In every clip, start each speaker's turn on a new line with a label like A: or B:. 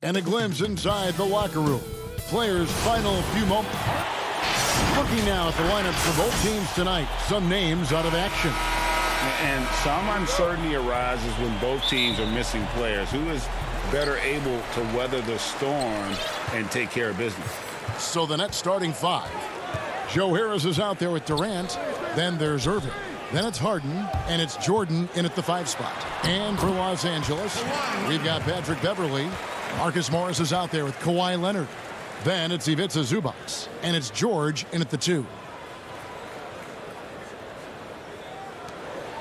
A: And a glimpse inside the locker room. Players' final few moments. Looking now at the lineups for both teams tonight. Some names out of action.
B: And some uncertainty arises when both teams are missing players. Who is better able to weather the storm and take care of business?
A: So the Nets starting five. Joe Harris is out there with Durant. Then there's Irving. Then it's Harden, and it's Jordan in at the 5 spot. And for Los Angeles, we've got Patrick Beverley. Marcus Morris is out there with Kawhi Leonard. Then it's Ivica Zubac, and it's George in at the 2.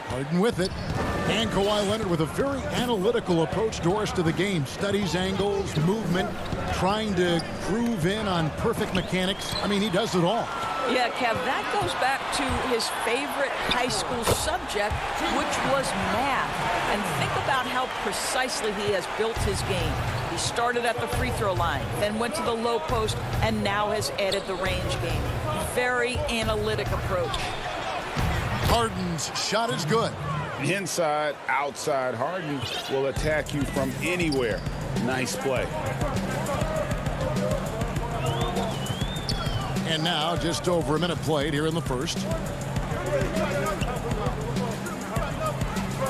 A: Harden with it. And Kawhi Leonard with a very analytical approach, Doris, to the game. Studies angles, movement, trying to groove in on perfect mechanics. I mean, he does it all.
C: Yeah, Kev, that goes back to his favorite high school subject, which was math. And think about how precisely he has built his game. He started at the free throw line, then went to the low post, and now has added the range game. Very analytic approach.
A: Harden's shot is good.
B: Inside, outside, Harden will attack you from anywhere. Nice play.
A: And now just over a minute played here in the first.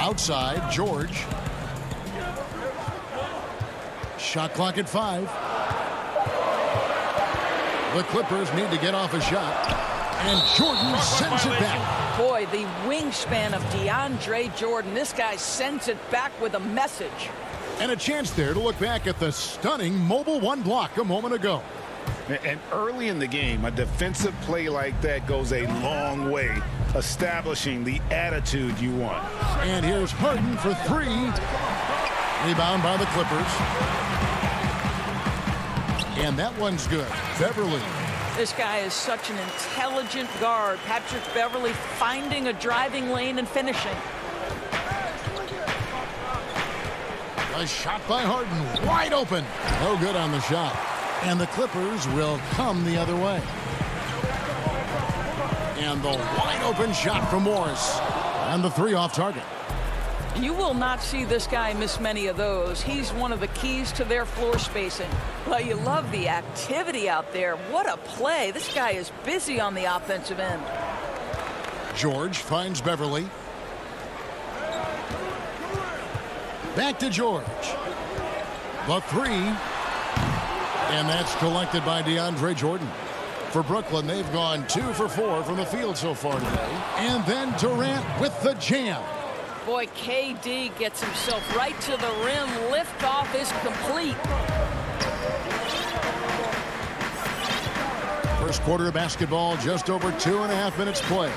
A: Outside, George. Shot clock at 5. The Clippers need to get off a shot. And Jordan sends it back.
C: Boy, the wingspan of DeAndre Jordan. This guy sends it back with a message.
A: And a chance there to look back at the stunning mobile 1 block a moment ago.
B: And early in the game, a defensive play like that goes a long way, establishing the attitude you want.
A: And here's Harden for 3. Rebound by the Clippers. And that one's good. Beverley.
C: This guy is such an intelligent guard. Patrick Beverley finding a driving lane and finishing.
A: A shot by Harden. Wide open. No good on the shot. And the Clippers will come the other way. And the wide open shot from Morris. And the 3 off target.
C: You will not see this guy miss many of those. He's one of the keys to their floor spacing. Well, you love the activity out there. What a play. This guy is busy on the offensive end.
A: George finds Beverley. Back to George. The 3. And that's collected by DeAndre Jordan. For Brooklyn, they've gone 2 for 4 from the field so far today. And then Durant with the jam.
C: Boy, KD gets himself right to the rim. Liftoff is complete.
A: First quarter of basketball, just over 2.5 minutes play.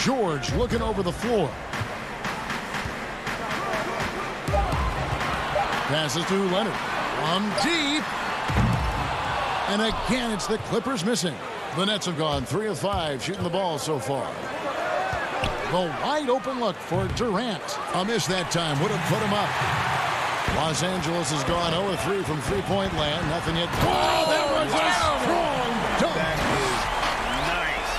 A: George looking over the floor. Passes to Leonard. From deep. And again, it's the Clippers missing. The Nets have gone 3 of 5 shooting the ball so far. The wide open look for Durant. A miss that time. Would have put him up. Los Angeles has gone 0 of 3 from three-point land. Nothing yet. Oh, that was a strong dunk.
B: That is nice.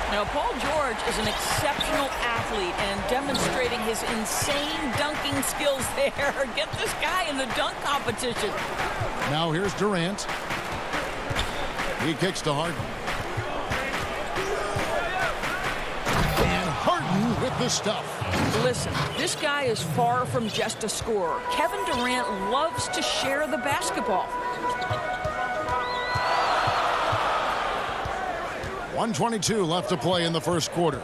C: Now, Paul George is an exceptional athlete and demonstrating his insane dunking skills there. Get this guy in the dunk competition.
A: Now here's Durant. He kicks to Harden. And Harden with the stuff.
C: Listen, this guy is far from just a scorer. Kevin Durant loves to share the basketball.
A: 1:22 left to play in the first quarter.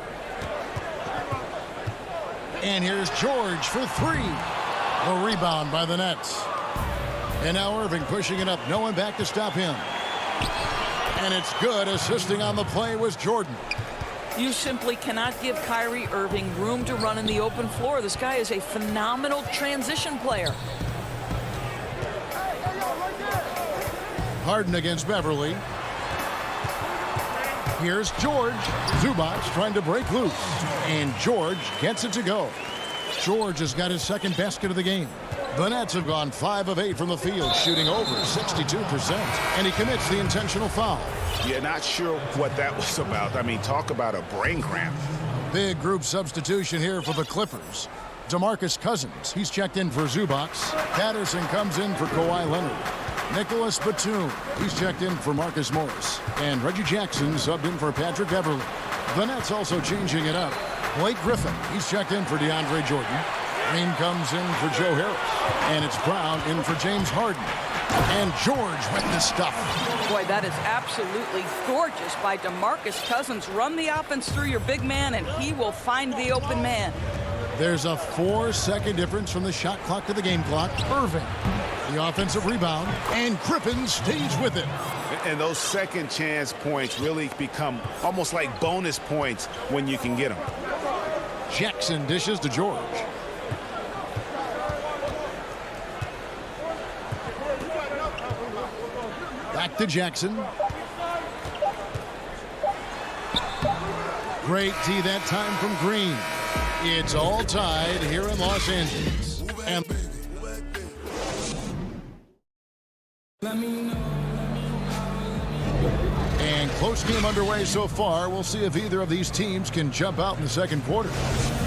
A: And here's George for 3. The rebound by the Nets. And now Irving pushing it up. No one back to stop him. And it's good. Assisting on the play was Jordan.
C: You simply cannot give Kyrie Irving room to run in the open floor. This guy is a phenomenal transition player.
A: Harden against Beverley. Here's George. Zubac trying to break loose. And George gets it to go. George has got his second basket of the game. The Nets have gone 5 of 8 from the field, shooting over 62%. And he commits the intentional foul.
B: Yeah, not sure what that was about. I mean, talk about a brain cramp.
A: Big group substitution here for the Clippers. DeMarcus Cousins, he's checked in for Zubac. Patterson comes in for Kawhi Leonard. Nicholas Batum, he's checked in for Marcus Morris. And Reggie Jackson subbed in for Patrick Beverley. The Nets also changing it up. Blake Griffin, he's checked in for DeAndre Jordan. Green comes in for Joe Harris. And it's Brown in for James Harden. And George with the stuff.
C: Boy, that is absolutely gorgeous by DeMarcus Cousins. Run the offense through your big man, and he will find the open man.
A: There's a 4-second difference from the shot clock to the game clock. Irving, the offensive rebound, and Griffin stays with it.
B: And those second chance points really become almost like bonus points when you can get them.
A: Jackson dishes to George. Back to Jackson. Great D that time from Green. It's all tied here in Los Angeles. And close game underway so far. We'll see if either of these teams can jump out in the second quarter.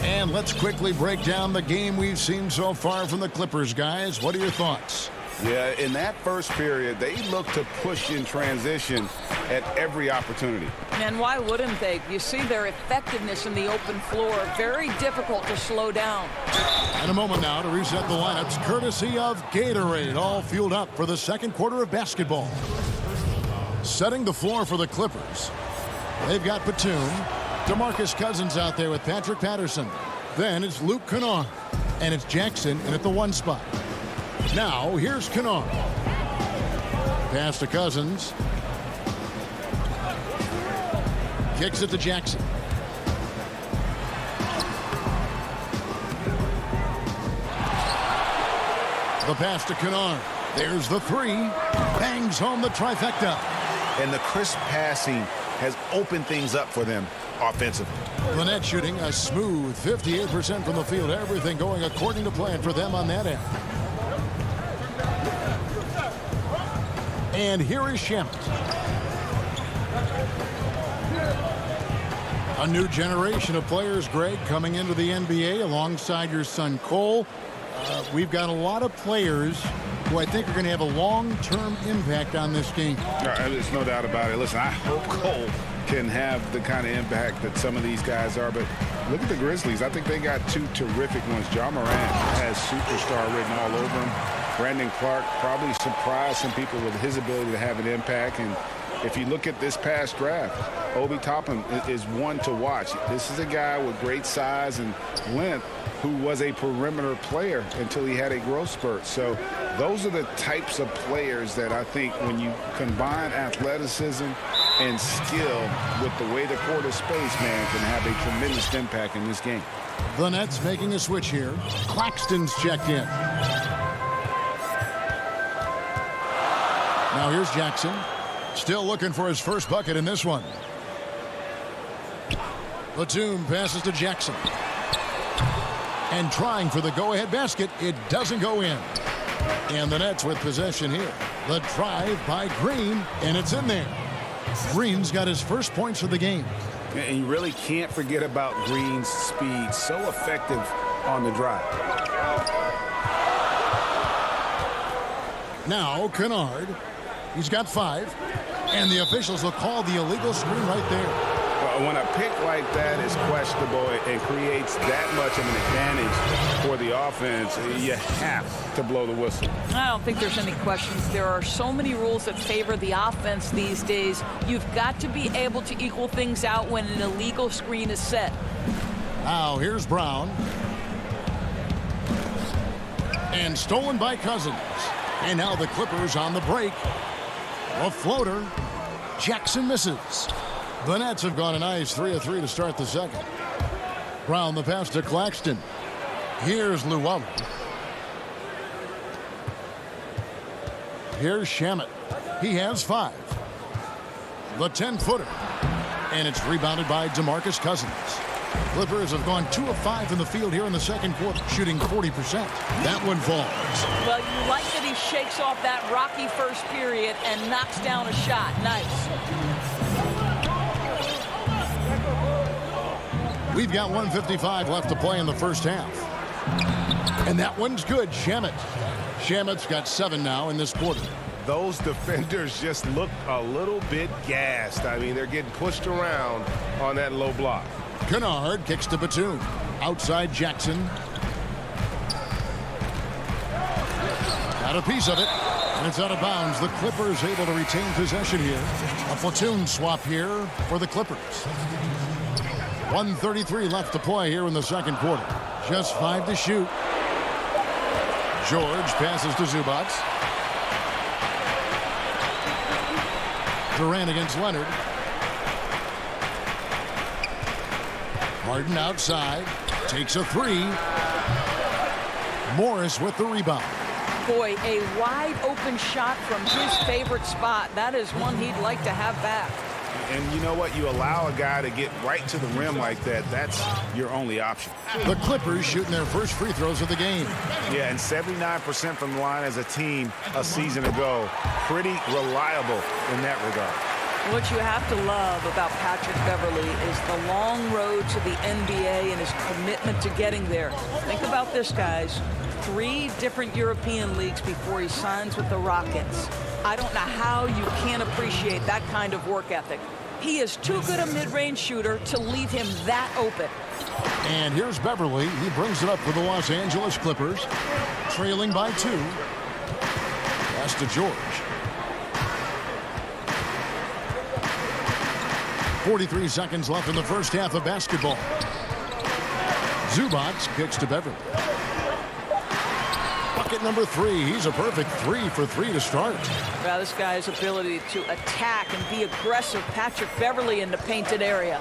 A: And let's quickly break down the game we've seen so far from the Clippers, guys. What are your thoughts?
B: Yeah, in that first period, they looked to push in transition at every opportunity.
C: And why wouldn't they? You see their effectiveness in the open floor. Very difficult to slow down.
A: And a moment now to reset the lineups, courtesy of Gatorade, all fueled up for the second quarter of basketball. Setting the floor for the Clippers. They've got Batum, DeMarcus Cousins out there with Patrick Patterson. Then it's Luke Kennard, and it's Jackson in at the 1 spot. Now, here's Kennard. Pass to Cousins. Kicks it to Jackson. The pass to Kennard. There's the 3. Bangs home the trifecta.
B: And the crisp passing has opened things up for them offensively.
A: The Nets shooting a smooth 58% from the field. Everything going according to plan for them on that end. And here is Shamet. A new generation of players, Greg, coming into the NBA alongside your son Cole. We've got a lot of players who I think are going to have a long-term impact on this game.
B: There's no doubt about it. Listen, I hope Cole can have the kind of impact that some of these guys are, but look at the Grizzlies. I think they got 2 terrific ones. Ja Morant has superstar written all over him. Brandon Clark probably surprised some people with his ability to have an impact. And if you look at this past draft, Obi Toppin is one to watch. This is a guy with great size and length who was a perimeter player until he had a growth spurt. So those are the types of players that I think when you combine athleticism and skill with the way the court is spaced, man, can have a tremendous impact in this game.
A: The Nets making a switch here. Claxton's checked in. Now here's Jackson. Still looking for his first bucket in this one. Batum passes to Jackson. And trying for the go-ahead basket. It doesn't go in. And the Nets with possession here. The drive by Green, and it's in there. Green's got his first points of the game.
B: And you really can't forget about Green's speed. So effective on the drive.
A: Now Kennard. He's got 5. And the officials will call the illegal screen right there.
B: When a pick like that is questionable and creates that much of an advantage for the offense, you have to blow the whistle.
C: I don't think there's any questions. There are so many rules that favor the offense these days. You've got to be able to equal things out when an illegal screen is set.
A: Now here's Brown. And stolen by Cousins. And now the Clippers on the break. A floater. Jackson misses. The Nets have gone a nice 3 of 3 to start the second. Brown the pass to Claxton. Here's Llewellyn. Here's Shamet. He has 5. The 10-footer. And it's rebounded by DeMarcus Cousins. Clippers have gone 2 of 5 in the field here in the second quarter, shooting 40%. That one falls. Well,
C: you like that he shakes off that rocky first period and knocks down a shot. Nice.
A: We've got 1:55 left to play in the first half. And that one's good. Shamet's got 7 now in this quarter.
B: Those defenders just look a little bit gassed. I mean, they're getting pushed around on that low block.
A: Kennard kicks to Batum. Outside Jackson. Got a piece of it. And it's out of bounds. The Clippers able to retain possession here. A platoon swap here for the Clippers. 1:33 left to play here in the second quarter. Just 5 to shoot. George passes to Zubac. Durant against Leonard. Harden outside. Takes a 3. Morris with the rebound.
C: Boy, a wide open shot from his favorite spot. That is one he'd like to have back.
B: And you know what? You allow a guy to get right to the rim like that. That's your only option.
A: The Clippers shooting their first free throws of the game.
B: Yeah, and 79% from the line as a team a season ago. Pretty reliable in that regard.
C: What you have to love about Patrick Beverley is the long road to the NBA and his commitment to getting there. Think about this, guys. 3 different European leagues before he signs with the Rockets. I don't know how you can't appreciate that kind of work ethic. He is too good a mid-range shooter to leave him that open.
A: And here's Beverley. He brings it up for the Los Angeles Clippers. Trailing by 2. Pass to George. 43 seconds left in the first half of basketball. Zubac kicks to Beverley. Bucket number 3. He's a perfect 3 for 3 to start.
C: Well, this guy's ability to attack and be aggressive. Patrick Beverley in the painted area.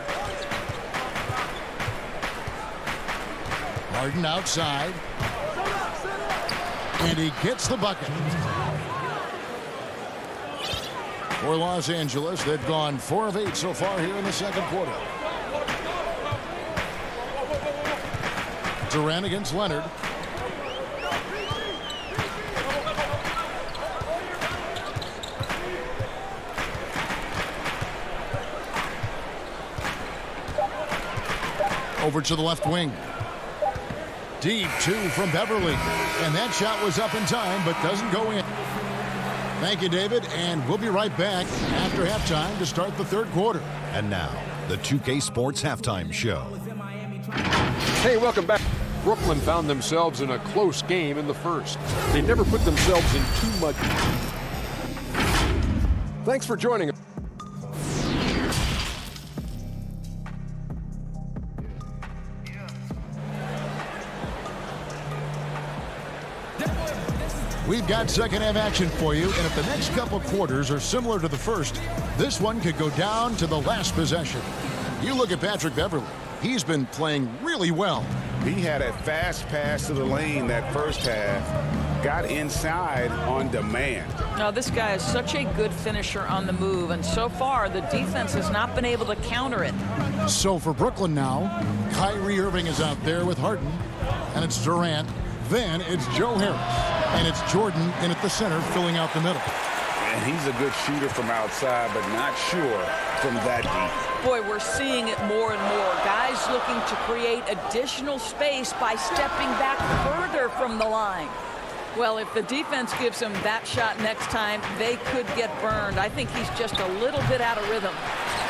A: Harden outside. And he gets the bucket. For Los Angeles, they've gone 4 of 8 so far here in the second quarter. Durant against Leonard. Over to the left wing. Deep 2 from Beverley. And that shot was up in time, but doesn't go in. Thank you, David, and we'll be right back after halftime to start the third quarter.
D: And now, the 2K Sports Halftime Show.
E: Hey, welcome back. Brooklyn found themselves in a close game in the first. They never put themselves in too much. Thanks for joining us.
A: We've got second half action for you, and if the next couple quarters are similar to the first, this one could go down to the last possession. You look at Patrick Beverley. He's been playing really well.
B: He had a fast pass to the lane that first half. Got inside on demand.
C: Now, this guy is such a good finisher on the move, and so far the defense has not been able to counter it.
A: So for Brooklyn now, Kyrie Irving is out there with Harden, and it's Durant. Then it's Joe Harris. And it's Jordan in at the center, filling out the middle.
B: And he's a good shooter from outside, but not sure from that deep.
C: Boy, we're seeing it more and more. Guys looking to create additional space by stepping back further from the line. Well, if the defense gives him that shot next time, they could get burned. I think he's just a little bit out of rhythm.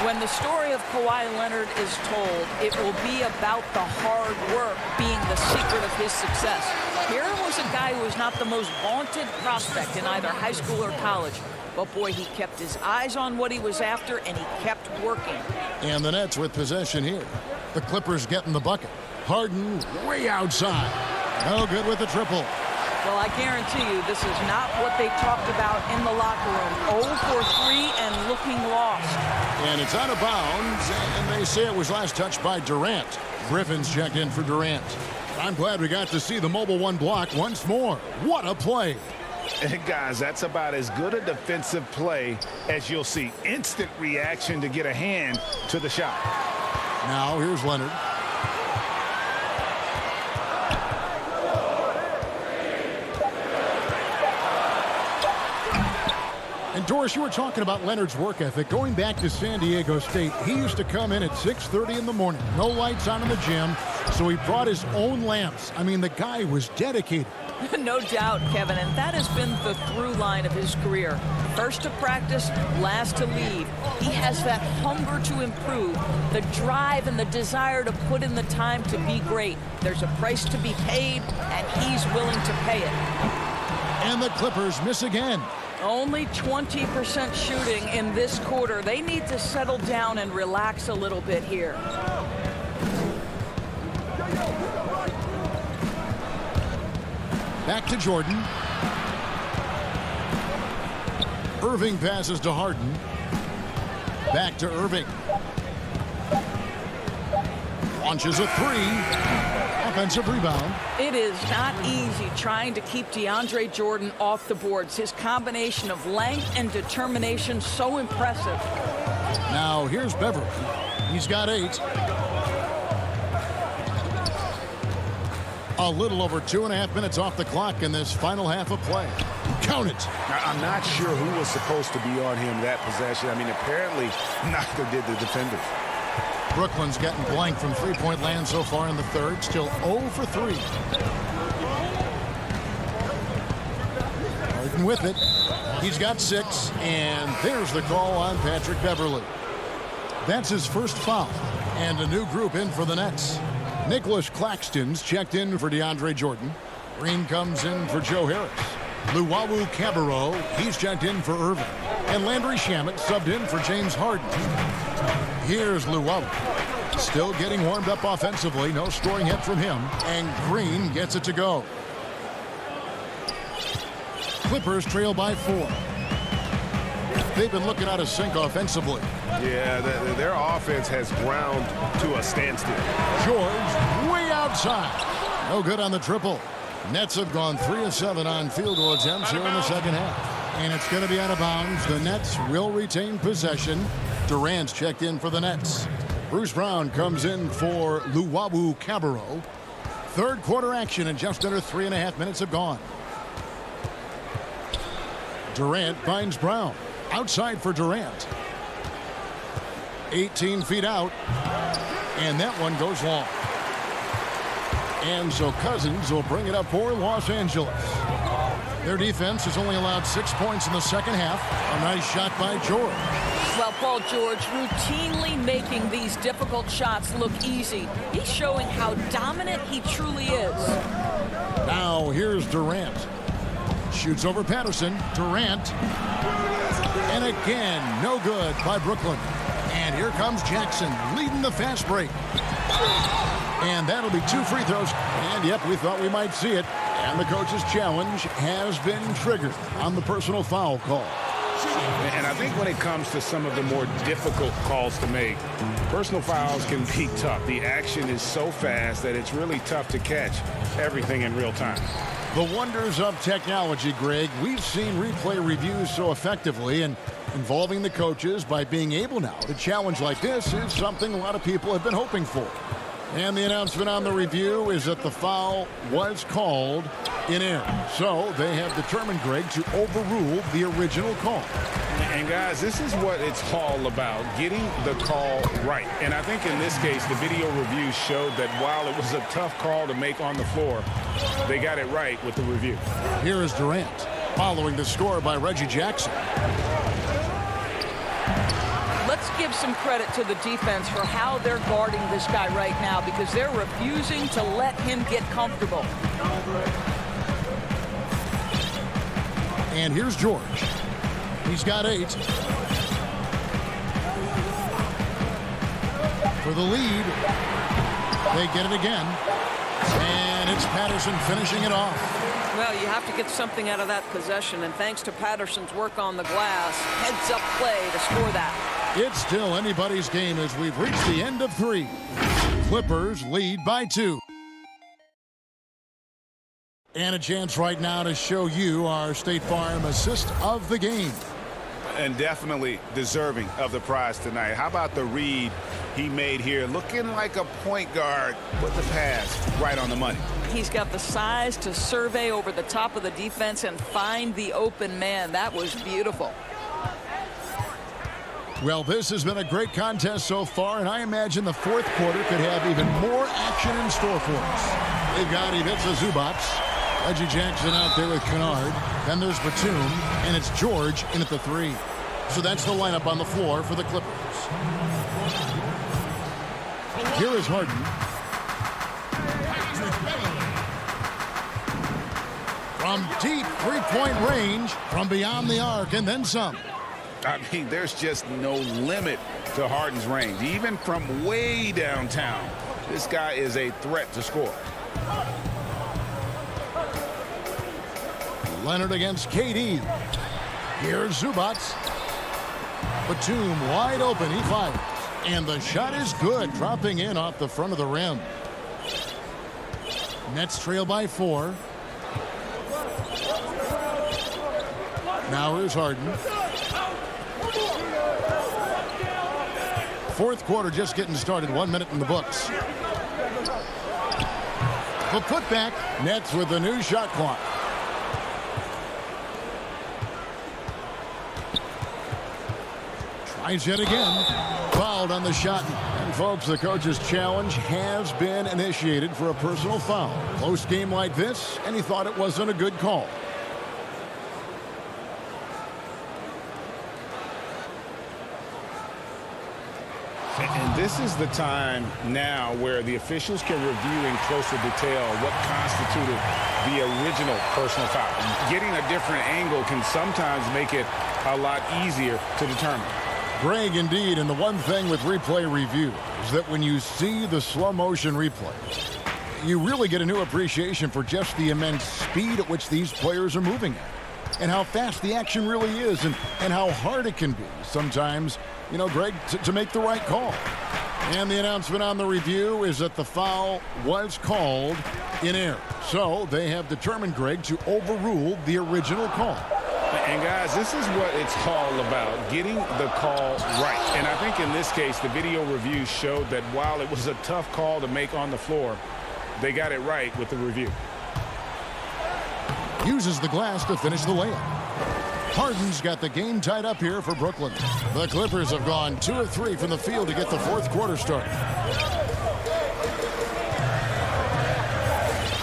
C: When the story of Kawhi Leonard is told, it will be about the hard work being the secret of his success. Here was a guy who was not the most vaunted prospect in either high school or college. But, boy, he kept his eyes on what he was after, and he kept working.
A: And the Nets with possession here. The Clippers getting the bucket. Harden way outside. No good with the triple.
C: Well, I guarantee you this is not what they talked about in the locker room. 0 for 3 and looking lost.
A: And it's out of bounds, and they say it was last touched by Durant. Griffin's checked in for Durant. I'm glad we got to see the mobile 1 block once more. What a play.
B: And guys, that's about as good a defensive play as you'll see. Instant reaction to get a hand to the shot.
A: Now here's Leonard. And Doris, you were talking about Leonard's work ethic. Going back to San Diego State, he used to come in at 6:30 in the morning. No lights on in the gym, so he brought his own lamps. I mean, the guy was dedicated.
C: No doubt, Kevin, and that has been the through line of his career. First to practice, last to leave. He has that hunger to improve, the drive and the desire to put in the time to be great. There's a price to be paid, and he's willing to pay it.
A: And the Clippers miss again.
C: Only 20% shooting in this quarter. They need to settle down and relax a little bit here.
A: Back to Jordan. Irving passes to Harden. Back to Irving. Launches a three. Offensive rebound.
C: It is not easy trying to keep DeAndre Jordan off the boards. His combination of length and determination so impressive.
A: Now here's Beverly. He's got 8. A little over 2.5 minutes off the clock in this final half of play. Count it.
B: I'm not sure who was supposed to be on him that possession. I mean, apparently neither did the defenders.
A: Brooklyn's gotten blank from three-point land so far in the third. Still 0 for 3. Harden with it. He's got 6. And there's the call on Patrick Beverly. That's his first foul. And a new group in for the Nets. Nicholas Claxton's checked in for DeAndre Jordan. Green comes in for Joe Harris. Luwawu Cabarro, he's checked in for Irving. And Landry Shamet subbed in for James Harden. Here's Luwawu. Still getting warmed up offensively. No scoring hit from him. And Green gets it to go. Clippers trail by 4. They've been looking out of sync offensively.
B: Yeah, their offense has ground to a standstill.
A: George way outside. No good on the triple. Nets have gone 3 of 7 on field goal attempts here in the second half. And it's going to be out of bounds. The Nets will retain possession. Durant's checked in for the Nets. Bruce Brown comes in for Luwawu Cabarro. Third quarter action and just under 3.5 minutes have gone. Durant finds Brown. Outside for Durant. 18 feet out. And that one goes long. And so Cousins will bring it up for Los Angeles. Their defense has only allowed 6 points in the second half. A nice shot by George.
C: Well, Paul George routinely making these difficult shots look easy. He's showing how dominant he truly is.
A: Now here's Durant. Shoots over Patterson. Durant. And again, no good by Brooklyn. And here comes Jackson leading the fast break. And that'll be 2 free throws. And yep, we thought we might see it. And the coach's challenge has been triggered on the personal foul call.
B: And I think when it comes to some of the more difficult calls to make, personal fouls can be tough. The action is so fast that it's really tough to catch everything in real time.
A: The wonders of technology, Greg. We've seen replay reviews so effectively, and involving the coaches by being able now to challenge like this is something a lot of people have been hoping for. And the announcement on the review is that the foul was called in air. So they have determined, Greg, to overrule the original call.
B: And guys, this is what it's all about, getting the call right. And I think in this case, the video review showed that while it was a tough call to make on the floor, they got it right with the review.
A: Here is Durant, following the score by Reggie Jackson.
C: Let's give some credit to the defense for how they're guarding this guy right now, because they're refusing to let him get comfortable.
A: And here's George. He's got 8. For the lead. They get it again. And it's Patterson finishing it off.
C: Well, you have to get something out of that possession, and thanks to Patterson's work on the glass, heads-up play to score that.
A: It's still anybody's game as we've reached the end of 3. Clippers lead by 2. And a chance right now to show you our State Farm assist of the game.
B: And definitely deserving of the prize tonight. How about the read he made here? Looking like a point guard. Put the pass right on the money.
C: He's got the size to survey over the top of the defense and find the open man. That was beautiful.
A: Well, this has been a great contest so far, and I imagine the fourth quarter could have even more action in store for us. They've got Ivica Zubats, Reggie Jackson out there with Kennard. Then there's Batum, and it's George in at the 3. So that's the lineup on the floor for the Clippers. Here is Harden. From deep three-point range, from beyond the arc, and then some.
B: I mean, there's just no limit to Harden's range. Even from way downtown, this guy is a threat to score.
A: Leonard against KD. Here's Zubats. Batum wide open. He fires. And the shot is good, dropping in off the front of the rim. Nets trail by 4. Now here's Harden. Fourth quarter just getting started. 1 minute in the books. The putback. Nets with the new shot clock. Tries yet again. Fouled on the shot. And folks, the coach's challenge has been initiated for a personal foul. Close game like this, and he thought it wasn't a good call.
B: And this is the time now where the officials can review in closer detail what constituted the original personal foul. Getting a different angle can sometimes make it a lot easier to determine.
A: Greg, indeed, and the one thing with replay review is that when you see the slow motion replay, you really get a new appreciation for just the immense speed at which these players are moving at, and how fast the action really is, and how hard it can be sometimes, you know, Greg, to make the right call. And the announcement on the review is that the foul was called in error. So they have determined, Greg, to overrule the original call.
B: And guys, this is what it's all about, getting the call right. And I think in this case, the video review showed that while it was a tough call to make on the floor, they got it right with the review.
A: Uses the glass to finish the layup. Harden's got the game tied up here for Brooklyn. The Clippers have gone 2 of 3 from the field to get the fourth quarter started.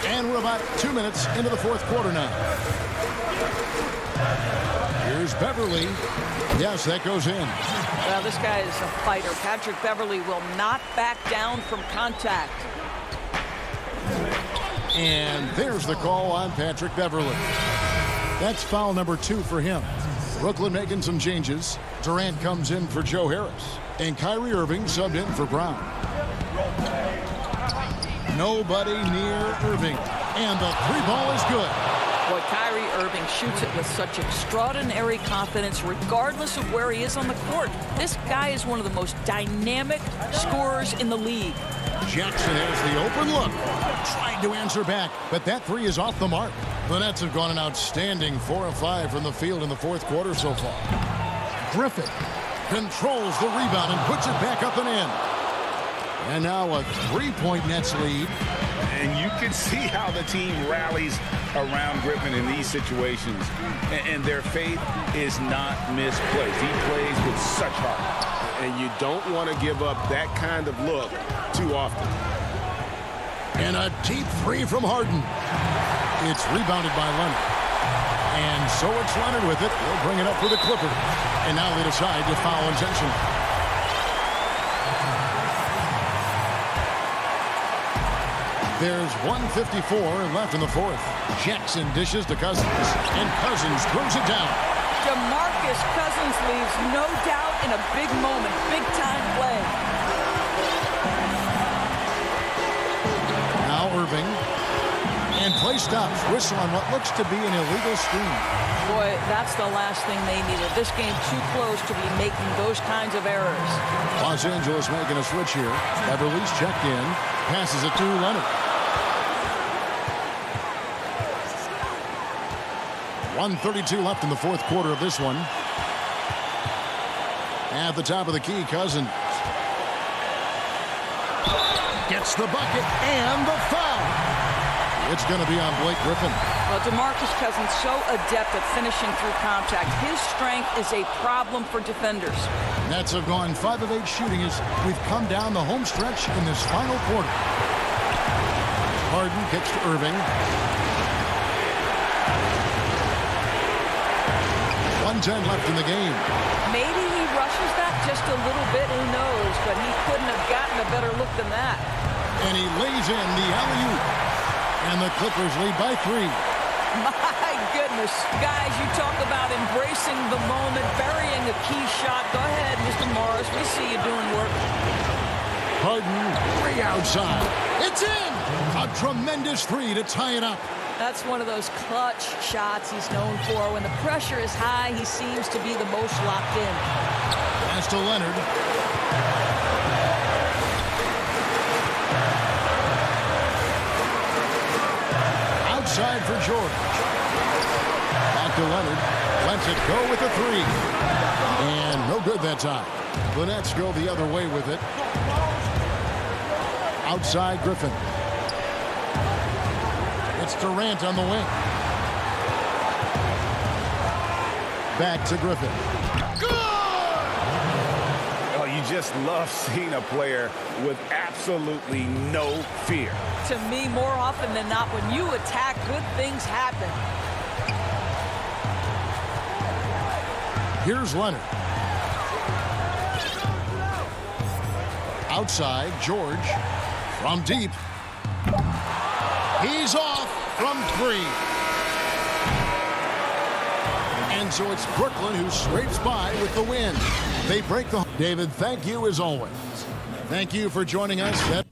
A: And we're about 2 minutes into the fourth quarter now. Here's Beverly. Yes, that goes in.
C: Well, this guy is a fighter. Patrick Beverly will not back down from contact.
A: And there's the call on Patrick Beverly. That's foul number 2 for him. Brooklyn making some changes. Durant comes in for Joe Harris. And Kyrie Irving subbed in for Brown. Nobody near Irving. And the 3-ball is good.
C: Boy, Kyrie Irving shoots it with such extraordinary confidence regardless of where he is on the court. This guy is one of the most dynamic scorers in the league.
A: Jackson has the open look. Tried to answer back, but that 3 is off the mark. The Nets have gone an outstanding 4 of 5 from the field in the fourth quarter so far. Griffin controls the rebound and puts it back up and in. And now a 3-point Nets lead.
B: And you can see how the team rallies around Griffin in these situations. And their faith is not misplaced. He plays with such heart. And you don't want to give up that kind of look too often.
A: And a deep 3 from Harden. It's rebounded by Leonard. And so it's Leonard with it. He'll bring it up for the Clippers. And now they decide to foul intentionally. There's 1:54 left in the fourth. Jackson dishes to Cousins, and Cousins throws it down.
C: DeMarcus Cousins leaves no doubt in a big moment, big-time play.
A: Now Irving, and play stops. Whistle on what looks to be an illegal screen.
C: Boy, that's the last thing they needed. This game too close to be making those kinds of errors.
A: Los Angeles making a switch here. Beverly's checked in, passes it to Leonard. 1:32 left in the fourth quarter of this one. At the top of the key, Cousins gets the bucket and the foul. It's going to be on Blake Griffin.
C: Well, DeMarcus Cousins so adept at finishing through contact. His strength is a problem for defenders.
A: Nets have gone 5 of 8 shooting as we've come down the home stretch in this final quarter. Harden kicks to Irving. 1:10 left in the game.
C: Maybe he rushes that just a little bit, who knows, but he couldn't have gotten a better look than that.
A: And he lays in the alley-oop. And the Clippers lead by 3.
C: My goodness. Guys, you talk about embracing the moment, burying a key shot. Go ahead, Mr. Morris. We see you doing work.
A: Harden way outside. It's in! A tremendous 3 to tie it up.
C: That's one of those clutch shots he's known for. When the pressure is high, he seems to be the most locked in.
A: Pass to Leonard. Outside for George. Back to Leonard. Lets it go with a 3. And no good that time. The Nets go the other way with it. Outside Griffin. It's Durant on the wing. Back to Griffin. Good!
B: Oh, you just love seeing a player with absolutely no fear.
C: To me, more often than not, when you attack, good things happen.
A: Here's Leonard. Outside, George. From deep. He's off from 3. And so it's Brooklyn who scrapes by with the win. They break the... David, thank you as always. Thank you for joining us.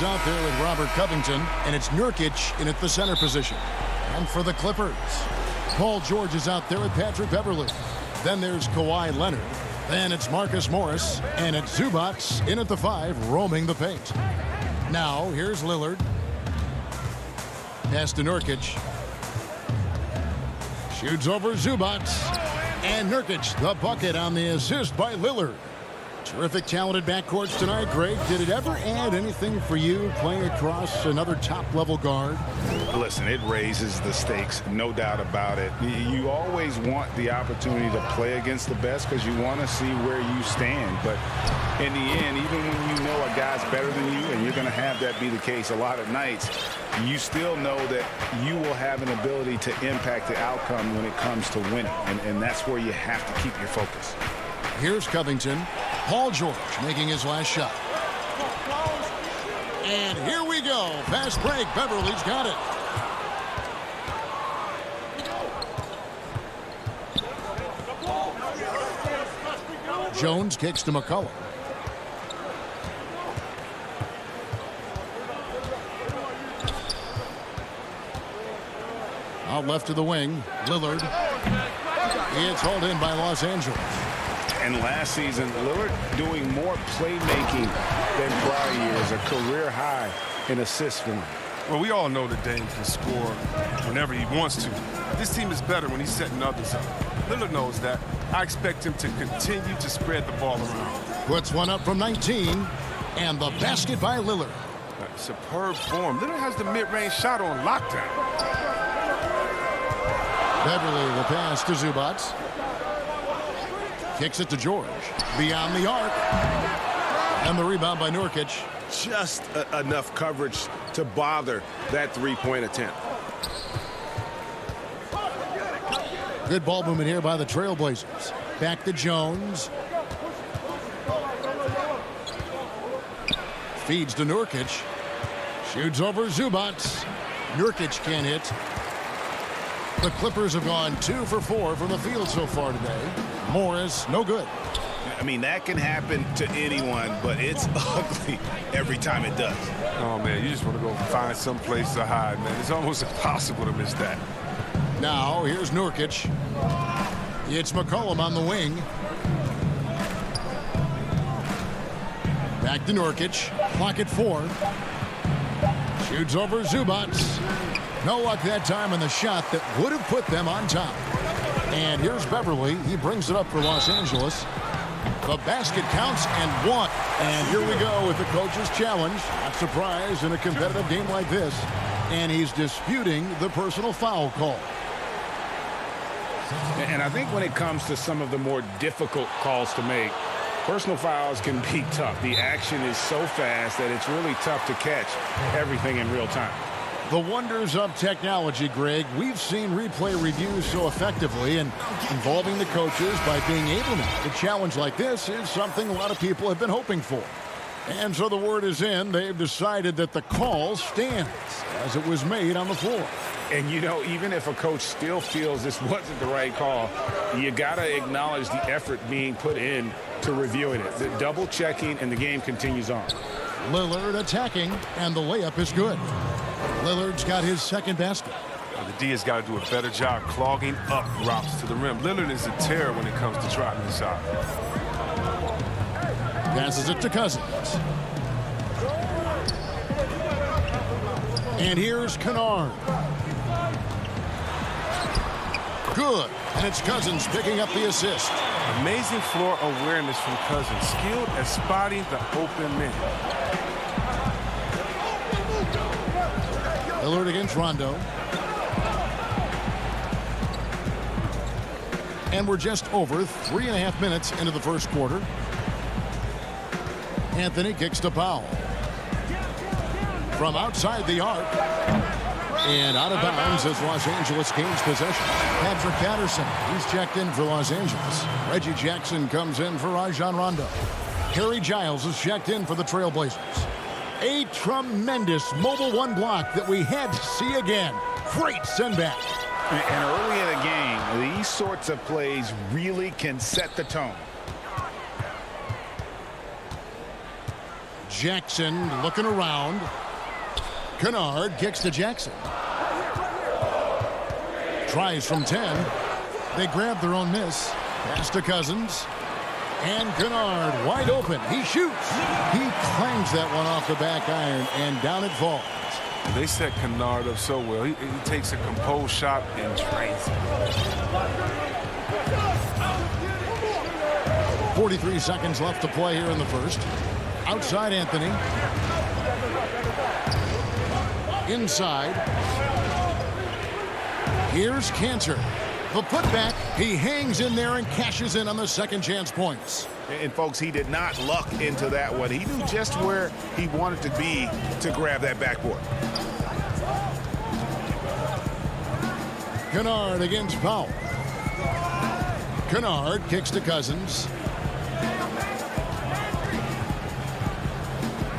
A: is out there with Robert Covington, and it's Nurkic in at the center position. And for the Clippers, Paul George is out there with Patrick Beverley. Then there's Kawhi Leonard. Then it's Marcus Morris, and it's Zubac in at the 5, roaming the paint. Now, here's Lillard. Pass to Nurkic. Shoots over Zubac. And Nurkic, the bucket on the assist by Lillard. Terrific, talented backcourts tonight, Greg. Did it ever add anything for you playing across another top-level guard?
B: Listen, it raises the stakes, no doubt about it. You always want the opportunity to play against the best because you want to see where you stand. But in the end, even when you know a guy's better than you, and you're going to have that be the case a lot of nights, you still know that you will have an ability to impact the outcome when it comes to winning. And that's where you have to keep your focus.
A: Here's Covington. Paul George making his last shot. And here we go. Fast break. Beverly's got it. Jones kicks to McCollum. Out left to the wing. Lillard. It's hauled in by Los Angeles.
B: And last season, Lillard doing more playmaking than prior years, a career high in assists for him.
F: Well, we all know that Dame can score whenever he wants to. This team is better when he's setting others up. Lillard knows that. I expect him to continue to spread the ball around.
A: Puts one up from 19, and the basket by Lillard.
F: Superb form. Lillard has the mid-range shot on lockdown.
A: Beverly the pass to Zubac. Kicks it to George. Beyond the arc. And the rebound by Nurkic.
G: Just enough coverage to bother that three-point attempt.
A: Good ball movement here by the Trailblazers. Back to Jones. Feeds to Nurkic. Shoots over Zubac. Nurkic can't hit. The Clippers have gone 2 for 4 from the field so far today. Morris, no good.
B: I mean, that can happen to anyone, but it's ugly every time it does.
F: Oh, man, you just want to go find some place to hide, man. It's almost impossible to miss that.
A: Now, here's Nurkic. It's McCollum on the wing. Back to Nurkic. Clock at 4. Shoots over Zubac. No luck that time on the shot that would have put them on top. And here's Beverly. He brings it up for Los Angeles. The basket counts and one. And here we go with the coach's challenge. Not surprised in a competitive game like this. And he's disputing the personal foul call.
B: And I think when it comes to some of the more difficult calls to make, personal fouls can be tough. The action is so fast that it's really tough to catch everything in real time.
A: The wonders of technology, Greg. We've seen replay reviews so effectively, and involving the coaches by being able to make a challenge like this is something a lot of people have been hoping for. And so the word is in. They've decided that the call stands as it was made on the floor.
B: And, you know, even if a coach still feels this wasn't the right call, you got to acknowledge the effort being put in to reviewing it. The double checking, and the game continues on.
A: Lillard attacking, and the layup is good. Lillard's got his second basket.
F: The D has got to do a better job clogging up routes to the rim. Lillard is a terror when it comes to trotting inside.
A: Passes it to Cousins. And here's Kennard. Good. And it's Cousins picking up the assist.
F: Amazing floor awareness from Cousins. Skilled at spotting the open man.
A: Lillard against Rondo. And we're just over 3.5 minutes into the first quarter. Anthony kicks to Powell. From outside the arc. And out of bounds as Los Angeles gains possession. Patrick Patterson, he's checked in for Los Angeles. Reggie Jackson comes in for Rajon Rondo. Harry Giles is checked in for the Trailblazers. A tremendous mobile one block that we had to see again. Great send back.
B: And early in a game, these sorts of plays really can set the tone.
A: Jackson looking around. Kennard kicks to Jackson. Tries from 10. They grab their own miss. Pass to Cousins. And Kennard wide open. He shoots. He clangs that one off the back iron, and down it falls.
F: They set Kennard up so well. He takes a composed shot and drains it.
A: 43 seconds left to play here in the first. Outside Anthony. Inside. Here's Cantor. The putback. He hangs in there and cashes in on the second chance points.
G: And folks, he did not luck into that one. He knew just where he wanted to be to grab that backboard.
A: Kennard against Powell. Kennard kicks to Cousins.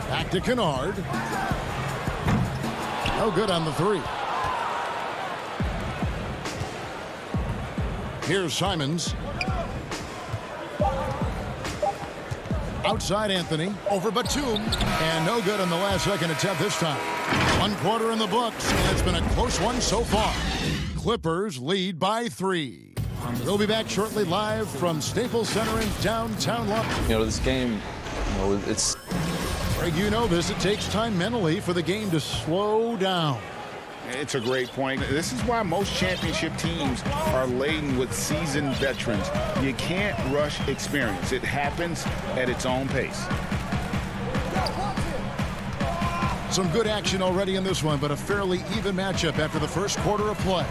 A: Back to Kennard. No good on the three. Here's Simons. Outside Anthony. Over Batum. And no good on the last second attempt this time. 1 quarter in the books, and it's been a close one so far. Clippers lead by 3. We'll be back shortly live from Staples Center in downtown Los Angeles.
H: You know, this game, it's...
A: Greg, you know this. It takes time mentally for the game to slow down.
B: It's a great point. This is why most championship teams are laden with seasoned veterans. You can't rush experience. It happens at its own pace.
A: Some good action already in this one, but a fairly even matchup after the first quarter of play.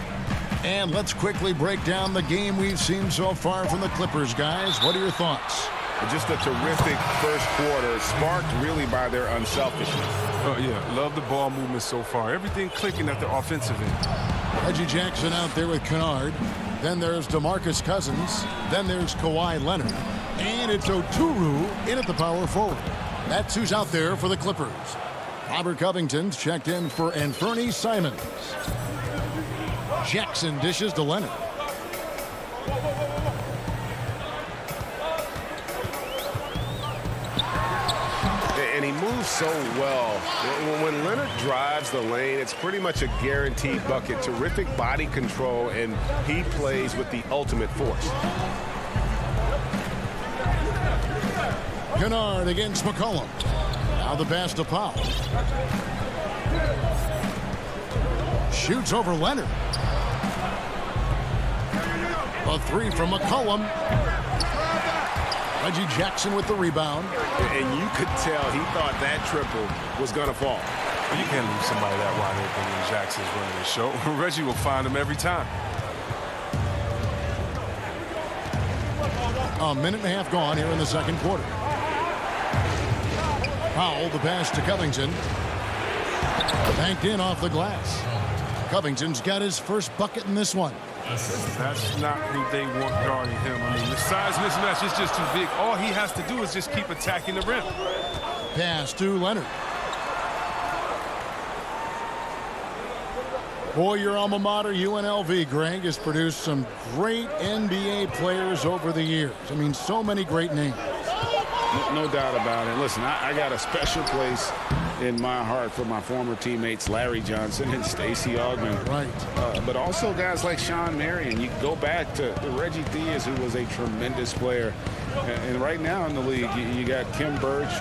A: And let's quickly break down the game we've seen so far from the Clippers, guys. What are your thoughts?
B: Just a terrific first quarter, sparked really by their unselfishness.
F: Oh, yeah, love the ball movement so far. Everything clicking at the offensive end.
A: Reggie Jackson out there with Kennard. Then there's DeMarcus Cousins. Then there's Kawhi Leonard. And it's Oturu in at the power forward. That's who's out there for the Clippers. Robert Covington's checked in for Anthony Simons. Jackson dishes to Leonard.
G: And he moves so well. When Leonard drives the lane, it's pretty much a guaranteed bucket. Terrific body control, and he plays with the ultimate force.
A: Kennard against McCollum. Now the pass to Powell. Shoots over Leonard. A three from McCollum. Reggie Jackson with the rebound.
G: And you could tell he thought that triple was going to fall.
F: You can't leave somebody that wide open when Jackson's running the show. Reggie will find him every time.
A: A minute and a half gone here in the second quarter. Powell, the pass to Covington. Banked in off the glass. Covington's got his first bucket in this one.
F: That's not who they want guarding him. I mean, the size mismatch is just too big. All he has to do is just keep attacking the rim.
A: Pass to Leonard. Boy, your alma mater, UNLV, Greg, has produced some great NBA players over the years. I mean, so many great names.
B: No doubt about it. Listen, I got a special place in my heart for my former teammates Larry Johnson and Stacey Augmon.
A: Right.
B: But also guys like Sean Marion. You go back to Reggie Theus, who was a tremendous player. And right now in the league, you got Kim Birch,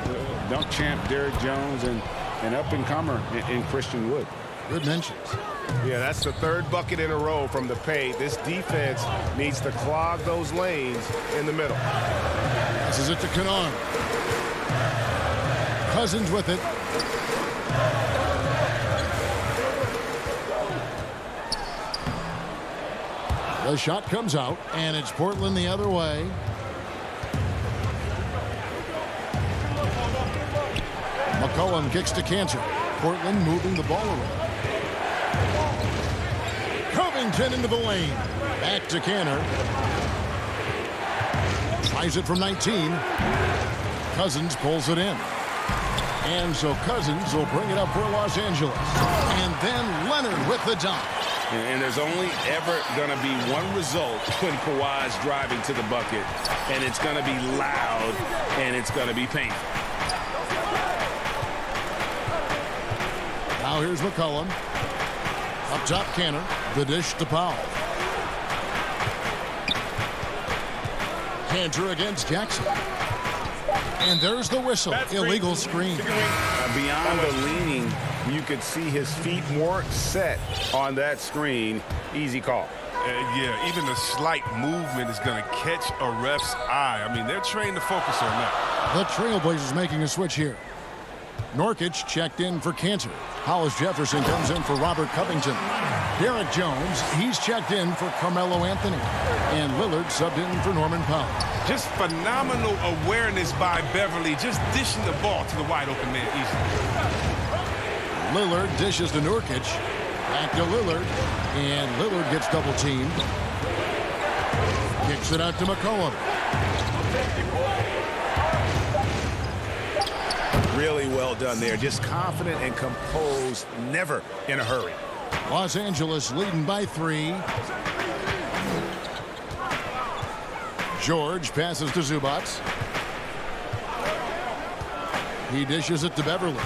B: dunk champ Derrick Jones, and up-and-comer in Christian Wood.
A: Good mentions.
G: Yeah, that's the third bucket in a row from the paint. This defense needs to clog those lanes in the middle.
A: This is it to Kennard. Cousins with it. The shot comes out, and it's Portland the other way. McCollum kicks to Cantor. Portland moving the ball around. Covington into the lane. Back to Cantor. Tries it from 19. Cousins pulls it in. And so Cousins will bring it up for Los Angeles. And then Leonard with the dunk.
B: And there's only ever going to be one result when Kawhi's driving to the bucket, and it's going to be loud, and it's going to be painful.
A: Now here's McCollum. Up top, Canner. The dish to Powell. Cantor against Jackson. And there's the whistle. Illegal screen.
B: Beyond the leaning, you could see his feet more set on that screen. Easy call.
F: Yeah, even a slight movement is going to catch a ref's eye. I mean, they're trained to focus on that.
A: The Trailblazers making a switch here. Norkic checked in for Cantor. Hollis Jefferson comes in for Robert Covington. Derek Jones, he's checked in for Carmelo Anthony. And Lillard subbed in for Norman Powell.
F: Just phenomenal awareness by Beverly, just dishing the ball to the wide open man easily.
A: Lillard dishes to Nurkic. Back to Lillard. And Lillard gets double teamed. Kicks it out to McCollum.
B: Really well done there. Just confident and composed, never in a hurry.
A: Los Angeles leading by 3. George passes to Zubac. He dishes it to Beverly.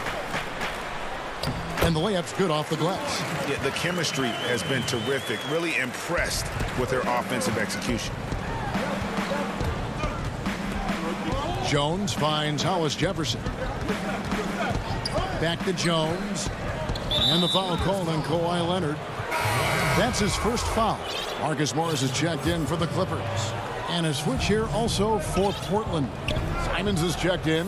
A: And the layup's good off the glass.
B: Yeah, the chemistry has been terrific. Really impressed with their offensive execution.
A: Jones finds Hollis Jefferson. Back to Jones. And the foul called on Kawhi Leonard. That's his first foul. Marcus Morris is checked in for the Clippers. And a switch here also for Portland. Simons is checked in.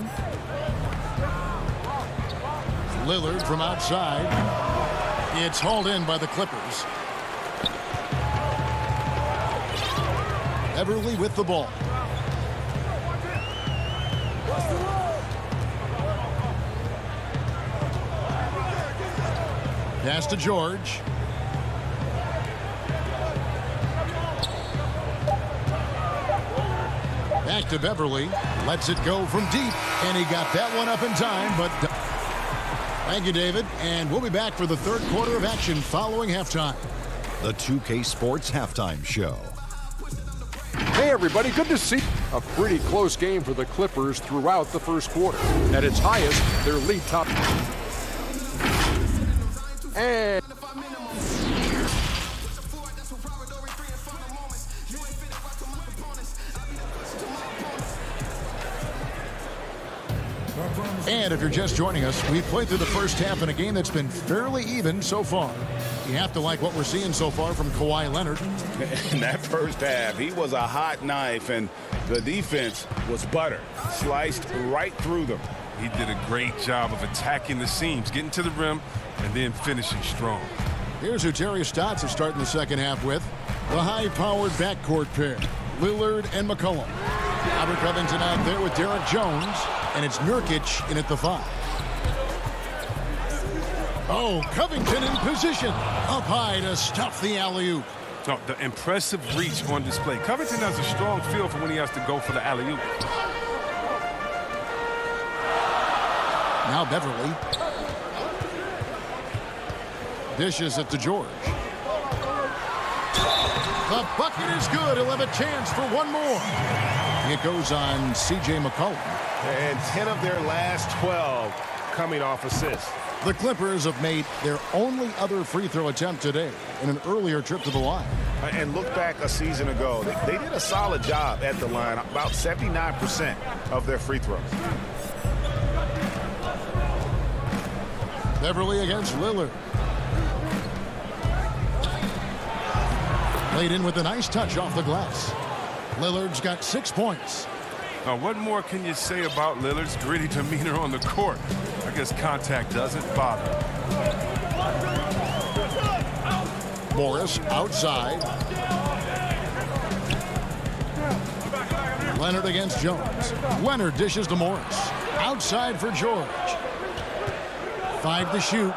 A: Lillard from outside. It's hauled in by the Clippers. Beverly with the ball. Pass to George. Back to Beverly. Lets it go from deep. And he got that one up in time, but... Thank you, David. And we'll be back for the third quarter of action following halftime.
D: The 2K Sports Halftime Show.
E: Hey, everybody. Good to see a pretty close game for the Clippers throughout the first quarter. At its highest, their lead top. And...
A: And if you're just joining us, we've played through the first half in a game that's been fairly even so far. You have to like what we're seeing so far from Kawhi Leonard.
B: In that first half, he was a hot knife, and the defense was butter. Sliced right through them.
F: He did a great job of attacking the seams, getting to the rim, and then finishing strong.
A: Here's who Terry Stotts is starting the second half with. The high-powered backcourt pair, Lillard and McCollum. Robert Covington out there with Derek Jones, and it's Nurkic in at the 5. Oh, Covington in position. Up high to stuff the alley-oop.
F: Oh, the impressive reach on display. Covington has a strong feel for when he has to go for the alley-oop.
A: Now Beverly. Dishes it to George. The bucket is good. He'll have a chance for one more. It goes on C.J. McCollum.
G: And 10 of their last 12 coming off assists.
A: The Clippers have made their only other free throw attempt today in an earlier trip to the line.
G: And look back a season ago. They did a solid job at the line, about 79% of their free throws.
A: Beverly against Lillard. Laid in with a nice touch off the glass. Lillard's got 6 points.
F: Now, what more can you say about Lillard's gritty demeanor on the court? I guess contact doesn't bother.
A: Morris outside. Leonard against Jones. Leonard dishes to Morris. Outside for George. 5 to shoot.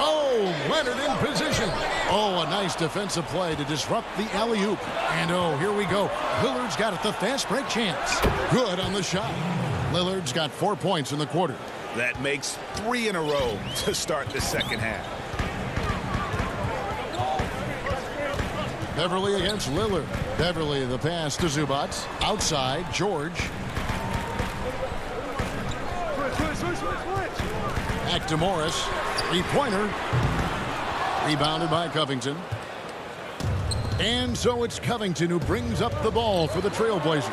A: Oh, Leonard in position. Oh, a nice defensive play to disrupt the alley-oop. And oh, here we go. Lillard's got it, the fast break chance. Good on the shot. Lillard's got 4 points in the quarter.
B: That makes 3 in a row to start the second half.
A: Beverly against Lillard. Beverly, the pass to Zubac. Outside, George. Back to Morris. Three-pointer. Rebounded by Covington. And so it's Covington who brings up the ball for the Trailblazers.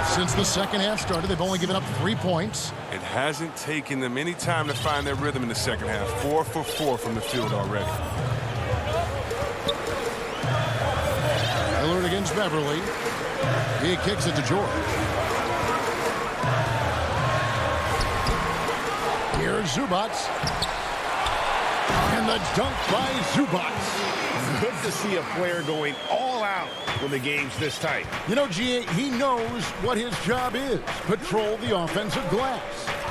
A: Since the second half started, they've only given up 3 points.
F: It hasn't taken them any time to find their rhythm in the second half. 4 for 4 from the field already.
A: Lillard against Beverly. He kicks it to George. Here's Zubac. And the dunk by Zubac.
G: Good to see a player going all out when the game's this tight.
A: You know, G.A., he knows what his job is. Patrol the offensive glass.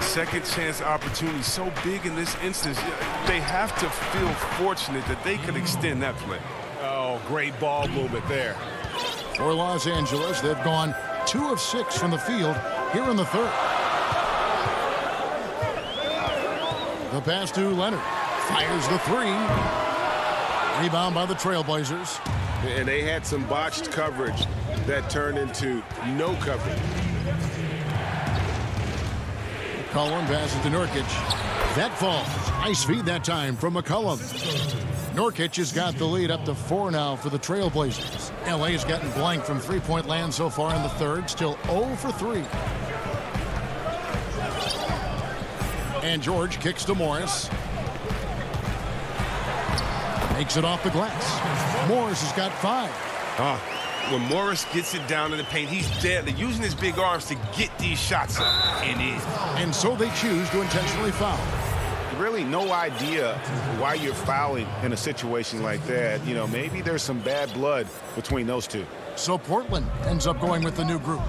F: Second chance opportunity so big in this instance. They have to feel fortunate that they could extend that play.
G: Oh, great ball movement there.
A: For Los Angeles, they've gone 2 of 6 from the field here in the third. The pass to Leonard. Fires the three. Rebound by the Trailblazers.
G: And they had some botched coverage that turned into no coverage.
A: McCollum passes to Nurkic. That falls. Nice feed that time from McCollum. Nurkic has got the lead up to 4 now for the Trailblazers. LA has gotten blank from three-point land so far in the third. Still 0 for 3. And George kicks to Morris. Makes it off the glass. Morris has got 5.
F: When Morris gets it down in the paint, he's deadly, using his big arms to get these shots up.
A: And so they choose to intentionally foul.
G: Really no idea why you're fouling in a situation like that. You know, maybe there's some bad blood between those two.
A: So Portland ends up going with the new group.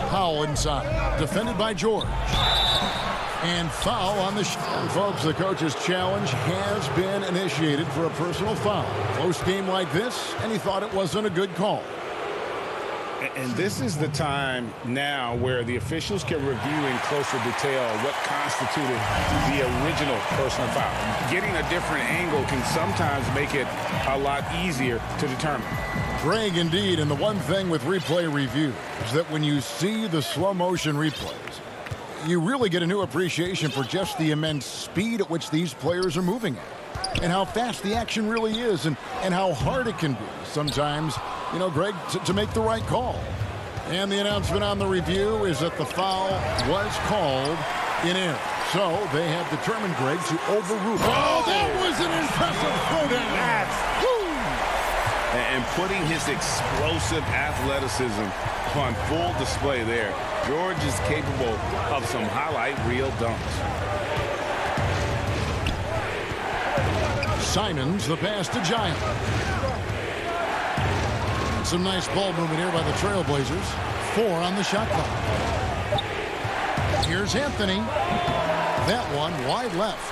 A: Powell inside. Defended by George. And foul on the shot. Folks, the coach's challenge has been initiated for a personal foul. Close game like this, and he thought it wasn't a good call.
B: And this is the time now where the officials can review in closer detail what constituted the original personal foul. Getting a different angle can sometimes make it a lot easier to determine.
A: Greg, indeed, and the one thing with replay review is that when you see the slow motion replays, you really get a new appreciation for just the immense speed at which these players are moving at, and how fast the action really is, and how hard it can be sometimes, you know, Greg, to make the right call. And the announcement on the review is that the foul was called in error. So they have determined, Greg, to overrule. Oh, that was an impressive throwdown.
B: And putting his explosive athleticism on full display there. George is capable of some highlight reel dunks.
A: Simons, the pass to Giant. Some nice ball movement here by the Trailblazers. 4 on the shot clock. Here's Anthony. That one wide left.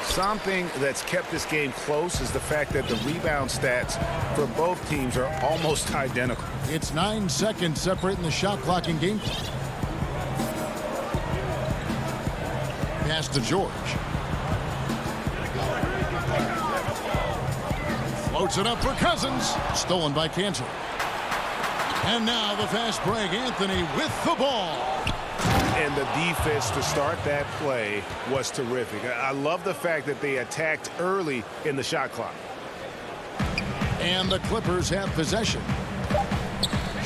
G: Something that's kept this game close is the fact that the rebound stats for both teams are almost identical.
A: It's 9 seconds separating the shot clock and game clock. Pass to George. Floats it up for Cousins. Stolen by Cantor. And now the fast break. Anthony with the ball.
G: And the defense to start that play was terrific. I love the fact that they attacked early in the shot clock.
A: And the Clippers have possession.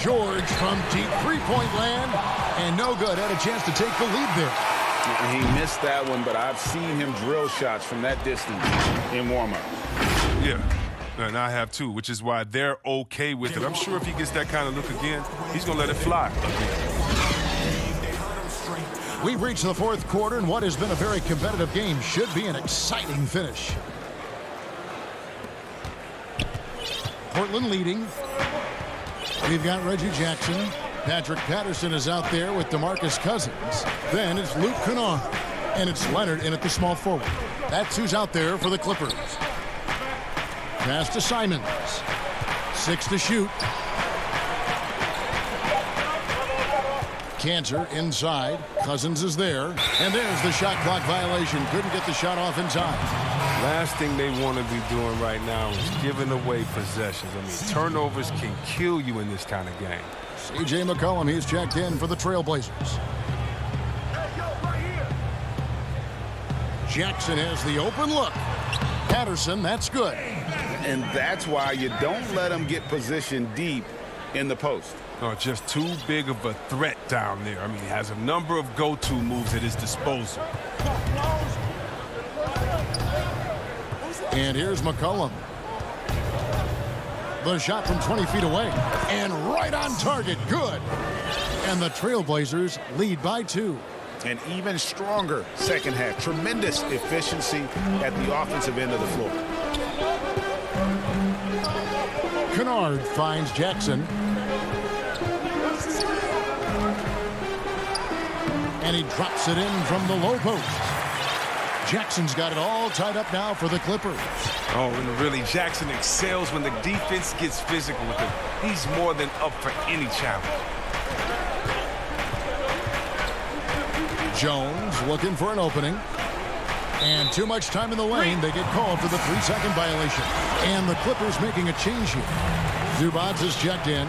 A: George from deep three-point land. And no good. Had a chance to take the lead there.
B: He missed that one, but I've seen him drill shots from that distance in warm-up.
F: Yeah, and I have too, which is why they're okay with it. I'm sure if he gets that kind of look again, he's going to let it fly.
A: We've reached the fourth quarter, and what has been a very competitive game should be an exciting finish. Portland leading. We've got Reggie Jackson. Patrick Patterson is out there with DeMarcus Cousins. Then it's Luke Kennard, and it's Leonard in at the small forward. That's who's out there for the Clippers. Pass to Simons. 6 to shoot. Cantor inside. Cousins is there. And there's the shot clock violation. Couldn't get the shot off in time.
F: Last thing they want to be doing right now is giving away possessions. I mean, turnovers can kill you in this kind of game.
A: C.J. McCollum, he's checked in for the Trailblazers. Jackson has the open look. Patterson, that's good.
B: And that's why you don't let him get positioned deep in the post.
F: Oh, just too big of a threat down there. I mean, he has a number of go-to moves at his disposal.
A: And here's McCollum. The shot from 20 feet away. And right on target. Good. And the Trailblazers lead by 2.
B: An even stronger second half. Tremendous efficiency at the offensive end of the floor.
A: Kennard finds Jackson. And he drops it in from the low post. Jackson's got it all tied up now for the Clippers.
F: Oh, and really, Jackson excels when the defense gets physical with him. He's more than up for any challenge.
A: Jones looking for an opening. And too much time in the lane. They get called for the 3-second violation. And the Clippers making a change here. Zubac is checked in.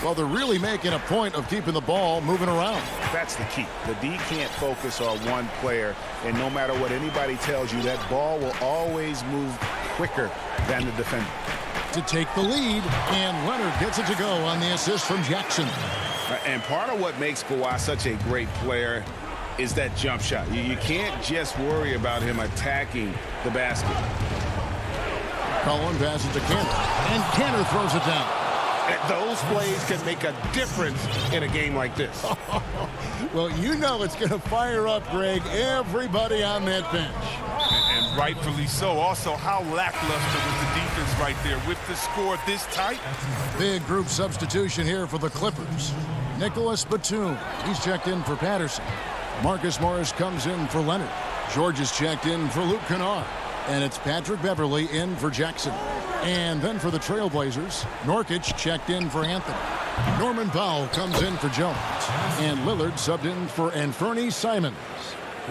A: Well, they're really making a point of keeping the ball moving around.
B: That's the key. The D can't focus on one player, and no matter what anybody tells you, that ball will always move quicker than the defender.
A: To take the lead, and Leonard gets it to go on the assist from Jackson.
B: And part of what makes Kawhi such a great player is that jump shot. You can't just worry about him attacking the basket.
A: Cullen passes to Kanter, and Kanter throws it down.
B: Those plays can make a difference in a game like this.
A: Well, you know it's going to fire up, Greg, everybody on that bench.
F: And rightfully so. Also, how lackluster was the defense right there with the score this tight?
A: Big group substitution here for the Clippers. Nicholas Batum, he's checked in for Patterson. Marcus Morris comes in for Leonard. George is checked in for Luke Kennard. And it's Patrick Beverley in for Jackson. And then for the Trailblazers, Nurkic checked in for Anthony. Norman Powell comes in for Jones. And Lillard subbed in for Anthony Simons.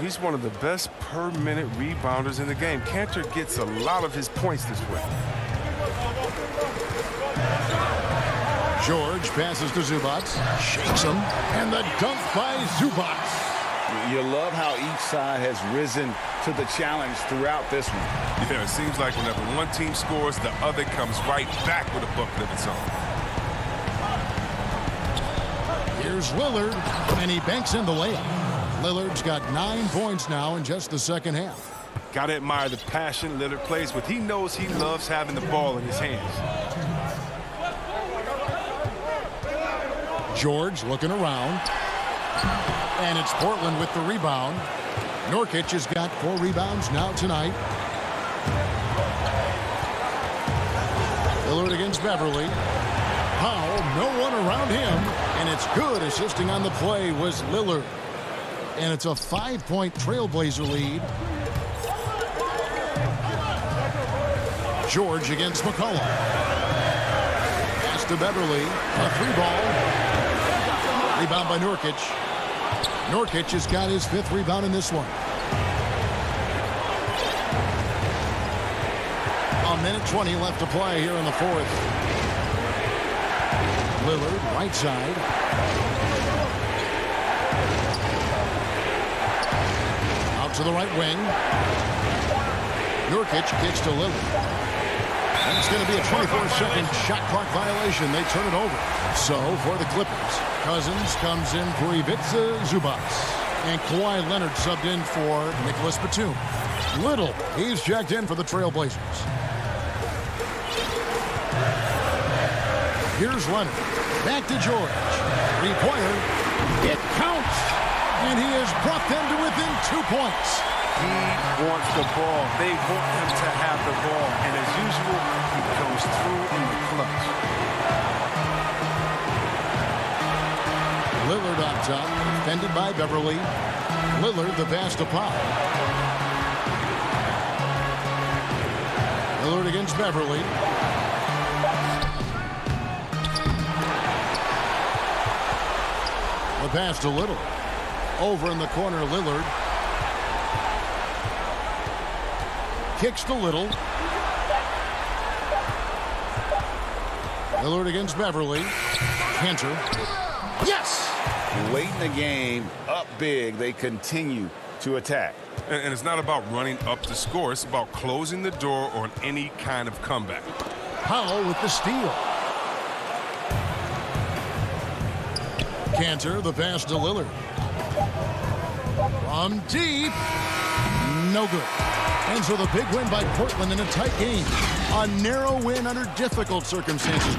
F: He's one of the best per-minute rebounders in the game. Kanter gets a lot of his points this way.
A: George passes to Zubac, shakes him, and the dunk by Zubac.
B: You love how each side has risen to the challenge throughout this one.
F: Yeah, it seems like whenever one team scores, the other comes right back with a bucket of its own.
A: Here's Lillard, and he banks in the layup. Lillard's got 9 points now in just the second half.
F: Gotta admire the passion Lillard plays with. He knows he loves having the ball in his hands.
A: George looking around. And it's Portland with the rebound. Nurkic has got 4 rebounds now tonight. Lillard against Beverly. Powell, no one around him. And it's good. Assisting on the play was Lillard. And it's a 5-point Trailblazer lead. George against McCollum. Pass to Beverly. A 3-ball. Rebound by Nurkic. Nurkic has got his 5th rebound in this one. A minute 20 left to play here in the 4th. Lillard, right side. Out to the right wing. Nurkic kicks to Lillard. And it's going to be a 24-second shot clock violation. They turn it over. So for the Clippers, Cousins comes in for Ivica Zubac. And Kawhi Leonard subbed in for Nicholas Batum. Little, he's checked in for the Trailblazers. Here's Leonard. Back to George. 3-pointer. It counts. And he has brought them to within 2 points.
F: He wants the ball. They want him to have the ball. And as usual, he comes through in the clutch.
A: Lillard on top, defended by Beverly. Lillard the pass to Pop. Lillard against Beverly. The pass to Little. Over in the corner, Lillard. Kicks to Little. Lillard against Beverly. Kanter. Yes!
B: Late in the game, up big, they continue
G: to attack.
F: And it's not about running up the score. It's about closing the door on any kind of comeback.
A: Powell with the steal. Cantor, the pass to Lillard. From deep. No good. And so the big win by Portland in a tight game. A narrow win under difficult circumstances.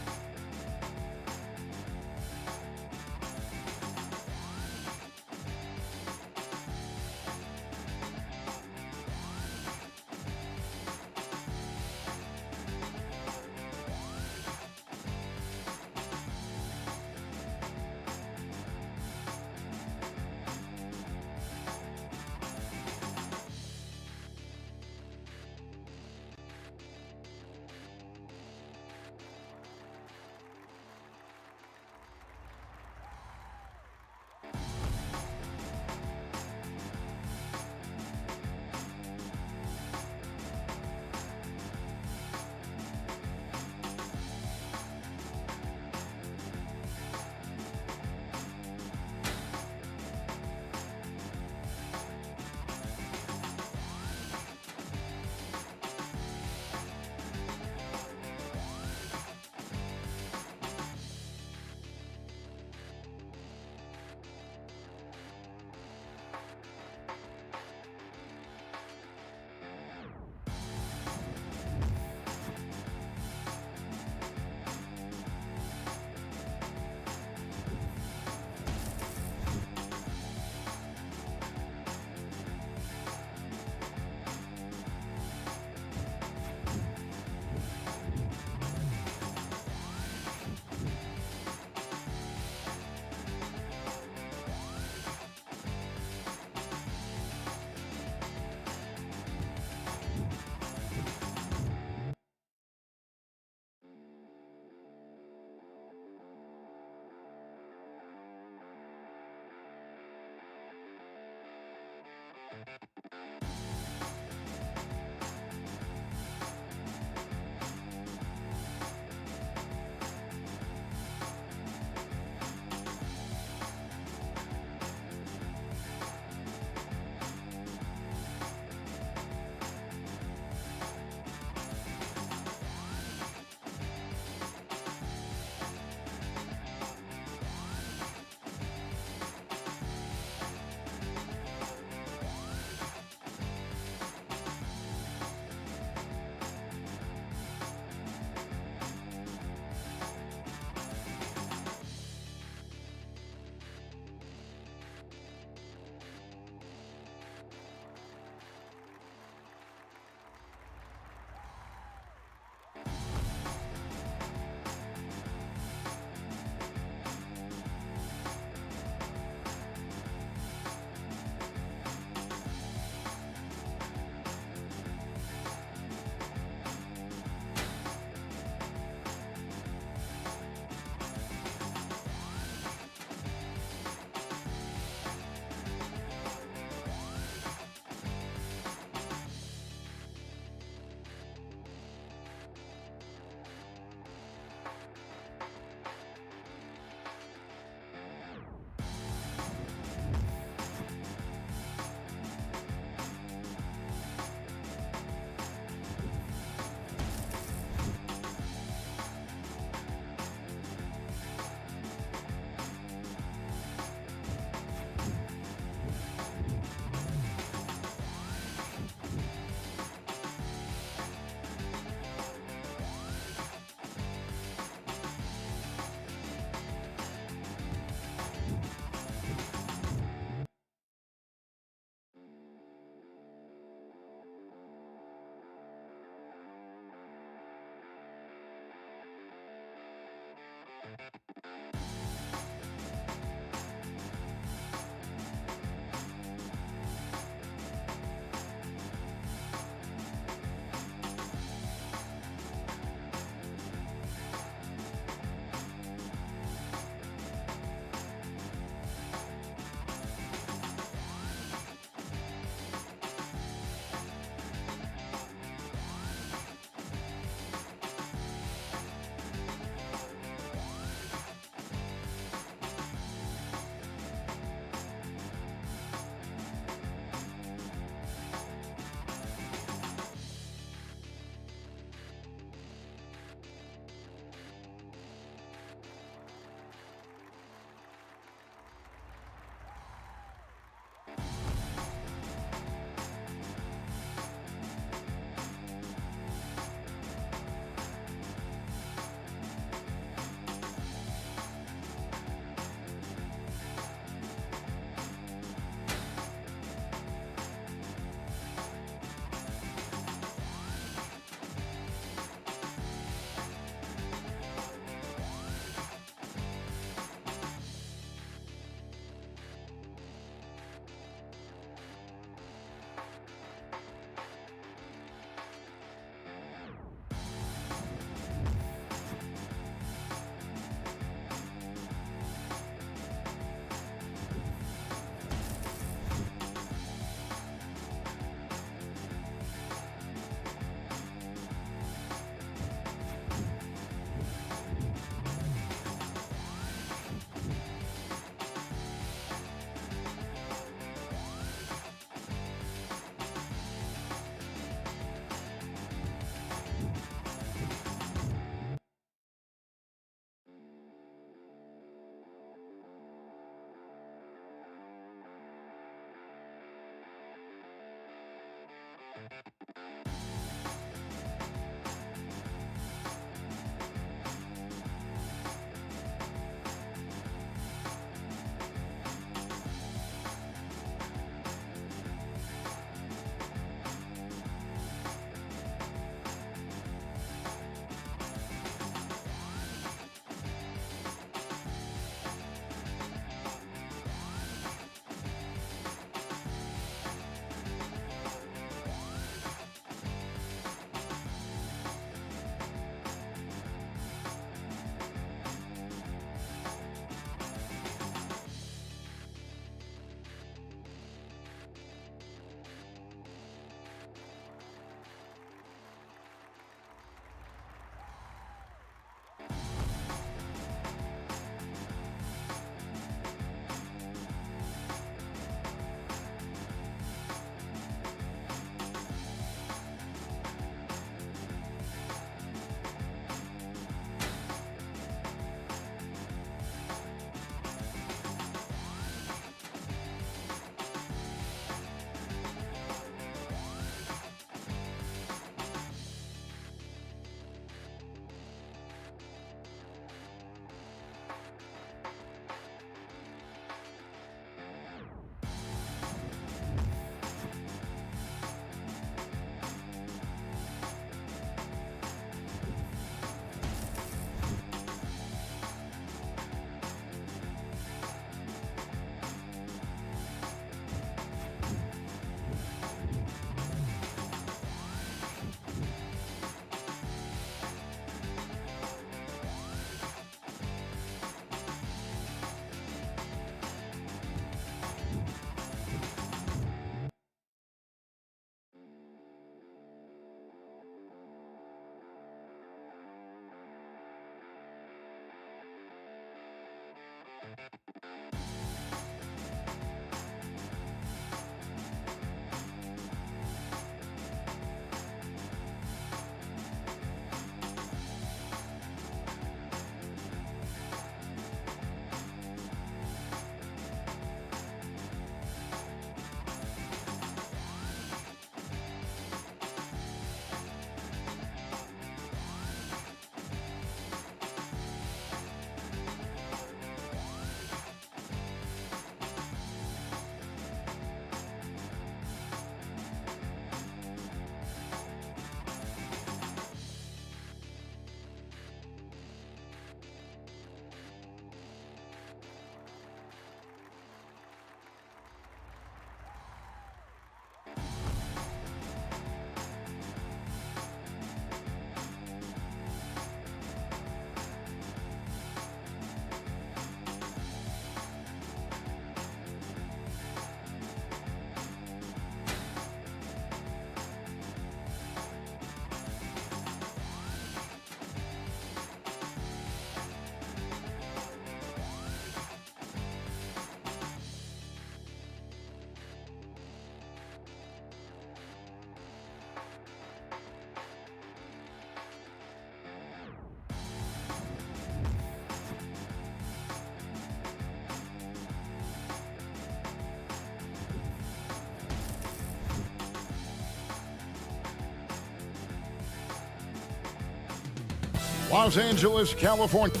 A: Los Angeles, California.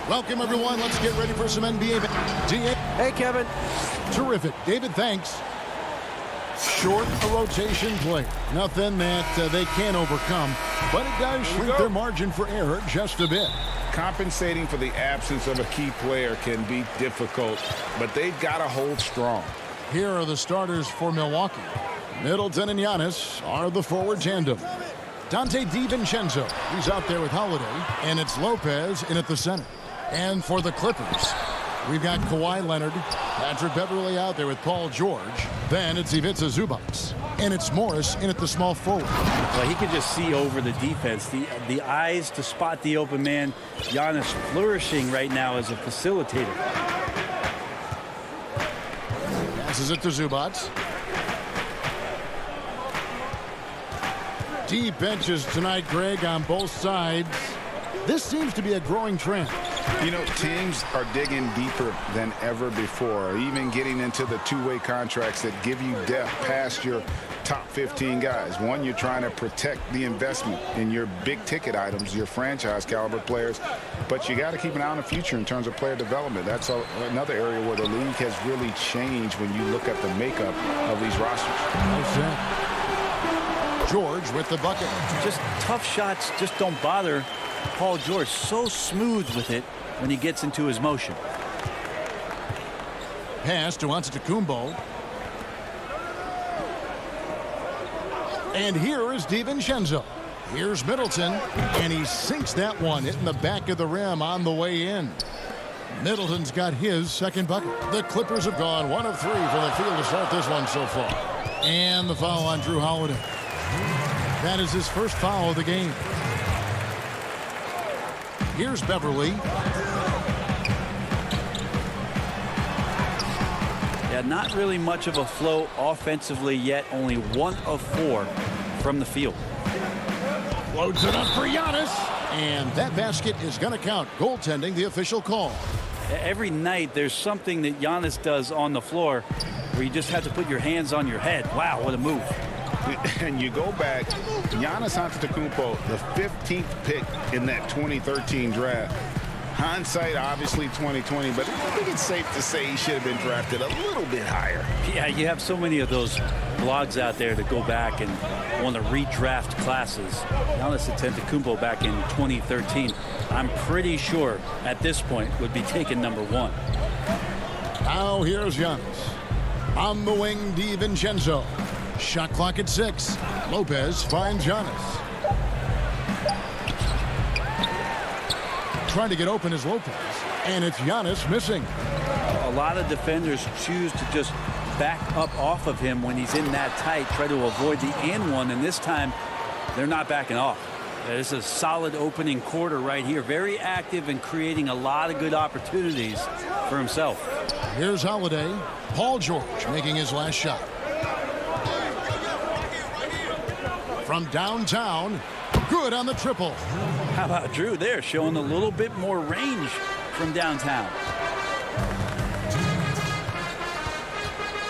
A: Welcome, everyone. Let's get ready for some NBA.
I: Hey, Kevin.
A: Terrific. David, thanks. Short a rotation play. Nothing that they can't overcome, but it does shrink their margin for error just a bit.
B: Compensating for the absence of a key player can be difficult, but they've got to hold strong.
A: Here are the starters for Milwaukee. Middleton and Giannis are the forward tandem. Dante DiVincenzo, he's out there with Holiday, and it's Lopez in at the center. And for the Clippers, we've got Kawhi Leonard, Patrick Beverley out there with Paul George. Then it's Ivica Zubac, and it's Morris in at the small forward.
I: Well, he could just see over the defense, the eyes to spot the open man. Giannis flourishing right now as a facilitator.
A: Passes it to Zubac. Deep benches tonight, Greg, on both sides. This seems to be a growing trend.
B: You know, teams are digging deeper than ever before, even getting into the two-way contracts that give you depth past your top 15 guys. One, you're trying to protect the investment in your big-ticket items, your franchise-caliber players, but you got to keep an eye on the future in terms of player development. That's another area where the league has really changed when you look at the makeup of these rosters.
A: George with the bucket.
I: Just tough shots just don't bother Paul George. So smooth with it when he gets into his motion.
A: Pass to Antetokounmpo. And here is DiVincenzo. Here's Middleton, and he sinks that one, hitting the back of the rim on the way in. Middleton's got his second bucket. The Clippers have gone 1 of 3 from the field to start this one so far. And the foul on Drew Holiday. That is his first foul of the game. Here's Beverley.
I: Yeah, not really much of a flow offensively yet. Only 1 of 4 from the field.
A: Loads it up for Giannis. And that basket is going to count. Goaltending, the official call.
I: Every night there's something that Giannis does on the floor where you just have to put your hands on your head. Wow, what a move.
B: And you go back, Giannis Antetokounmpo, the 15th pick in that 2013 draft. Hindsight, obviously 2020, but I think it's safe to say he should have been drafted a little bit higher.
I: Yeah, you have so many of those blogs out there to go back and want to redraft classes. Giannis Antetokounmpo back in 2013, I'm pretty sure at this point would be taken number 1.
A: Now here's Giannis. On the wing, DiVincenzo. Shot clock at 6. Lopez finds Giannis. Trying to get open is Lopez. And it's Giannis missing.
I: A lot of defenders choose to just back up off of him when he's in that tight, try to avoid the and one, and this time they're not backing off. This is a solid opening quarter right here. Very active and creating a lot of good opportunities for himself.
A: Here's Holiday. Paul George making his last shot. From downtown, good on the triple.
I: How about Drew there, showing a little bit more range from downtown.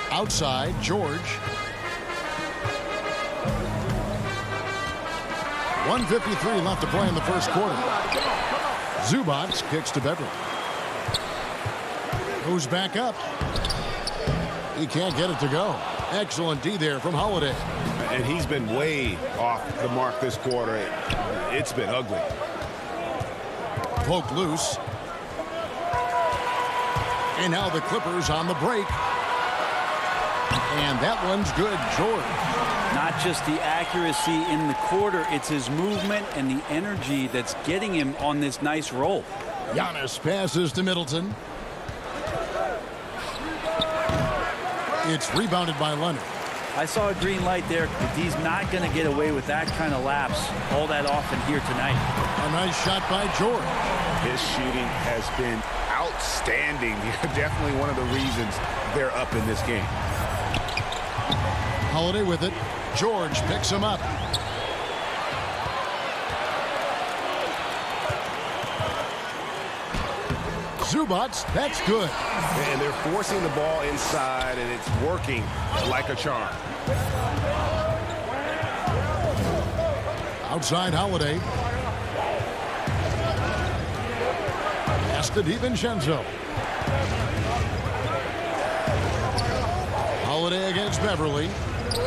A: Outside, George. 1:53 left to play in the first quarter. Zubac kicks to Beverley. Goes back up. He can't get it to go. Excellent D there from Holiday.
G: And he's been way off the mark this quarter. It's been ugly.
A: Poked loose. And now the Clippers on the break. And that one's good, George.
I: Not just the accuracy in the quarter, it's his movement and the energy that's getting him on this nice roll.
A: Giannis passes to Middleton. It's rebounded by Leonard.
I: I saw a green light there, but he's not going to get away with that kind of lapse all that often here tonight.
A: A nice shot by George.
G: His shooting has been outstanding. Definitely one of the reasons they're up in this game.
A: Holiday with it. George picks him up. Zubac, that's good.
G: And they're forcing the ball inside, and it's working like a charm.
A: Outside Holiday. Pass to DiVincenzo. Holiday against Beverly.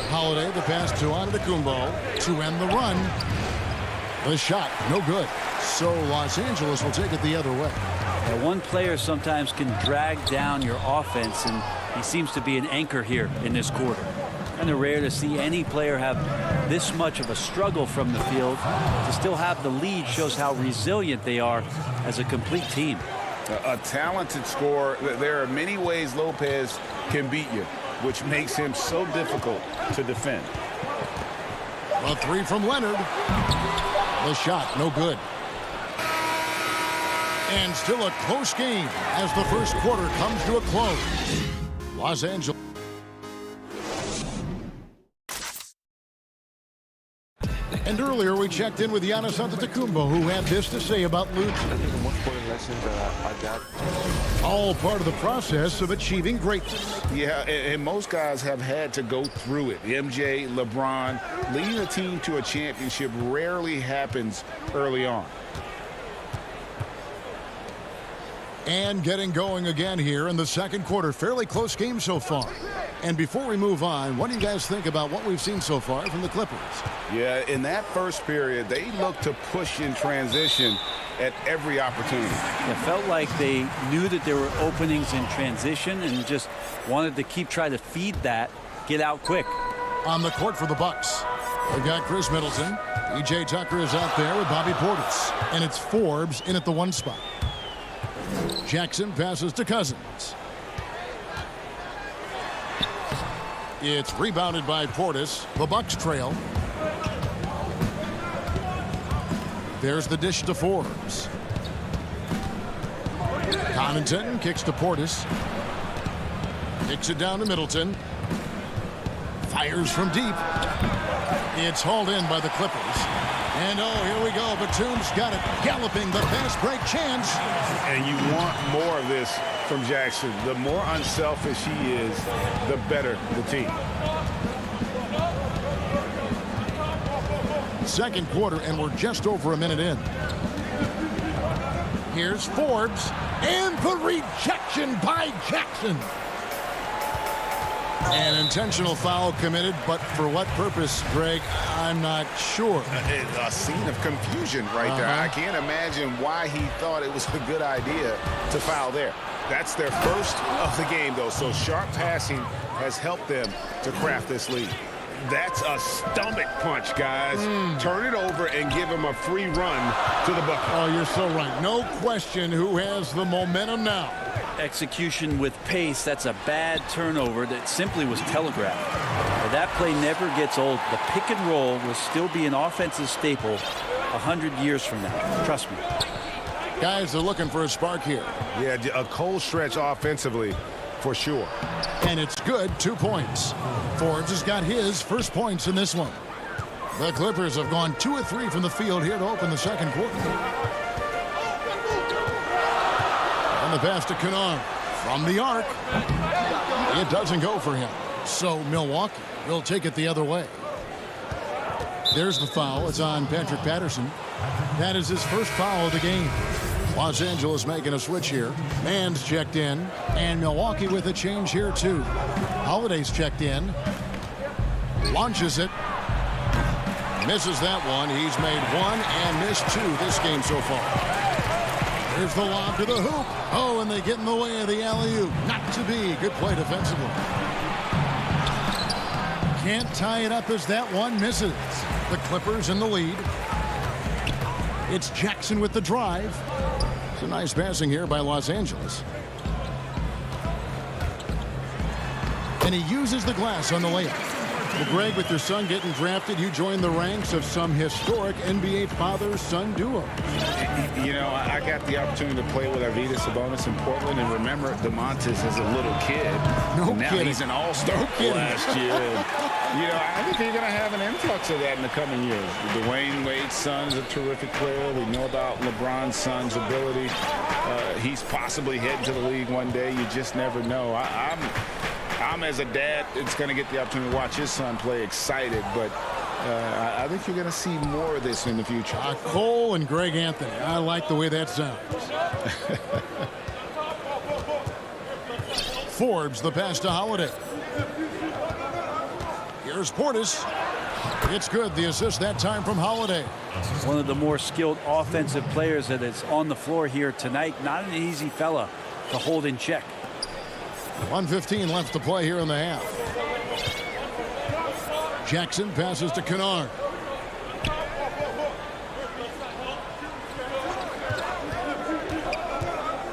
A: Holiday, the pass to Antetokounmpo to end the run. The shot, no good. So Los Angeles will take it the other way.
I: Yeah, one player sometimes can drag down your offense, and he seems to be an anchor here in this quarter. Kind of rare to see any player have this much of a struggle from the field. To still have the lead shows how resilient they are as a complete team.
B: A talented scorer. There are many ways Lopez can beat you, which makes him so difficult to defend.
A: A three from Leonard. The shot, no good. And still a close game as the first quarter comes to a close. Los Angeles. And earlier we checked in with Giannis Antetokounmpo, who had this to say about losing.
H: I think the most important lesson that I got.
A: All part of the process of achieving greatness.
B: Yeah, and most guys have had to go through it. MJ, LeBron, leading a team to a championship rarely happens early on.
A: And getting going again here in the second quarter. Fairly close game so far. And before we move on, what do you guys think about what we've seen so far from the Clippers?
B: Yeah, in that first period, they looked to push in transition at every opportunity.
I: It felt like they knew that there were openings in transition and just wanted to keep trying to feed that, get out quick.
A: On the court for the Bucks, they've got Chris Middleton. PJ Tucker is out there with Bobby Portis. And it's Forbes in at the 1 spot. Jackson passes to Cousins. It's rebounded by Portis. The Bucks trail. There's the dish to Forbes. Connaughton kicks to Portis. Kicks it down to Middleton. Fires from deep. It's hauled in by the Clippers. And oh, here we go. Batum's got it. Galloping the fast break chance.
B: And you want more of this from Jackson. The more unselfish he is, the better the team.
A: Second quarter, and we're just over a minute in. Here's Forbes, and the rejection by Jackson. An intentional foul committed, but for what purpose, Greg? I'm not sure.
B: A scene of confusion right there. I can't imagine why he thought it was a good idea to foul there. That's their first of the game, though, so sharp passing has helped them to craft this lead. That's a stomach punch, guys. Turn it over and give him a free run to the bucket.
A: Oh, you're so right. No question who has the momentum now.
I: Execution with pace, that's a bad turnover that simply was telegraphed. That play never gets old. The pick and roll will still be an offensive staple 100 years from now. Trust me.
A: Guys are looking for a spark here.
G: Yeah, a cold stretch offensively for sure.
A: And it's good, 2 points. Forbes has got his first points in this one. The Clippers have gone 2 of 3 from the field here to open the second quarter. And the pass to Kennard from the arc. It doesn't go for him. So Milwaukee will take it the other way. There's the foul. It's on Patrick Patterson. That is his first foul of the game. Los Angeles making a switch here. Mann's checked in. And Milwaukee with a change here, too. Holiday's checked in. Launches it. Misses that one. He's made 1 and missed 2 this game so far. Here's the lob to the hoop. Oh, and they get in the way of the alley-oop. Not to be. Good play defensively. Can't tie it up as that one misses. The Clippers in the lead. It's Jackson with the drive. It's a nice passing here by Los Angeles. And he uses the glass on the layup. Well, Greg, with your son getting drafted, you joined the ranks of some historic NBA father-son duo.
B: You know, I got the opportunity to play with Arvydas Sabonis in Portland, and remember DeMontis as a little kid.
A: No
B: now
A: kidding.
B: He's an all-star last year. And, you know, I think you're going to have an influx of that in the coming years. Dwayne Wade's son is a terrific player. We know about LeBron's son's ability. He's possibly heading to the league one day. You just never know. I'm as a dad, it's going to get the opportunity to watch his son play excited, but I think you're going to see more of this in the future.
A: Cole and Greg Anthony. I like the way that sounds. Forbes the pass to Holiday. Here's Portis. It's good. The assist that time from Holiday.
I: One of the more skilled offensive players that is on the floor here tonight. Not an easy fella to hold in check.
A: 1:15 left to play here in the half. Jackson passes to Kennard.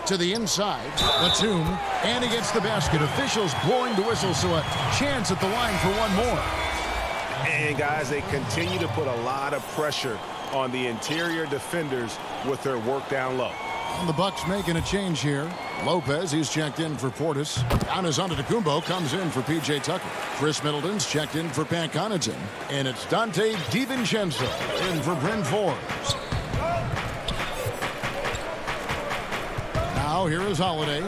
A: To the inside, Batum, and he gets the basket. Officials blowing the whistle, so a chance at the line for one more.
G: And guys, they continue to put a lot of pressure on the interior defenders with their work down low.
A: And the Bucks making a change here. Lopez, he's checked in for Portis. Giannis Antetokounmpo comes in for P.J. Tucker. Chris Middleton's checked in for Pat Connaughton. And it's Dante DiVincenzo in for Bryn Forbes. Now here is Holiday.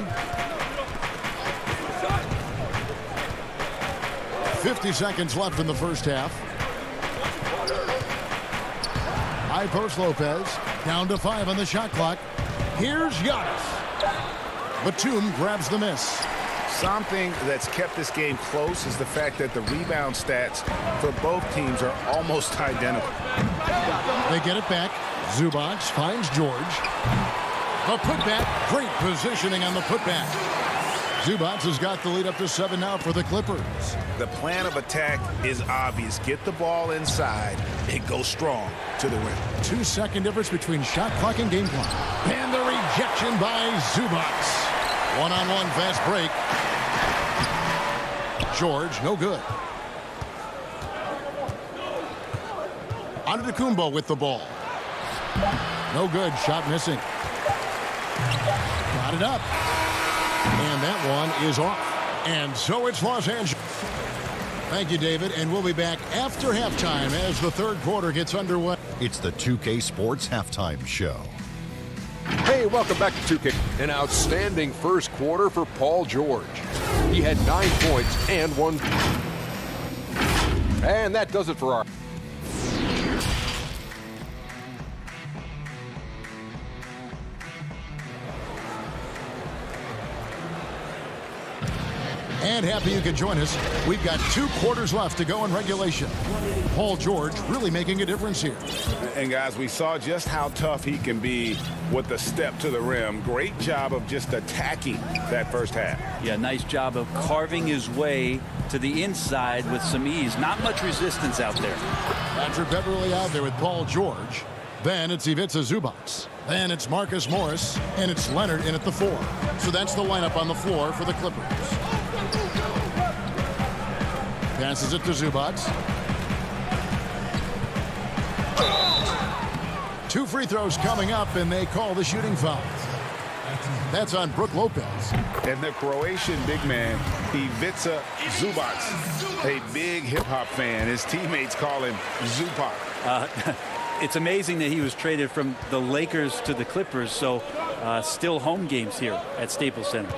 A: 50 seconds left in the first half. High post Lopez. Down to 5 on the shot clock. Here's Giannis. Batum grabs the miss.
G: Something that's kept this game close is the fact that the rebound stats for both teams are almost identical.
A: They get it back. Zubac finds George. The putback. Great positioning on the putback. Zubac has got the lead up to 7 now for the Clippers.
G: The plan of attack is obvious. Get the ball inside and go strong to the rim.
A: 2-second difference between shot clock and game clock. And the rejection by Zubac. One-on-one fast break. George, no good. Antetokounmpo with the ball. No good. Shot missing. Got it up. And that one is off. And so it's Los Angeles. Thank you, David. And we'll be back after halftime as the third quarter gets underway.
D: It's the 2K Sports Halftime Show.
E: Hey, welcome back to 2K. An outstanding first quarter for Paul George. He had 9 points and 1. And that does it for our...
A: And happy you could join us. We've got 2 quarters left to go in regulation. Paul George really making a difference here.
B: And guys, we saw just how tough he can be with the step to the rim. Great job of just attacking that first half.
I: Yeah, nice job of carving his way to the inside with some ease. Not much resistance out there.
A: Patrick Beverly out there with Paul George. Then it's Ivica Zubac. Then it's Marcus Morris. And it's Leonard in at the 4. So that's the lineup on the floor for the Clippers. Passes it to Zubac. 2 free throws coming up, and they call the shooting foul. That's on Brook Lopez.
B: And the Croatian big man, Ivica Zubac, a big hip-hop fan. His teammates call him Zupac.
I: It's amazing that he was traded from the Lakers to the Clippers, so still home games here at Staples Center.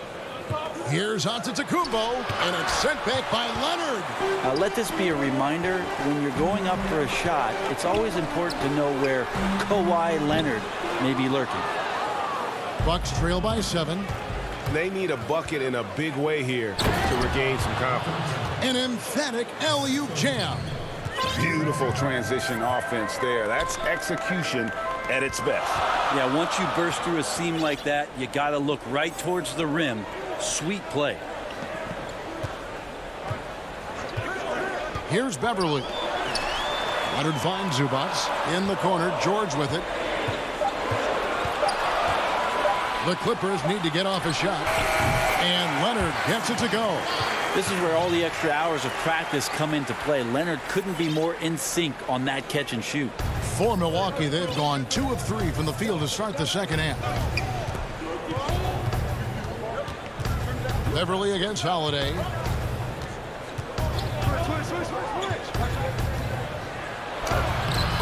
A: Here's Antetokounmpo, and it's sent back by Leonard.
I: Let this be a reminder, when you're going up for a shot, it's always important to know where Kawhi Leonard may be lurking.
A: Bucks trail by 7.
G: They need a bucket in a big way here to regain some confidence.
A: An emphatic alley-oop jam.
B: Beautiful transition offense there. That's execution at its best.
I: Yeah, once you burst through a seam like that, you got to look right towards the rim. Sweet play.
A: Here's Beverly. Leonard finds Zubac in the corner. George with it. The Clippers need to get off a shot. And Leonard gets it to go.
I: This is where all the extra hours of practice come into play. Leonard couldn't be more in sync on that catch and shoot.
A: For Milwaukee, they've gone 2 of 3 from the field to start the second half. Beverly against Holiday.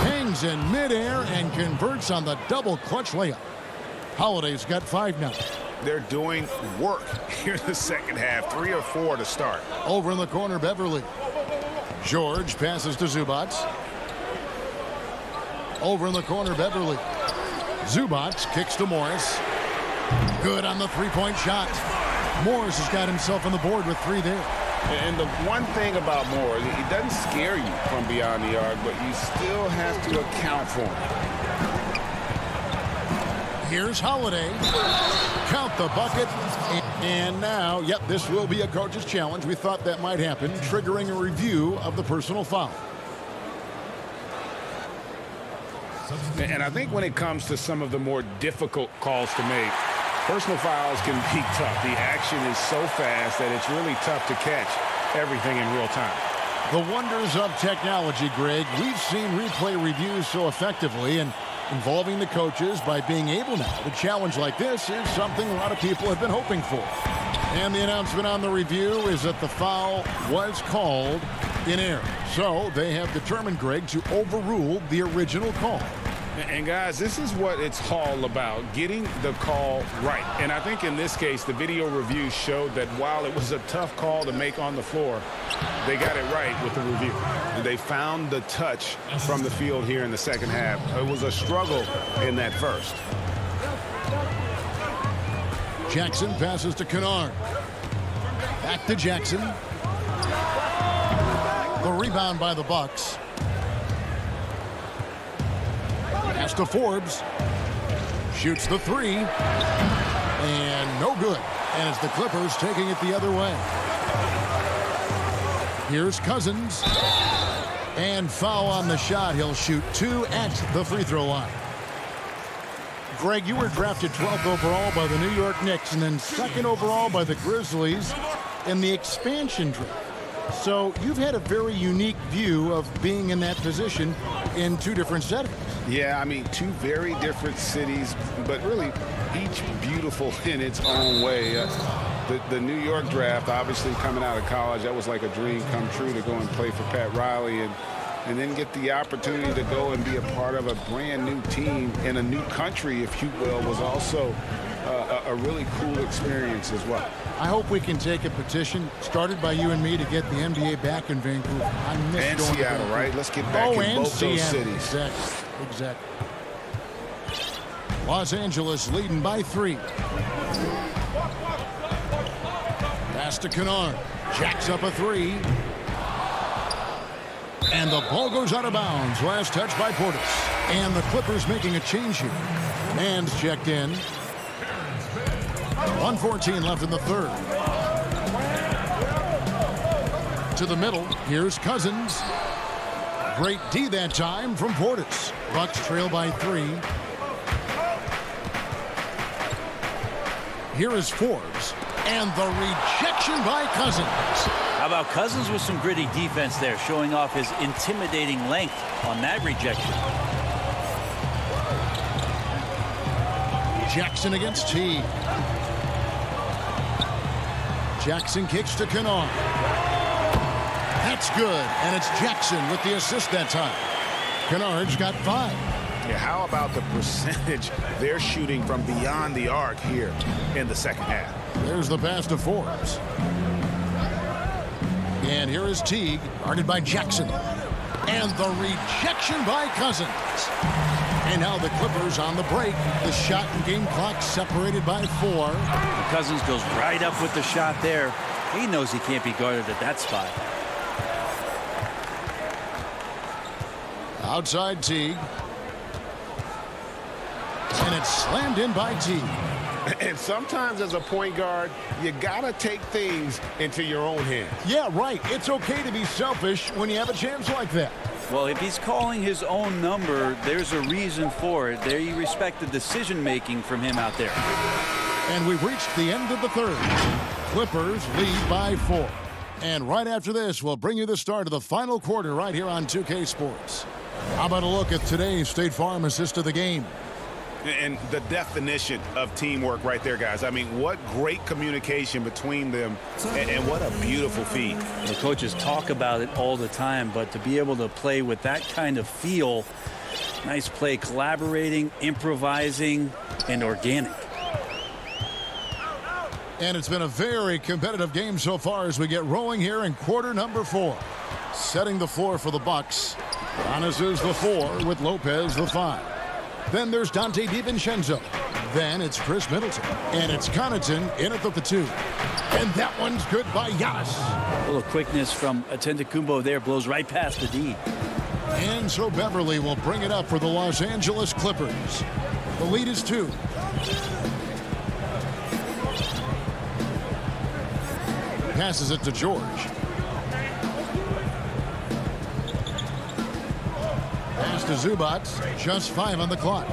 A: Hangs in midair and converts on the double clutch layup. Holiday's got 5 now.
B: They're doing work here in the second half. 3 or 4 to start.
A: Over in the corner, Beverly. George passes to Zubac. Over in the corner, Beverly. Zubats kicks to Morris. Good on the three-point shot. Morris has got himself on the board with 3 there.
B: And the one thing about Moore, he doesn't scare you from beyond the arc, but you still have to account for him.
A: Here's Holiday. Count the bucket. And now, yep, this will be a coach's challenge. We thought that might happen, triggering a review of the personal foul.
B: And I think when it comes to some of the more difficult calls to make, personal fouls can be tough. The action is so fast that it's really tough to catch everything in real time.
A: The wonders of technology, Greg. We've seen replay reviews so effectively, and involving the coaches by being able now to challenge like this is something a lot of people have been hoping for. And the announcement on the review is that the foul was called in error. So they have determined, Greg, to overrule the original call.
B: And guys, this is what it's all about, getting the call right. And I think in this case, the video review showed that while it was a tough call to make on the floor, they got it right with the review. And they found the touch from the field here in the second half. It was a struggle in that first.
A: Jackson passes to Kennard. Back to Jackson. The rebound by the Bucks. Pass to Forbes. Shoots the 3. And no good. And it's the Clippers taking it the other way. Here's Cousins. And foul on the shot. He'll shoot 2 at the free throw line. Greg, you were drafted 12th overall by the New York Knicks and then 2nd overall by the Grizzlies in the expansion draft. So you've had a very unique view of being in that position in 2 different settings.
B: Yeah, I mean, 2 very different cities, but really each beautiful in its own way. The New York draft, obviously coming out of college, that was like a dream come true to go and play for Pat Riley and then get the opportunity to go and be a part of a brand new team in a new country, if you will, was also a really cool experience as well.
A: I hope we can take a petition started by you and me to get the NBA back in Vancouver. I miss
B: and
A: going
B: Seattle,
A: to
B: right? Let's get back in both those cities.
A: Exactly. Los Angeles leading by 3. Pass to Kennard. Jacks up a 3. And the ball goes out of bounds. Last touch by Portis. And the Clippers making a change here. Man's checked in. 1:14 left in the third. To the middle. Here's Cousins. Great D that time from Portis. Bucks trail by 3. Here is Forbes. And the rejection by Cousins.
I: How about Cousins with some gritty defense there, showing off his intimidating length on that rejection.
A: Jackson against T. Jackson kicks to Kennard. That's good, and it's Jackson with the assist that time. Kennard's got 5.
B: Yeah, how about the percentage they're shooting from beyond the arc here in the second half?
A: There's the pass to Forbes. And here is Teague, guarded by Jackson. And the rejection by Cousins. And now the Clippers on the break. The shot and game clock separated by 4.
I: Cousins goes right up with the shot there. He knows he can't be guarded at that spot.
A: Outside Teague. And it's slammed in by Teague.
G: And sometimes as a point guard, you gotta take things into your own hands.
A: Yeah, right. It's okay to be selfish when you have a chance like that.
I: Well, if he's calling his own number, there's a reason for it. There you respect the decision-making from him out there.
A: And we've reached the end of the third. Clippers lead by 4. And right after this, we'll bring you the start of the final quarter right here on 2K Sports. How about a look at today's State Farm assist of the game?
B: And the definition of teamwork right there, guys. I mean, what great communication between them, and what a beautiful feed.
I: The coaches talk about it all the time, but to be able to play with that kind of feel, nice play, collaborating, improvising, and organic.
A: And it's been a very competitive game so far as we get rolling here in quarter number 4. Setting the floor for the Bucks. Giannis is the 4 with Lopez the 5. Then there's Dante DiVincenzo. Then it's Chris Middleton. And it's Connaughton in at the 2. And that one's good by Giannis.
I: A little quickness from Antetokounmpo there, blows right past the D.
A: And so Beverly will bring it up for the Los Angeles Clippers. The lead is 2. Passes it to George. Pass to Zubac. Just 5 on the clock.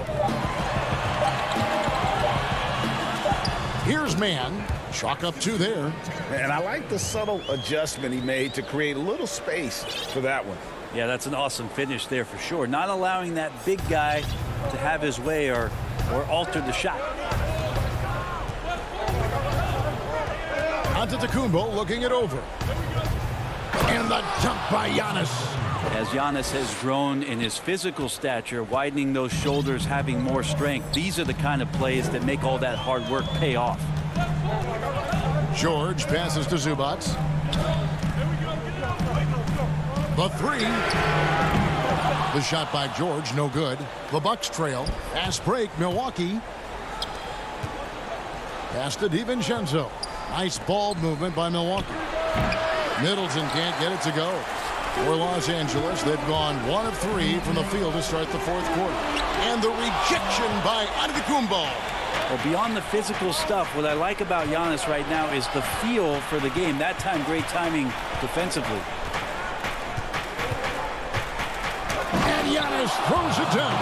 A: Here's Mann. Chalk up 2 there.
B: And I like the subtle adjustment he made to create a little space for that one.
I: Yeah, that's an awesome finish there for sure. Not allowing that big guy to have his way or alter the shot.
A: Antetokounmpo looking it over. And the jump by Giannis.
I: As Giannis has grown in his physical stature, widening those shoulders, having more strength, these are the kind of plays that make all that hard work pay off.
A: George passes to Zubac. The 3. The shot by George, no good. The Bucks trail. Fast break, Milwaukee. Pass to DiVincenzo. Nice ball movement by Milwaukee. Middleton can't get it to go. For Los Angeles, they've gone 1 of 3 from the field to start the 4th quarter. And the rejection by Antetokounmpo.
I: Well, beyond the physical stuff, what I like about Giannis right now is the feel for the game. That time, great timing defensively.
A: And Giannis throws it down.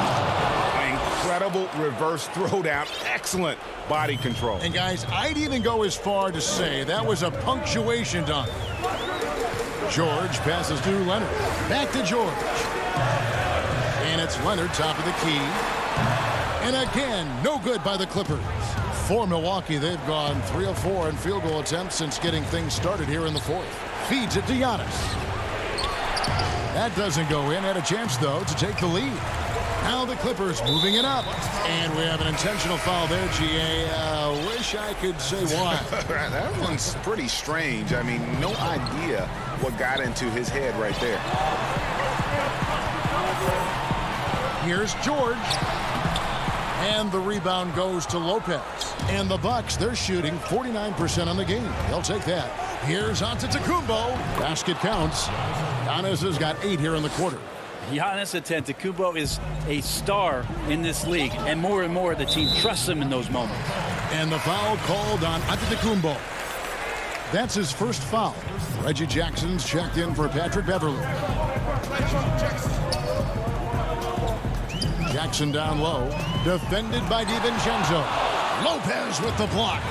B: Incredible reverse throwdown. Excellent body control.
A: And guys, I'd even go as far to say that was a punctuation dunk. George passes to Leonard. Back to George. And it's Leonard, top of the key. And again, no good by the Clippers. For Milwaukee, they've gone 3 of 4 in field goal attempts since getting things started here in the 4th. Feeds it to Giannis. That doesn't go in. Had a chance, though, to take the lead. Now the Clippers moving it up. And we have an intentional foul there, GA. Wish I could say why.
B: That one's pretty strange. I mean, no idea what got into his head right there.
A: Here's George. And the rebound goes to Lopez. And the Bucks, they're shooting 49% on the game. They'll take that. Here's Antetokounmpo. Basket counts. Giannis has got 8 here in the quarter.
I: Giannis Antetokounmpo is a star in this league, and more the team trusts him in those moments.
A: And the foul called on Antetokounmpo. That's his first foul. Reggie Jackson's checked in for Patrick Beverly. Jackson down low, defended by DiVincenzo. Lopez with the block.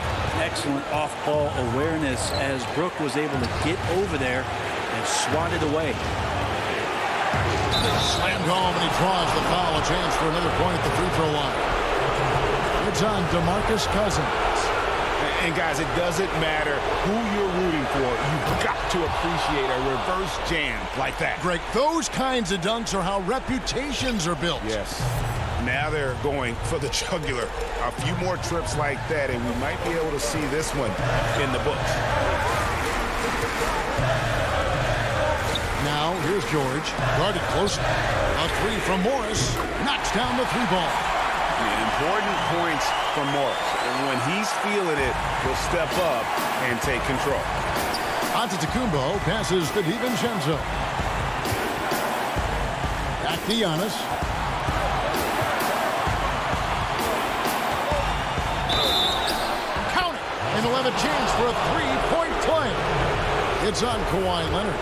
I: Excellent off-ball awareness as Brook was able to get over there and swat it away.
A: Slammed home, and he draws the foul. A chance for another point at the free throw line. It's on DeMarcus Cousins.
B: And guys, it doesn't matter who you're rooting for. You've got to appreciate a reverse jam like that.
A: Greg, those kinds of dunks are how reputations are built.
B: Yes. Now they're going for the jugular. A few more trips like that, and we might be able to see this one in the books.
A: Now, here's George. Guarded closely. A 3 from Morris. Knocks down the 3-ball.
B: Important points from Morris. And when he's feeling it, he'll step up and take control.
A: Antetokounmpo passes to DiVincenzo. Back to Giannis. Count it! And he'll have a chance for a 3-point play. It's on Kawhi Leonard.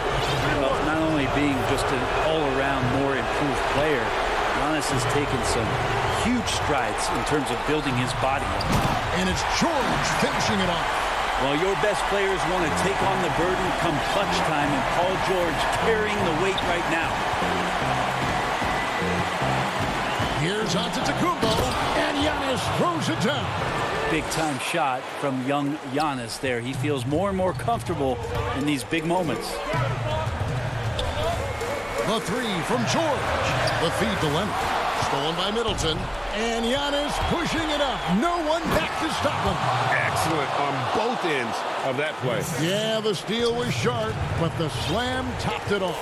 I: Well, not only being just an all-around more improved player, Giannis has taken some huge strides in terms of building his body.
A: And it's George finishing it off.
I: Well, your best players want to take on the burden come clutch time, and Paul George carrying the weight right now.
A: Here's Antetokounmpo, and Giannis throws it down.
I: Big-time shot from young Giannis there. He feels more and more comfortable in these big moments.
A: The 3 from George. The feed to Leonard. Stolen by Middleton. And Giannis pushing it up. No one back to stop him.
G: Excellent on both ends of that play.
A: Yeah, the steal was sharp, but the slam topped it off.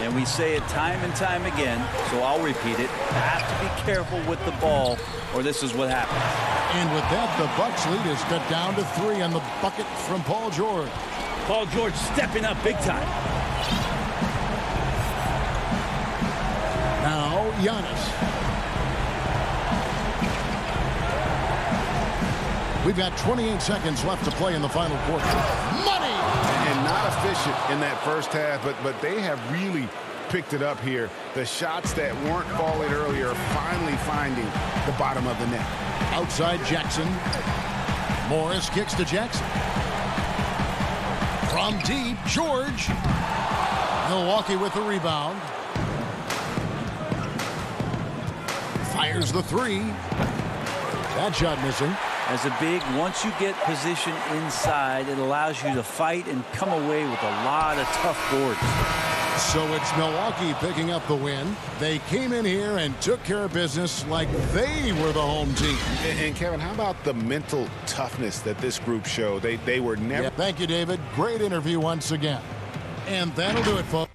I: And we say it time and time again, so I'll repeat it. Have to be careful with the ball, or this is what happens.
A: And with that, the Bucks lead is cut down to 3 on the bucket from Paul George.
I: Paul George stepping up big time.
A: Now, Giannis. We've got 28 seconds left to play in the final quarter. Money!
G: And not efficient in that first half, but they have really picked it up here. The shots that weren't falling earlier are finally finding the bottom of the net.
A: Outside Jackson. Morris kicks to Jackson. From deep, George. Milwaukee with the rebound. Fires the 3. That shot missing.
I: As a big, once you get position inside, it allows you to fight and come away with a lot of tough boards.
A: So it's Milwaukee picking up the win. They came in here and took care of business like they were the home team.
G: And Kevin, how about the mental toughness that this group showed? They were never...
A: Yeah, thank you, David. Great interview once again. And that'll do it, folks.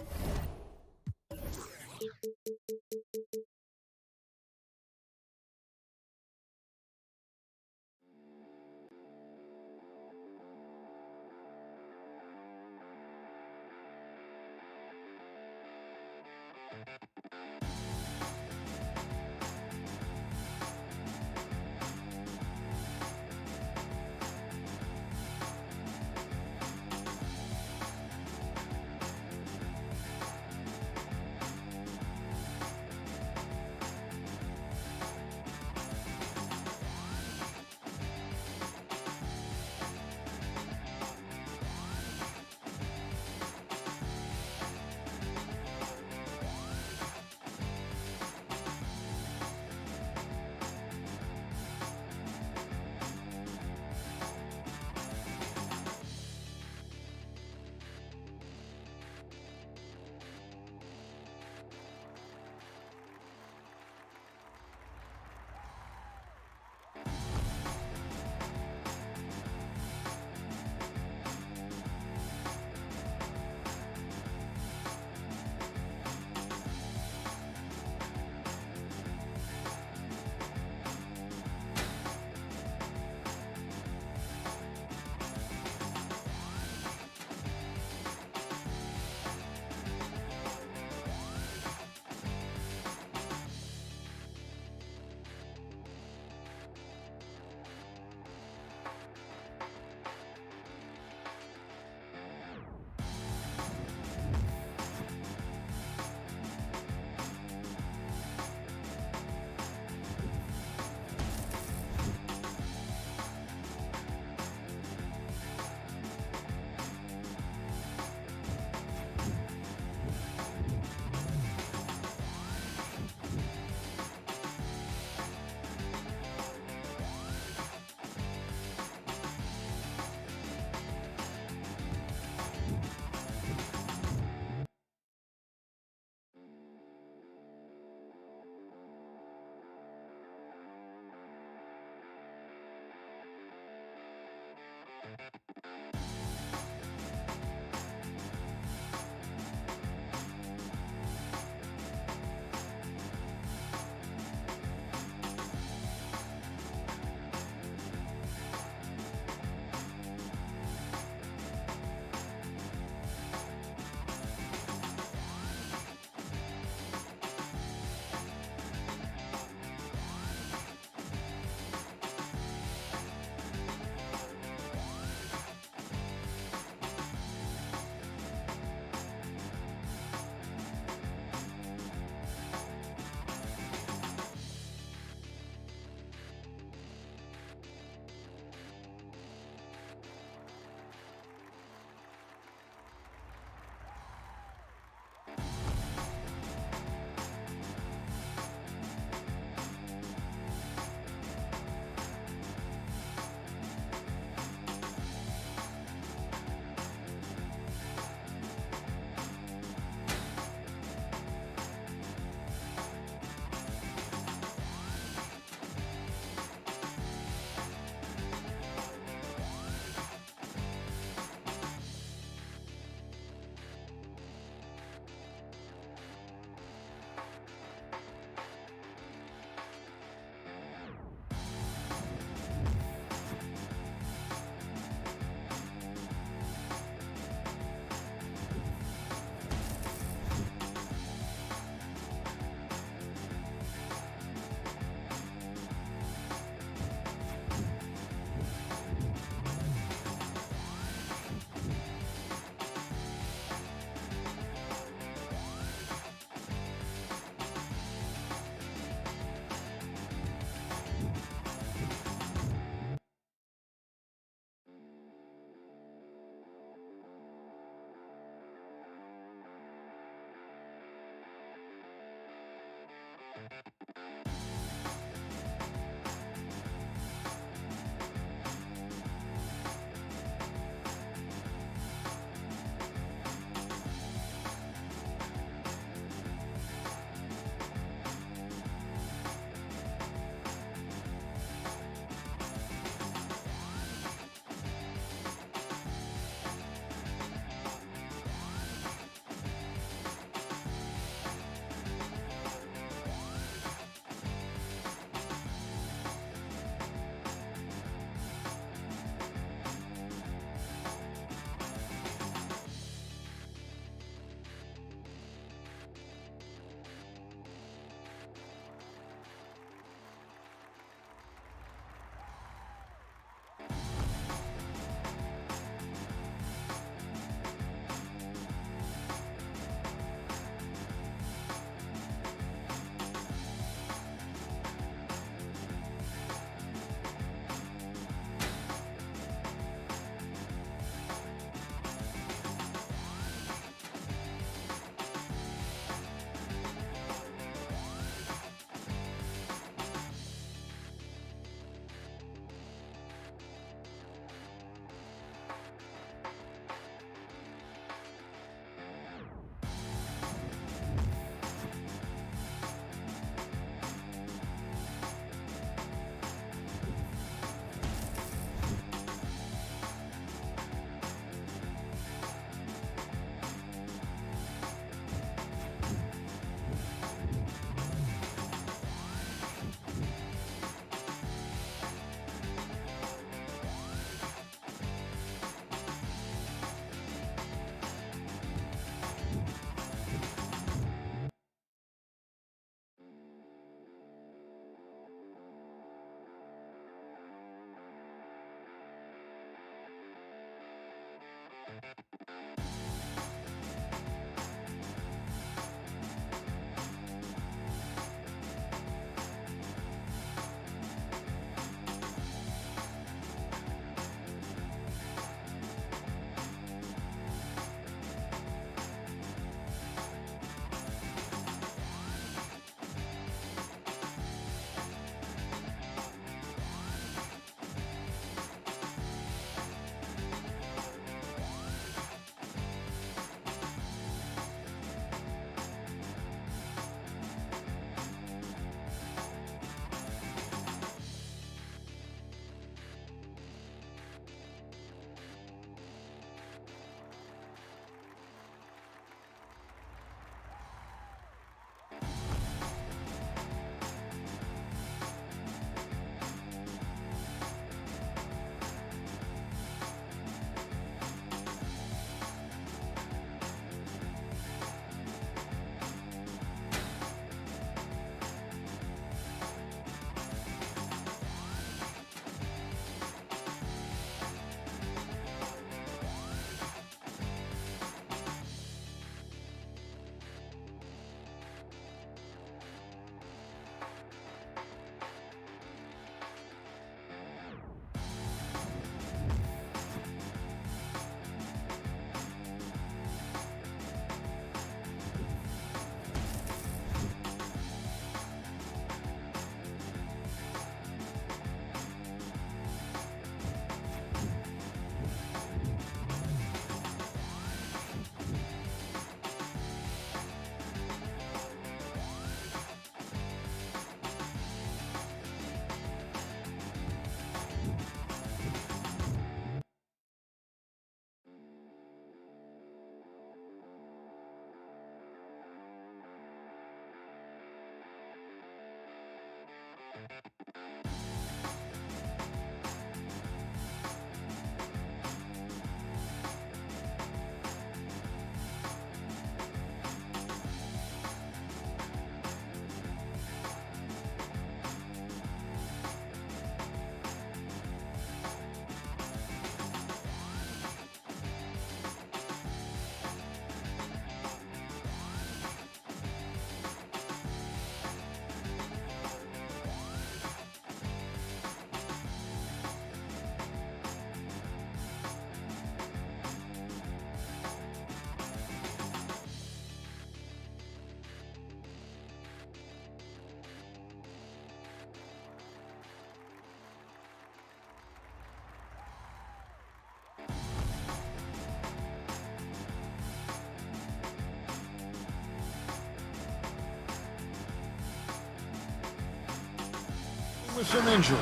A: with some injuries.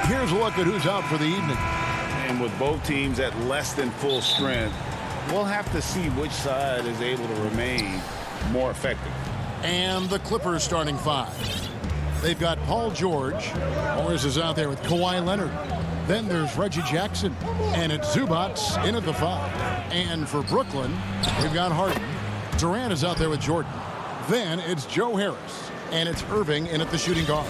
A: Here's a look at who's out for the evening.
B: And with both teams at less than full strength, we'll have to see which side is able to remain more effective.
A: And the Clippers starting five. They've got Paul George. Morris is out there with Kawhi Leonard. Then there's Reggie Jackson. And it's Zubats in at the five. And for Brooklyn, we've got Harden. Durant is out there with Jordan. Then it's Joe Harris. And it's Irving in at the shooting guard.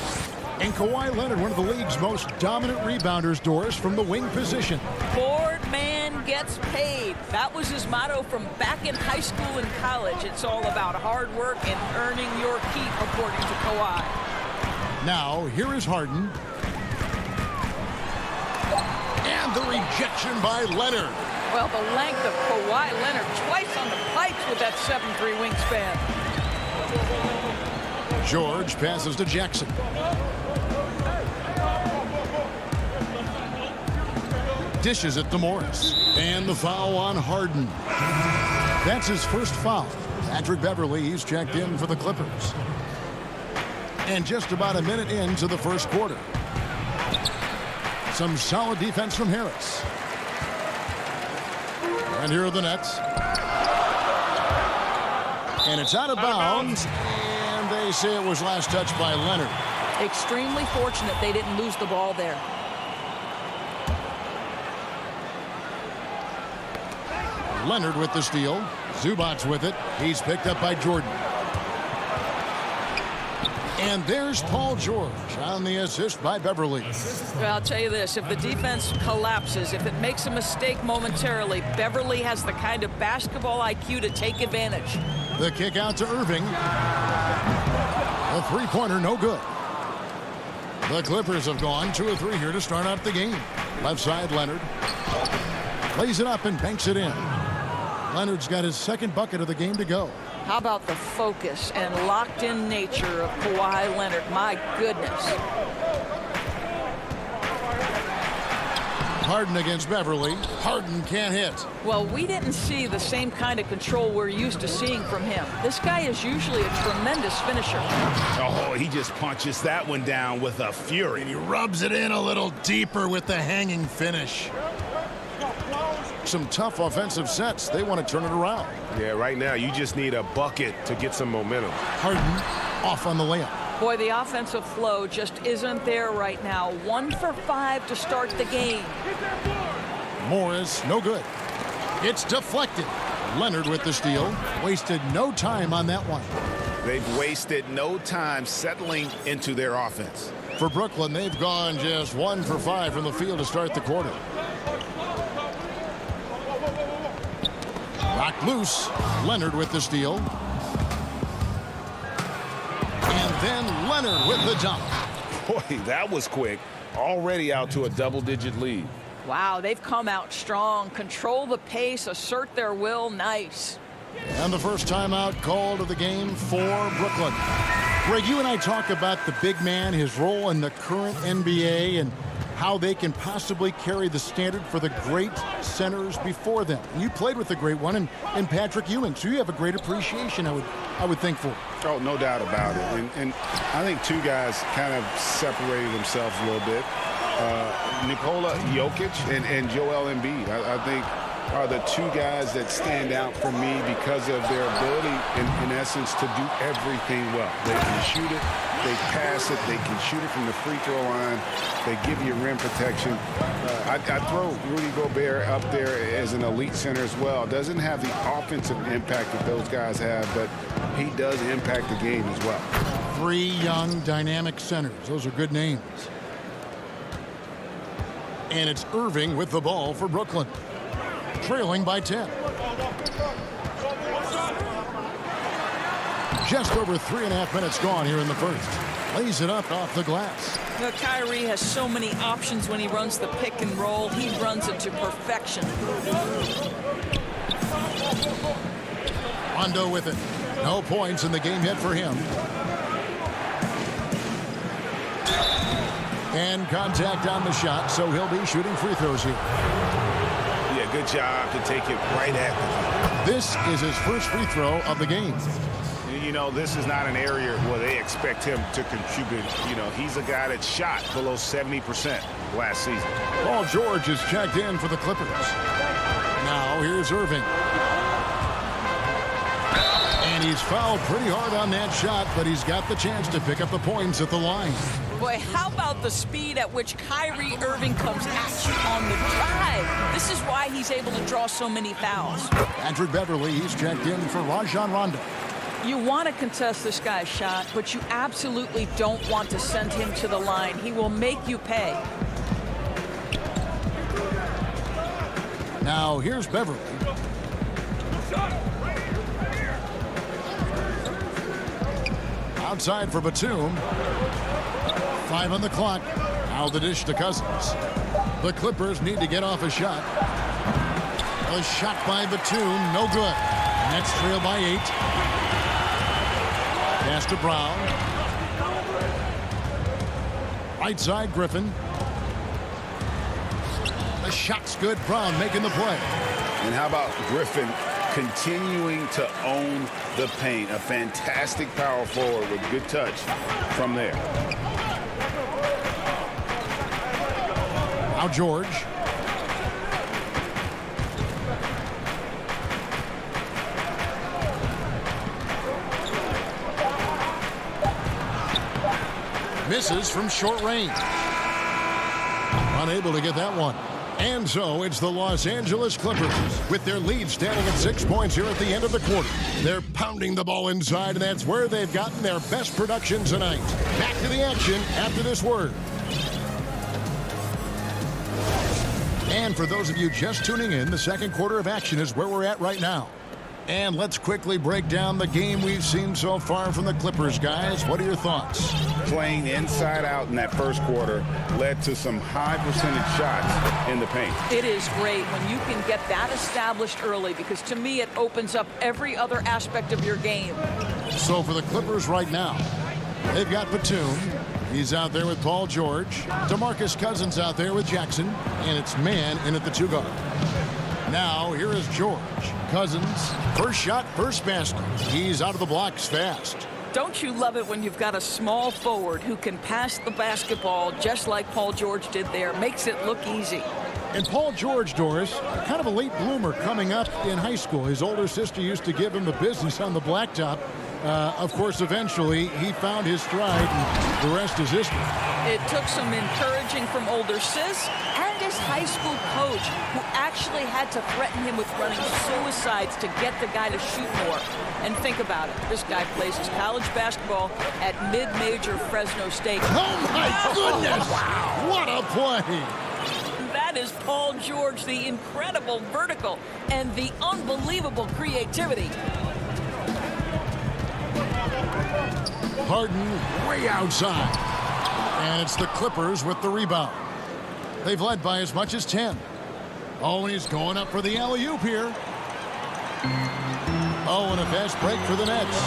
A: And Kawhi Leonard, one of the league's most dominant rebounders, Doris, from the wing position.
C: Board man gets paid. That was his motto from back in high school and college. It's all about hard work and earning your keep, according to Kawhi.
A: Now, here is Harden. And the rejection by Leonard.
C: Well, the length of Kawhi Leonard twice on the pipes with that 7'3" wingspan.
A: George passes to Jackson. Dishes it to Morris. And the foul on Harden. That's his first foul. Patrick Beverley, he's checked in for the Clippers. And just about a minute into the first quarter. Some solid defense from Harris. And here are the Nets. And it's out of bounds. And they say it was last touched by Leonard.
C: Extremely fortunate they didn't lose the ball there.
A: Leonard with the steal. Zubats with it. He's picked up by Jordan. And there's Paul George on the assist by Beverley.
C: Well, I'll tell you this. If the defense collapses, if it makes a mistake momentarily, Beverley has the kind of basketball IQ to take advantage.
A: The kick out to Irving. A three-pointer, no good. The Clippers have gone 2 of 3 here to start out the game. Left side, Leonard. Lays it up and banks it in. Leonard's got his second bucket of the game to go.
C: How about the focus and locked-in nature of Kawhi Leonard? My goodness.
A: Harden against Beverley. Harden can't hit.
C: Well, we didn't see the same kind of control we're used to seeing from him. This guy is usually a tremendous finisher.
B: Oh, he just punches that one down with a fury.
A: And he rubs it in a little deeper with the hanging finish. Some tough offensive sets. They want to turn it around.
G: Yeah, right now you just need a bucket to get some momentum.
A: Harden off on the layup.
C: Boy, the offensive flow just isn't there right now. 1 for 5 to start the game.
A: Morris, no good. It's deflected. Leonard with the steal. Wasted no time on that one.
B: They've wasted no time settling into their offense.
A: For Brooklyn, they've gone just 1 for 5 from the field to start the quarter. Knocked loose. Leonard with the steal. And then Leonard with the dunk.
B: Boy, that was quick. Already out to a double-digit lead.
C: Wow, they've come out strong. Control the pace, assert their will. Nice.
A: And the first timeout called of the game for Brooklyn. Greg, you and I talk about the big man, his role in the current NBA, and how they can possibly carry the standard for the great centers before them. And you played with the great one in Patrick Ewing, so you have a great appreciation, I would think, for it.
B: Oh, no doubt about it. And I think two guys kind of separated themselves a little bit. Nikola Jokic and Joel Embiid, I think, are the two guys that stand out for me because of their ability, in essence, to do everything well. They can shoot it, they pass it, they can shoot it from the free throw line, they give you rim protection. I throw Rudy Gobert up there as an elite center as well. Doesn't have the offensive impact that those guys have, but he does impact the game as well.
A: 3 young, dynamic centers. Those are good names. And it's Irving with the ball for Brooklyn. Trailing by 10. Just over 3.5 minutes gone here in the first. Lays it up off the glass.
C: You know, Kyrie has so many options when he runs the pick and roll. He runs it to perfection.
A: Rondo with it. No points in the game yet for him. And contact on the shot, so he'll be shooting free throws here.
B: Yeah, good job to take it right at the.
A: This is his first free throw of the game.
B: you know, this is not an area where they expect him to contribute. You know, he's a guy that shot below 70% last season.
A: Paul George is checked in for the Clippers. Now here's Irving. And he's fouled pretty hard on that shot, but he's got the chance to pick up the points at the line.
C: Boy, how about the speed at which Kyrie Irving comes at you on the drive? This is why he's able to draw so many fouls.
A: Patrick Beverly, he's checked in for Rajon Rondo.
C: You want to contest this guy's shot, but you absolutely don't want to send him to the line. He will make you pay.
A: Now here's Beverly. Outside for Batum. 5 on the clock. Now the dish to Cousins. The Clippers need to get off a shot. A shot by Batum, no good. Nets trail by 8. Pass to Brown. Right side, Griffin. The shot's good. Brown making the play.
B: And how about Griffin continuing to own the paint? A fantastic power forward with good touch from there.
A: Now George. Misses from short range. Unable to get that one. And so it's the Los Angeles Clippers with their lead standing at 6 points here at the end of the quarter. They're pounding the ball inside, and that's where they've gotten their best production tonight. Back to the action after this word. And for those of you just tuning in, the second quarter of action is where we're at right now. And let's quickly break down the game we've seen so far from the Clippers, guys. What are your thoughts?
B: Playing inside out in that first quarter led to some high percentage shots in the paint.
C: It is great when you can get that established early, because to me it opens up every other aspect of your game.
A: So for the Clippers right now, they've got Batum. He's out there with Paul George. DeMarcus Cousins out there with Jackson. And it's man in at the 2 guard. Now here is George. Cousins, first shot, first basket. He's out of the blocks fast.
C: Don't you love it when you've got a small forward who can pass the basketball just like Paul George did there? Makes it look easy.
A: And Paul George, Doris, kind of a late bloomer coming up in high school. His older sister used to give him the business on the blacktop. Of course, eventually, he found his stride, and the rest is history.
C: It took some encouraging from older sis and his high school coach, who actually had to threaten him with running suicides to get the guy to shoot more. And think about it. This guy plays his college basketball at mid-major Fresno State.
A: Oh, my goodness! Wow. What a play!
C: That is Paul George, the incredible vertical and the unbelievable creativity.
A: Harden way outside. And it's the Clippers with the rebound. They've led by as much as 10. Oh, and he's going up for the alley-oop here. Oh, and a fast break for the Nets.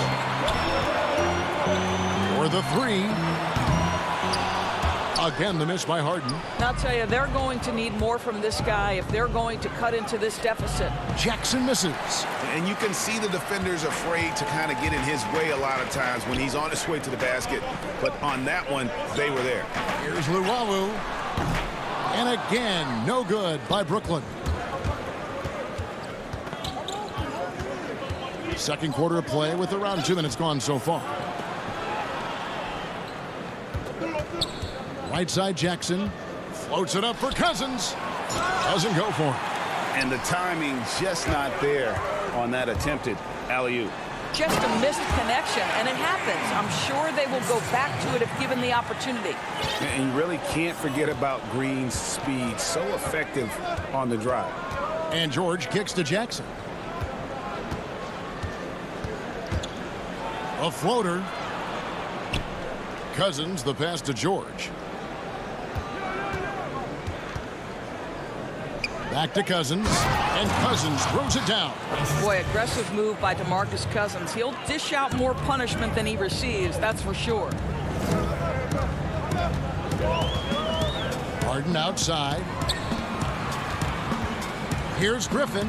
A: For the 3. Again, the miss by Harden.
C: I'll tell you, they're going to need more from this guy if they're going to cut into this deficit.
A: Jackson misses.
B: And you can see the defenders afraid to kind of get in his way a lot of times when he's on his way to the basket. But on that one, they were there.
A: Here's Luwawu. And again, no good by Brooklyn. Second quarter of play with around 2 minutes gone so far. Right side, Jackson floats it up for Cousins. Doesn't go for him.
B: And the timing just not there on that attempted alley-oop.
C: Just a missed connection, and it happens. I'm sure they will go back to it if given the opportunity.
B: And you really can't forget about Green's speed. So effective on the drive.
A: And George kicks to Jackson. A floater. Cousins, the pass to George. Back to Cousins, and Cousins throws it down.
C: Boy, aggressive move by DeMarcus Cousins. He'll dish out more punishment than he receives, that's for sure.
A: Harden outside. Here's Griffin.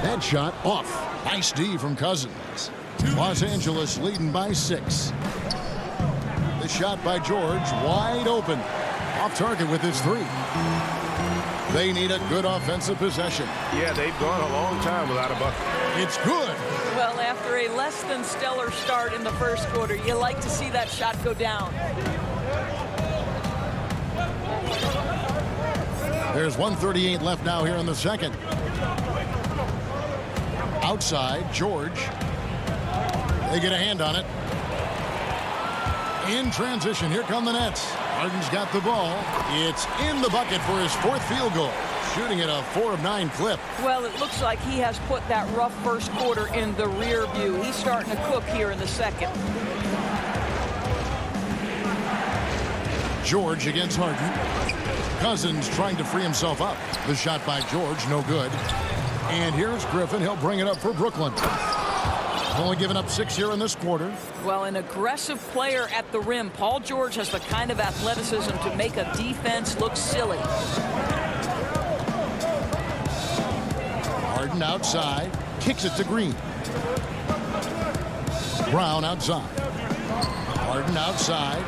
A: That shot off. Nice D from Cousins. Los Angeles leading by 6. The shot by George, wide open. Off target with his 3. They need a good offensive possession.
G: Yeah, they've gone a long time without a bucket.
A: It's good.
C: Well, after a less than stellar start in the first quarter, you like to see that shot go down.
A: There's 1:38 left now here in the second. Outside, George. They get a hand on it. In transition, here come the Nets. Harden's got the ball. It's in the bucket for his 4th field goal. Shooting at a 4 of 9 clip.
C: Well, it looks like he has put that rough first quarter in the rear view. He's starting to cook here in the second.
A: George against Harden. Cousins trying to free himself up. The shot by George, no good. And here's Griffin. He'll bring it up for Brooklyn. Only given up 6 here in this quarter.
C: Well, an aggressive player at the rim. Paul George has the kind of athleticism to make a defense look silly.
A: Harden outside. Kicks it to Green. Brown outside. Harden outside.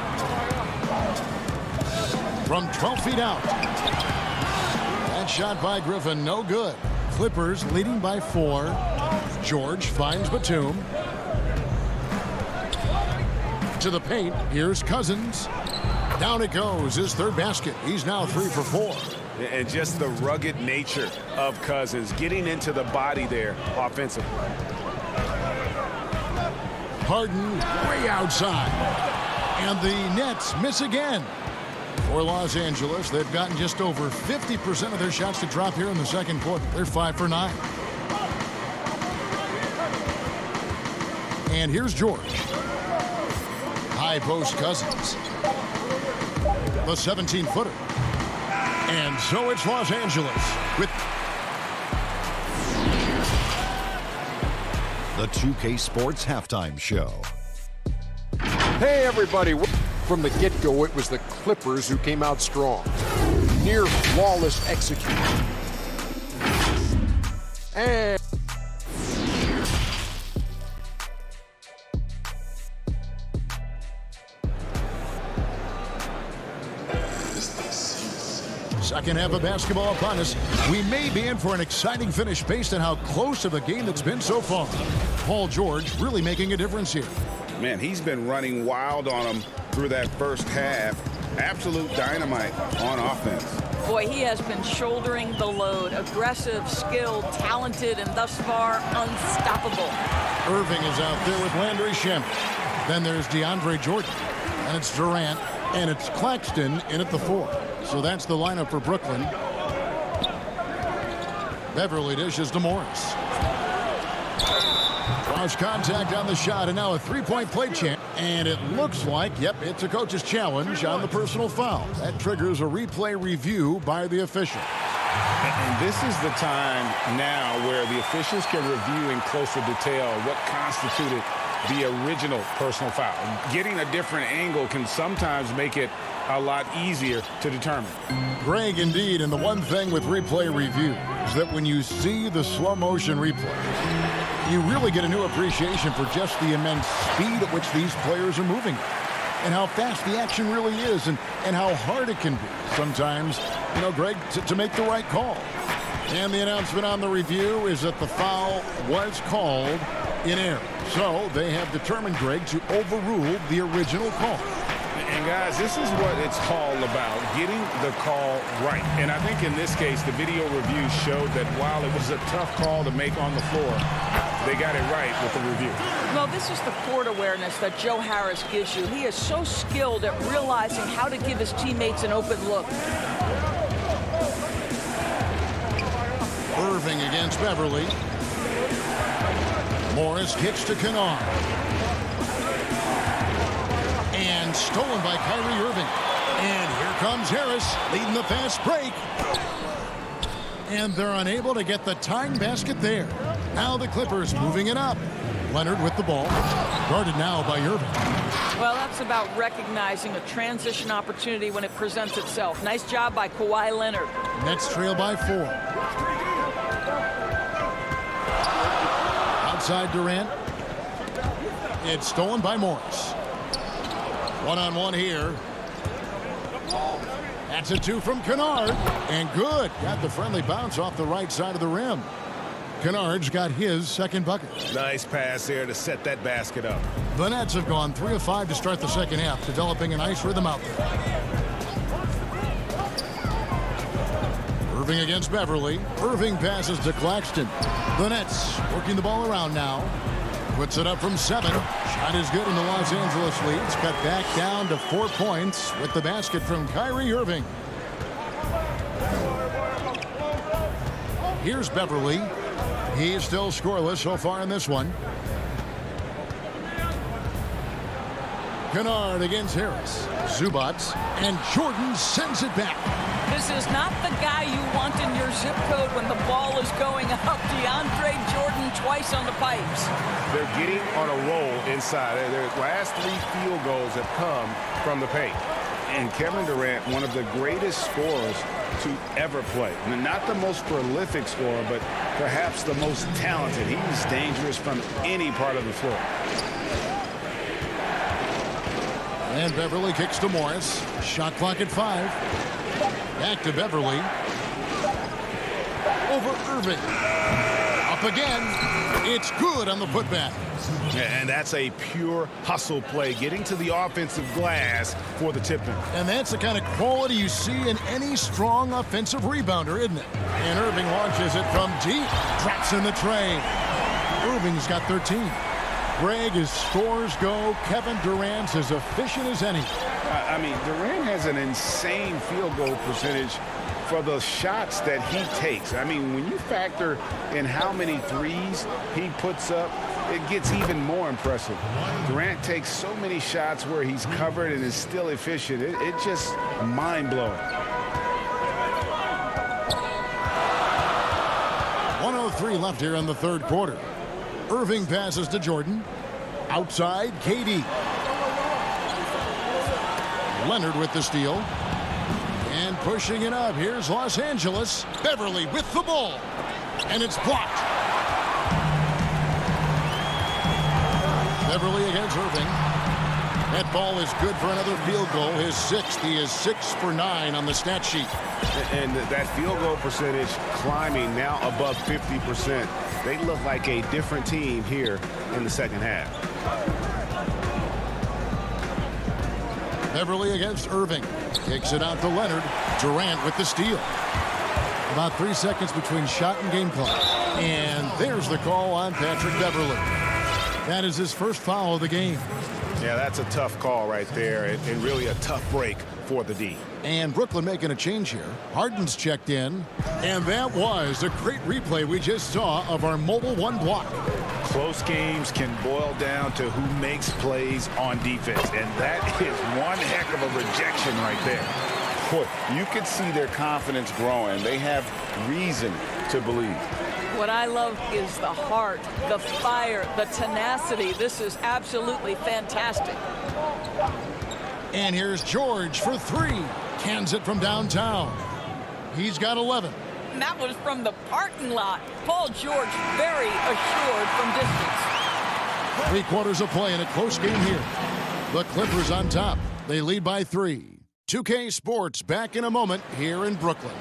A: From 12 feet out. That shot by Griffin, no good. Clippers leading by 4. George finds Batum. To the paint. Here's Cousins. Down it goes. His 3rd basket. He's now 3 for 4.
G: And just the rugged nature of Cousins, getting into the body there offensively.
A: Harden way outside. And the Nets miss again. For Los Angeles, they've gotten just over 50% of their shots to drop here in the second quarter. They're 5 for 9. And here's George. High post Cousins. The 17-footer. And so it's Los Angeles with
D: The 2K Sports Halftime Show.
E: Hey, everybody. From the get-go, it was the Clippers who came out strong. Near flawless execution. And
A: second half of basketball upon us. We may be in for an exciting finish based on how close of a game it's been so far. Paul George really making a difference here.
B: Man, he's been running wild on him through that first half. Absolute dynamite on offense.
C: Boy, he has been shouldering the load. Aggressive, skilled, talented, and thus far unstoppable.
A: Irving is out there with Landry Shamet. Then there's DeAndre Jordan. And it's Durant. And it's Claxton in at the 4. So that's the lineup for Brooklyn. Beverly dishes to Morris. Cross contact on the shot, and now a 3-point play chance. And it looks like, yep, it's a coach's challenge on the personal foul. That triggers a replay review by the official.
B: And this is the time now where the officials can review in closer detail what constituted the original personal foul. Getting a different angle can sometimes make it a lot easier to determine.
A: Greg, indeed, and the one thing with replay review is that when you see the slow motion replay, you really get a new appreciation for just the immense speed at which these players are moving and how fast the action really is and how hard it can be sometimes, you know, Greg, to make the right call. And the announcement on the review is that the foul was called in error. So they have determined, Greg, to overrule the original call.
B: And guys, this is what it's all about, getting the call right. And I think in this case, the video review showed that while it was a tough call to make on the floor, they got it right with the review.
C: Well, this is the court awareness that Joe Harris gives you. He is so skilled at realizing how to give his teammates an open look.
A: Irving against Beverly. Morris kicks to Kennard. And stolen by Kyrie Irving. And here comes Harris leading the fast break. And they're unable to get the tying basket there. Now the Clippers moving it up. Leonard with the ball. Guarded now by Irving.
C: Well, that's about recognizing a transition opportunity when it presents itself. Nice job by Kawhi Leonard.
A: Nets trail by 4. Outside Durant. It's stolen by Morris. One-on-one here. That's a 2 from Kennard. And good. Got the friendly bounce off the right side of the rim. Kennard's got his second bucket.
G: Nice pass there to set that basket up.
A: The Nets have gone 3 of 5 to start the second half, developing a nice rhythm out there. Irving against Beverly. Irving passes to Claxton. The Nets working the ball around now. Puts it up from 7. Shot is good, and the Los Angeles leads cut back down to 4 points with the basket from Kyrie Irving. Here's Beverly. He is still scoreless so far in this one. Kennard against Harris. Zubac, and Jordan sends it back.
C: This is not the guy you want in your zip code when the ball is going up. DeAndre Jordan twice on the pipes.
G: They're getting on a roll inside. Their last 3 field goals have come from the paint.
B: And Kevin Durant, one of the greatest scorers to ever play. Not the most prolific scorer, but perhaps the most talented. He's dangerous from any part of the floor.
A: And Beverly kicks to Morris. Shot clock at 5. Back to Beverly. Over Irving. Up again. It's good on the putback.
B: And that's a pure hustle play, getting to the offensive glass for the tip-in.
A: And that's the kind of quality you see in any strong offensive rebounder, isn't it? And Irving launches it from deep. Drops in the tray. Irving's got 13. Greg, as scores go, Kevin Durant's as efficient as any.
B: I mean, Durant has an insane field goal percentage for the shots that he takes. I mean, when you factor in how many threes he puts up, it gets even more impressive. Durant takes so many shots where he's covered and is still efficient. It's just mind-blowing.
A: 1:03 left here in the third quarter. Irving passes to Jordan. Outside, KD. Leonard with the steal. And pushing it up. Here's Los Angeles. Beverly with the ball. And it's blocked. Beverly against Irving. That ball is good for another field goal. His 6th. He is 6 for 9 on the stat sheet.
B: And that field goal percentage climbing now above 50%. They look like a different team here in the second half.
A: Beverly against Irving. Kicks it out to Leonard. Durant with the steal. About 3 seconds between shot and game clock. And there's the call on Patrick Beverly. That is his first foul of the game.
B: Yeah, that's a tough call right there, and really a tough break for the D.
A: And Brooklyn making a change here. Harden's checked in. And that was a great replay we just saw of our mobile 1 block.
B: Close games can boil down to who makes plays on defense, and that is one heck of a rejection right there. Boy, you could see their confidence growing. They have reason to believe.
C: What I love is the heart, the fire, the tenacity. This is absolutely fantastic.
A: And here's George for 3. Cans it from downtown. He's got 11.
C: And that was from the parking lot. Paul George very assured from distance.
A: 3 quarters of play in a close game here. The Clippers on top. They lead by 3. 2K Sports back in a moment here in Brooklyn.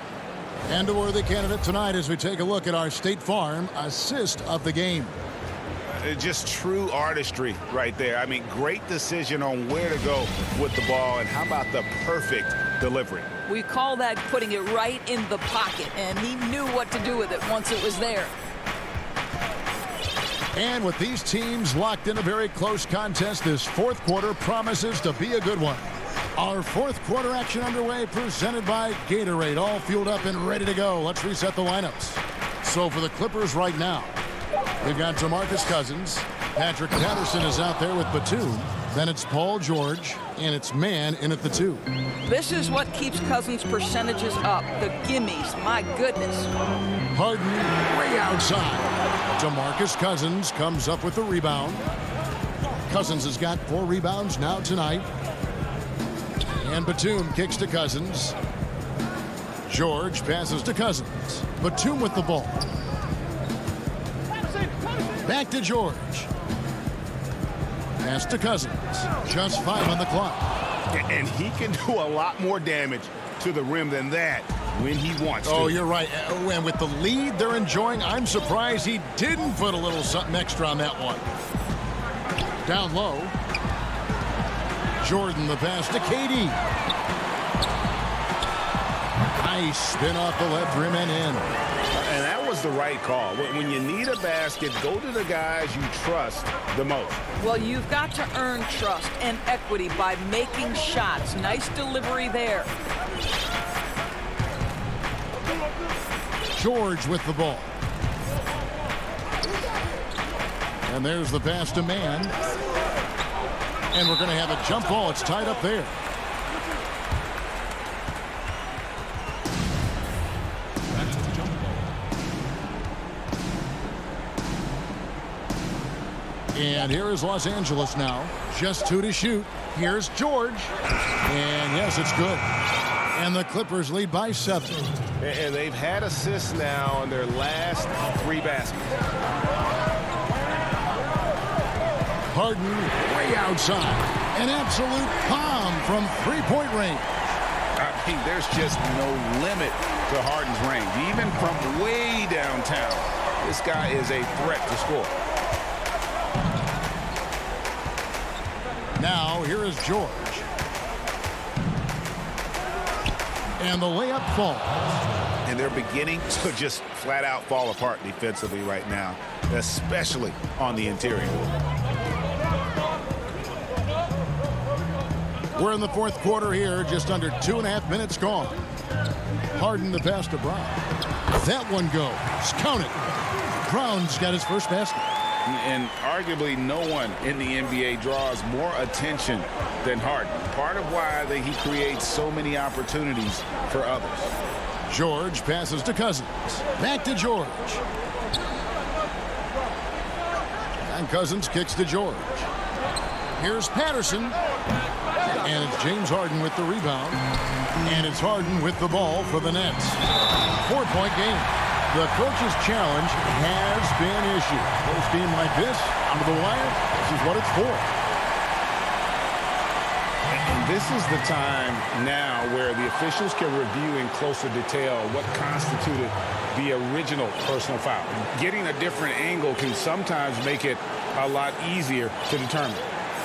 A: And a worthy candidate tonight as we take a look at our State Farm assist of the game.
B: Just true artistry right there. I mean, great decision on where to go with the ball, and how about the perfect delivery.
C: We call that putting it right in the pocket, and he knew what to do with it once it was there.
A: And with these teams locked in a very close contest, this fourth quarter promises to be a good one. Our fourth quarter action underway, presented by Gatorade, all fueled up and ready to go. Let's reset the lineups. So for the Clippers right now, we've got DeMarcus Cousins. Patrick Patterson is out there with Batum. Then it's Paul George, and it's Mann in at the 2.
C: This is what keeps Cousins' percentages up. The gimmies, my goodness.
A: Harden way outside. DeMarcus Cousins comes up with the rebound. Cousins has got 4 rebounds now tonight. And Batum kicks to Cousins. George passes to Cousins. Batum with the ball. Back to George. Pass to Cousins. Just 5 on the clock.
B: And he can do a lot more damage to the rim than that when he wants to.
A: Oh, you're right. And with the lead they're enjoying, I'm surprised he didn't put a little something extra on that one. Down low. Jordan, the pass to KD. Nice spin off the left rim and in.
B: And that was the right call. When you need a basket, go to the guys you trust the most.
C: Well, you've got to earn trust and equity by making shots. Nice delivery there.
A: George with the ball. And there's the pass to Mann. And we're going to have a jump ball. It's tied up there. And here is Los Angeles now. Just 2 to shoot. Here's George. And yes, it's good. And the Clippers lead by 7.
G: And they've had assists now in their last 3 baskets.
A: Harden way outside. An absolute bomb from 3-point range.
B: I mean, there's just no limit to Harden's range. Even from way downtown, this guy is a threat to score.
A: Now, here is George. And the layup falls.
B: And they're beginning to just flat out fall apart defensively right now, especially on the interior.
A: We're in the 4th quarter here, just under 2.5 minutes gone. Harden the pass to Brown. That one goes. Count it. Brown's got his first basket.
B: And arguably no one in the NBA draws more attention than Harden. Part of why he creates so many opportunities for others.
A: George passes to Cousins. Back to George. And Cousins kicks to George. Here's Patterson. And it's James Harden with the rebound. And it's Harden with the ball for the Nets. 4-point game. The coach's challenge has been issued. Close game like this, under the wire, this is what it's for.
B: And this is the time now where the officials can review in closer detail what constituted the original personal foul. Getting a different angle can sometimes make it a lot easier to determine.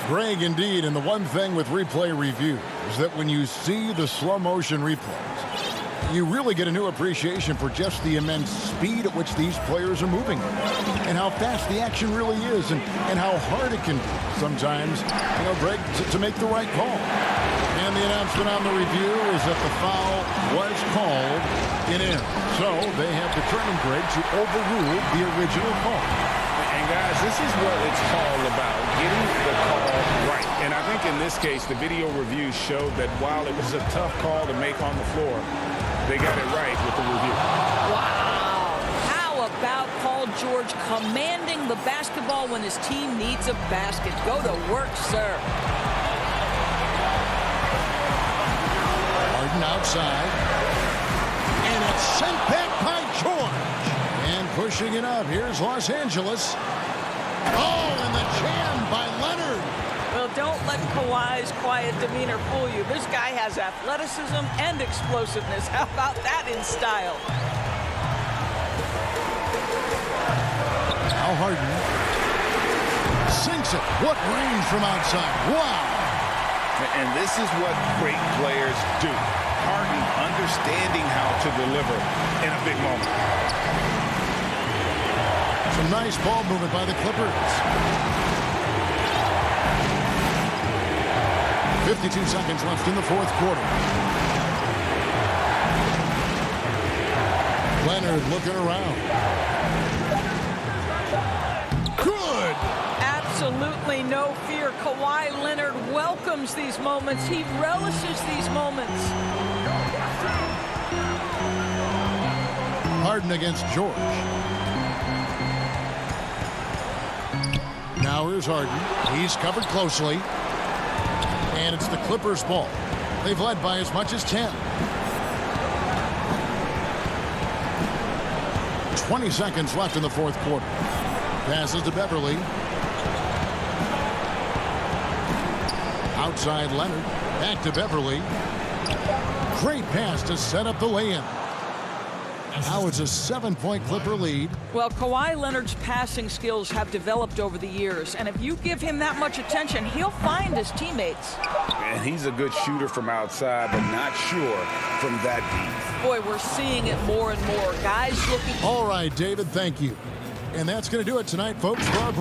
A: Greg, indeed, and the one thing with replay review is that when you see the slow motion replays, you really get a new appreciation for just the immense speed at which these players are moving and how fast the action really is and how hard it can be sometimes, Greg, to make the right call. And the announcement on the review is that the foul was called in. So they have determined, Greg, to overrule the original call.
B: And guys, this is what it's all about, getting the call right. And I think in this case, the video review showed that while it was a tough call to make on the floor, they got it right with the review.
C: Wow. How about Paul George commanding the basketball when his team needs a basket? Go to work, sir.
A: Harden outside. And it's sent back by George. And pushing it up. Here's Los Angeles. Oh, and the jam by Leonard.
C: Well, don't let Kawhi's quiet demeanor fool you. This guy has athleticism and explosiveness. How about that in style?
A: Now Harden sinks it. What range from outside. Wow.
B: And this is what great players do. Harden understanding how to deliver in a big moment.
A: Some nice ball movement by the Clippers. 52 seconds left in the 4th quarter. Leonard looking around. Good.
C: Absolutely no fear. Kawhi Leonard welcomes these moments. He relishes these moments.
A: Harden against George. Now here's Harden. He's covered closely. And it's the Clippers' ball. They've led by as much as 10. 20 seconds left in the 4th quarter. Passes to Beverly. Outside Leonard. Back to Beverly. Great pass to set up the lay-in. Now it's a 7-point Clipper lead.
C: Well, Kawhi Leonard's passing skills have developed over the years, and if you give him that much attention, he'll find his teammates.
B: And he's a good shooter from outside, but not sure from that deep.
C: Boy, we're seeing it more and more. Guys looking...
A: All right, David, thank you. And that's going to do it tonight, folks. For our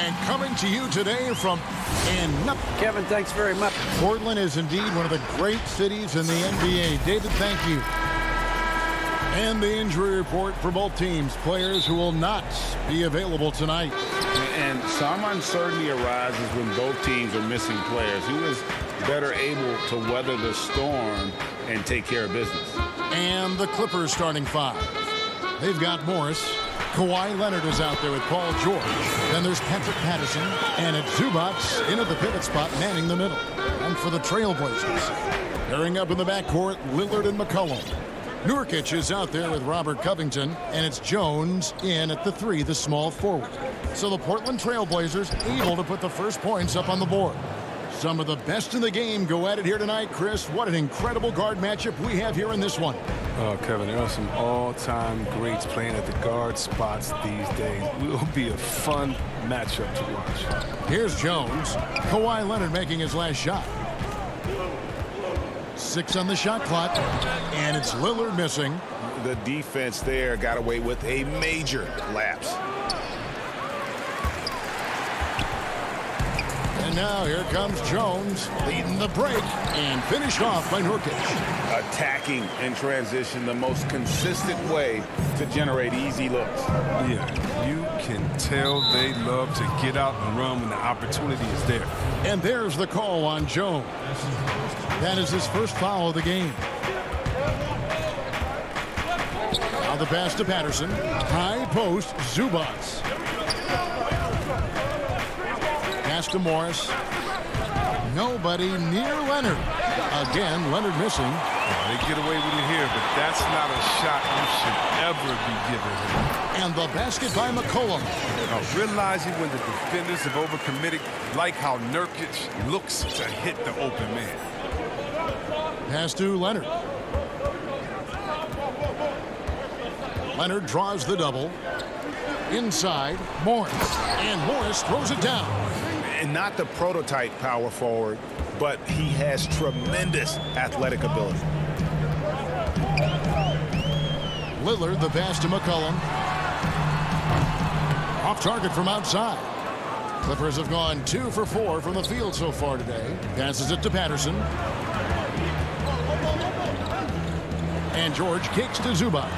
A: And coming to you today from
I: Kevin, thanks very much.
A: Portland is indeed one of the great cities in the NBA. David, thank you. And the injury report for both teams. Players who will not be available tonight.
B: And some uncertainty arises when both teams are missing players. Who is better able to weather the storm and take care of business?
A: And the Clippers starting five. They've got Morris. Kawhi Leonard is out there with Paul George. Then there's Patrick Patterson. And it's Zubac in at the pivot spot, manning the middle. And for the Trailblazers, pairing up in the backcourt, Lillard and McCollum. Nurkic is out there with Robert Covington, and it's Jones in at the three, the small forward. So the Portland Trailblazers able to put the first points up on the board. Some of the best in the game go at it here tonight, Chris. What an incredible guard matchup we have here in this one.
F: Oh, Kevin, there are some all-time greats playing at the guard spots these days. It will be a fun matchup to watch.
A: Here's Jones. Kawhi Leonard making his last shot. 6 on the shot clock, and it's Lillard missing.
B: The defense there got away with a major lapse.
A: And now here comes Jones leading the break and finished off by Nurkic.
B: Attacking in transition, the most consistent way to generate easy looks.
F: Yeah, you can tell they love to get out and run when the opportunity is there.
A: And there's the call on Jones. That is his first foul of the game. Now the pass to Patterson. High post, Zubac. Pass to Morris. Nobody near Leonard. Again, Leonard missing.
F: Yeah, they get away with it here, but that's not a shot you should ever be giving him.
A: And the basket by McCollum.
F: Realizing when the defenders have overcommitted, like how Nurkic looks to hit the open man.
A: Pass to Leonard. Leonard draws the double. Inside, Morris. And Morris throws it down.
B: And not the prototype power forward, but he has tremendous athletic ability.
A: Lillard, the pass to McCollum. Off target from outside. Clippers have gone 2 for 4 from the field so far today. Passes it to Patterson. And George kicks to Zubac.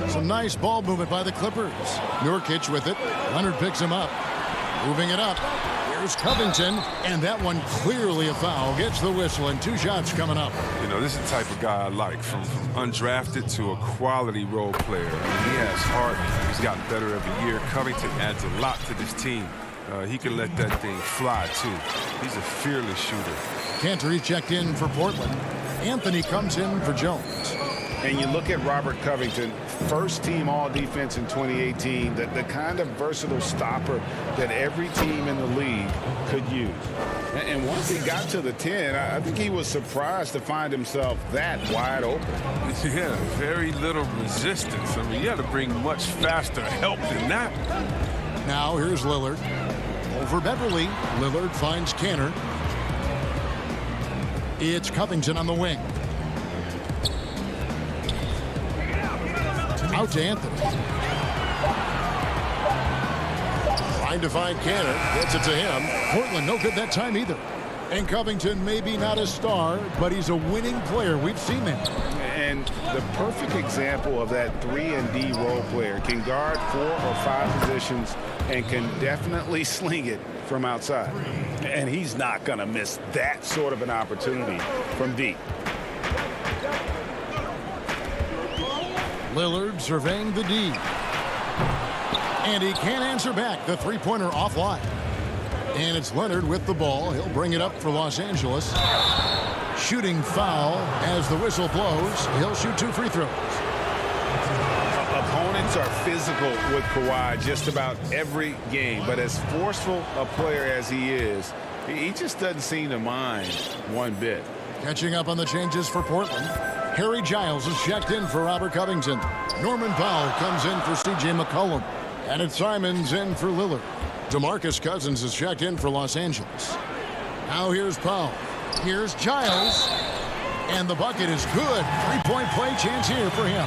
A: Some nice ball movement by the Clippers. Nurkic with it. Leonard picks him up. Moving it up. Here's Covington. And that one clearly a foul. Gets the whistle and 2 shots coming up.
F: You know, this is the type of guy I like. From undrafted to a quality role player. I mean, he has heart. He's gotten better every year. Covington adds a lot to this team. He can let that thing fly, too. He's a fearless shooter.
A: Cantor checked in for Portland. Anthony comes in for Jones.
B: And you look at Robert Covington, first team all defense in 2018, the kind of versatile stopper that every team in the league could use. And once he got to the 10, I think he was surprised to find himself that wide open.
F: Yeah, very little resistance. I mean, you had to bring much faster help than that.
A: Now here's Lillard. Over Beverly. Lillard finds Cantor. It's Covington on the wing. Out to Anthony. Trying to find Cantor. Gets it to him. Portland no good that time either. And Covington maybe not a star, but he's a winning player. We've seen that.
B: And the perfect example of that 3-and-D role player. Can guard 4 or 5 positions and can definitely sling it from outside. And he's not going to miss that sort of an opportunity from deep.
A: Lillard surveying the D. And he can't answer back. The three-pointer offline. And it's Leonard with the ball. He'll bring it up for Los Angeles. Shooting foul as the whistle blows. He'll shoot 2 free throws.
B: Opponents are physical with Kawhi just about every game. But as forceful a player as he is, he just doesn't seem to mind one bit.
A: Catching up on the changes for Portland. Harry Giles is checked in for Robert Covington. Norman Powell comes in for C.J. McCollum. And it's Simons in for Lillard. DeMarcus Cousins is checked in for Los Angeles. Now here's Powell. Here's Giles. And the bucket is good. 3-point play chance here for him.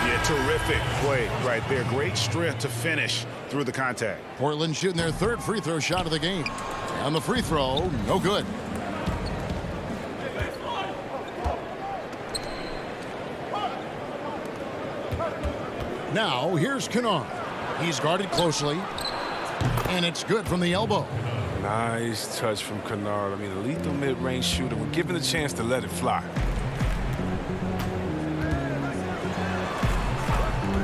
B: Yeah, terrific play right there. Great strength to finish through the contact.
A: Portland shooting their third free throw shot of the game. And the free throw, no good. Now, here's Kennard. He's guarded closely. And it's good from the elbow.
F: Nice touch from Kennard. I mean, a lethal mid-range shooter. We're given the chance to let it fly.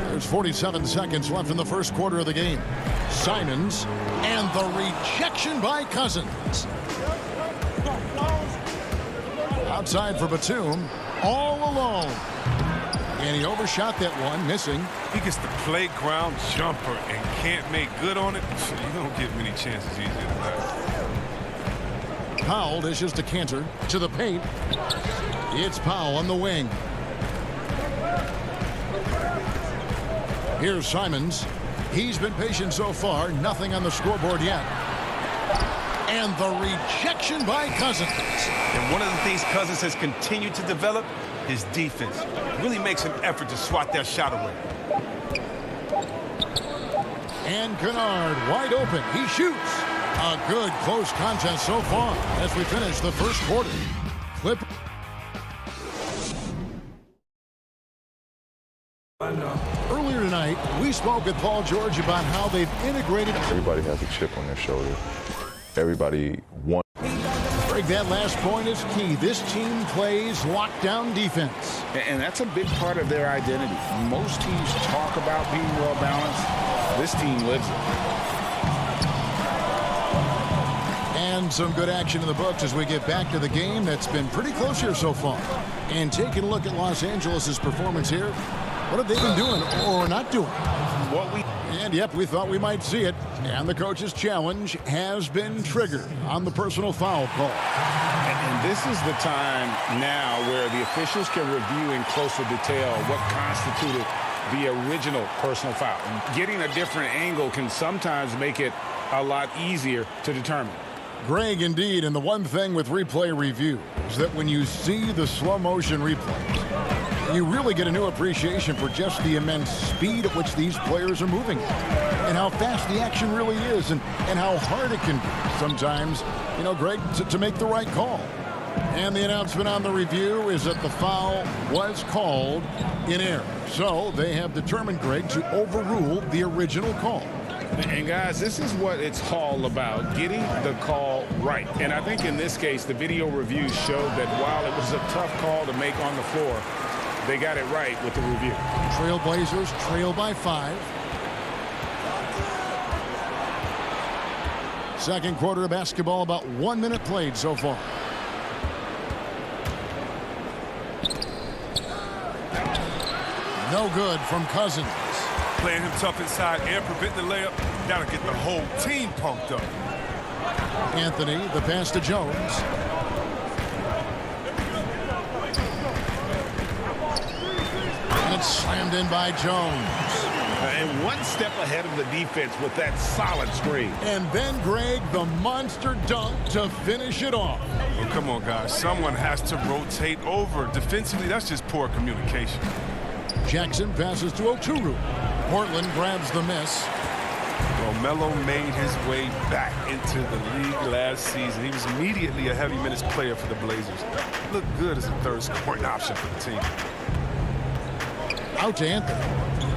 A: There's 47 seconds left in the first quarter of the game. Simons, and the rejection by Cousins. Outside for Batum, all alone. And he overshot that one, missing.
F: He gets the playground jumper and can't make good on it. You don't get many chances easier than that.
A: Powell dishes to Cantor, to the paint. It's Powell on the wing. Here's Simons. He's been patient so far. Nothing on the scoreboard yet. And the rejection by Cousins.
F: And one of the things Cousins has continued to develop, his defense. Really makes an effort to swat that shot away.
A: And Kennard wide open. He shoots. A good close contest so far as we finish the first quarter. Earlier tonight, we spoke with Paul George about how they've integrated.
J: Everybody has a chip on their shoulder. Everybody wants.
A: Greg, that last point is key. This team plays lockdown defense.
B: And that's a big part of their identity. Most teams talk about being well balanced. This team lives it.
A: And some good action in the books as we get back to the game that's been pretty close here so far. And taking a look at Los Angeles' performance here, what have they been doing or not doing? And yep, we thought we might see it. And the coach's challenge has been triggered on the personal foul call.
B: And this is the time now where the officials can review in closer detail what constituted the original personal foul. Getting a different angle can sometimes make it a lot easier to determine.
A: Greg, indeed, and the one thing with replay review is that when you see the slow motion replays, you really get a new appreciation for just the immense speed at which these players are moving and how fast the action really is and how hard it can be sometimes, you know, Greg, to make the right call. And the announcement on the review is that the foul was called in error. So they have determined, Greg, to overrule the original call.
B: And guys, this is what it's all about, getting the call right. And I think in this case, the video review showed that while it was a tough call to make on the floor, they got it right with the review.
A: Trailblazers trail by 5. Second quarter of basketball, about 1 minute played so far. No good from Cousins.
F: Playing him tough inside and preventing the layup. Gotta get the whole team pumped up.
A: Anthony, the pass to Jones. And it's slammed in by Jones.
B: And one step ahead of the defense with that solid screen.
A: And then, Greg, the monster dunk to finish it off.
F: Well, come on, guys. Someone has to rotate over. Defensively, that's just poor communication.
A: Jackson passes to Oturu. Portland grabs the miss.
F: Well, Melo made his way back into the league last season. He was immediately a heavy minutes player for the Blazers. Looked good as a third scoring option for the team.
A: Out to Anthony.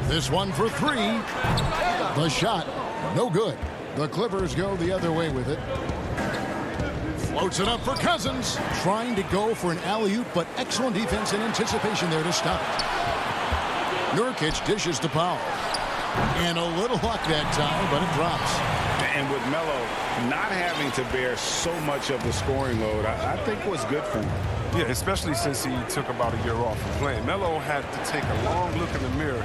A: This one for 3. The shot, no good. The Clippers go the other way with it. Floats it up for Cousins. Trying to go for an alley-oop, but excellent defense and anticipation there to stop it. Nurkic dishes to Powell. And a little luck that time, but it drops.
B: And with Melo not having to bear so much of the scoring load, I think was good for him.
F: Yeah, especially since he took about a year off from playing. Melo had to take a long look in the mirror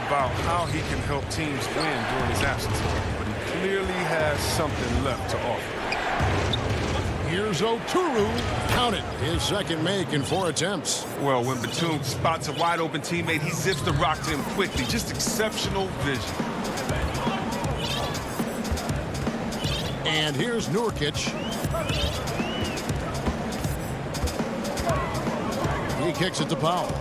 F: about how he can help teams win during his absence. But he clearly has something left to offer.
A: Here's Oturu. Count it. His second make in 4 attempts.
F: Well, when Batum spots a wide open teammate, he zips the rock to him quickly. Just exceptional vision.
A: And here's Nurkic. He kicks it to Powell.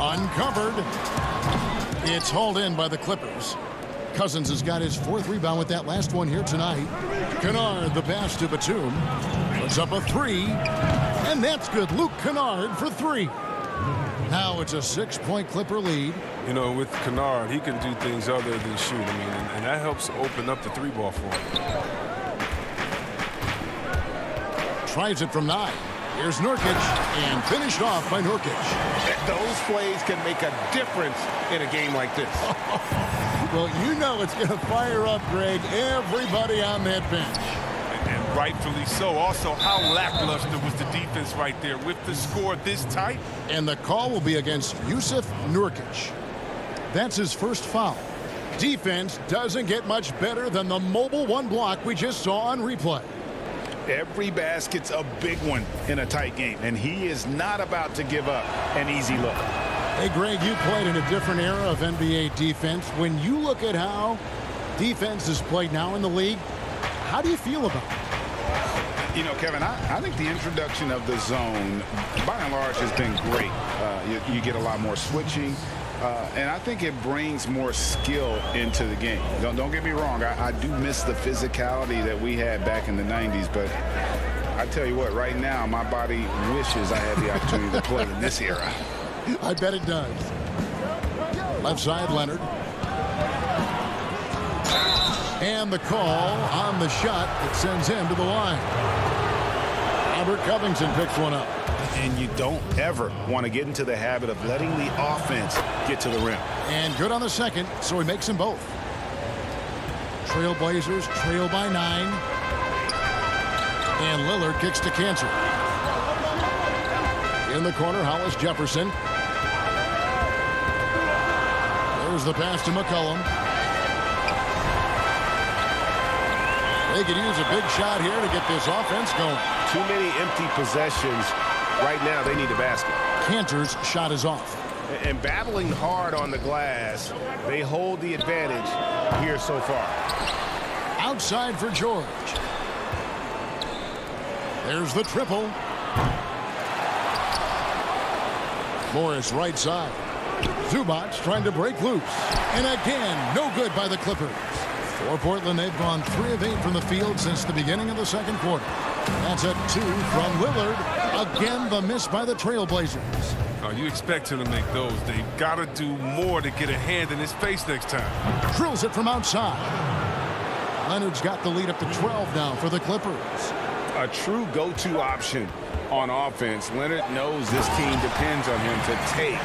A: Uncovered. It's hauled in by the Clippers. Cousins has got his 4th rebound with that last one here tonight. Kennard, the pass to Batum. Puts up a 3. And that's good. Luke Kennard for 3. Now it's a 6-point Clipper lead.
F: You know, with Kennard, he can do things other than shoot. I mean, and that helps open up the 3-ball for him.
A: Tries it from 9. Here's Nurkic, and finished off by Nurkic.
G: Those plays can make a difference in a game like this.
A: Well, you know it's going to fire up, Greg, everybody on that bench.
F: And rightfully so. Also, how lackluster was the defense right there with the score this tight?
A: And the call will be against Yusuf Nurkic. That's his first foul. Defense doesn't get much better than the mobile 1 block we just saw on replay.
B: Every basket's a big one in a tight game, and he is not about to give up an easy look.
A: Hey, Greg, you played in a different era of NBA defense. When you look at how defense is played now in the league, how do you feel about it?
B: You know, Kevin, I think the introduction of the zone, by and large, has been great. You get a lot more switching, and I think it brings more skill into the game. Don't get me wrong. I do miss the physicality that we had back in the 90s, but I tell you what, right now, my body wishes I had the opportunity to play in this era.
A: I bet it does. Left side, Leonard. And the call on the shot that sends him to the line. Robert Covington picks one up.
B: And you don't ever want to get into the habit of letting the offense get to the rim.
A: And good on the second, so he makes them both. Trailblazers trail by 9. And Lillard kicks to Cantor. In the corner, Hollis Jefferson. There's the pass to McCollum. They could use a big shot here to get this offense going.
G: Too many empty possessions. Right now, they need a basket.
A: Cantor's shot is off.
G: And battling hard on the glass, they hold the advantage here so far.
A: Outside for George. There's the triple. Morris right side. Zubac trying to break loose. And again, no good by the Clippers. For Portland, they've gone 3 of 8 from the field since the beginning of the second quarter. That's a 2 from Lillard. Again, the miss by the Trailblazers.
F: You expect him to make those. They've got to do more to get a hand in his face next time.
A: Drills it from outside. Leonard's got the lead up to 12 now for the Clippers.
B: A true go-to option on offense. Leonard knows this team depends on him to take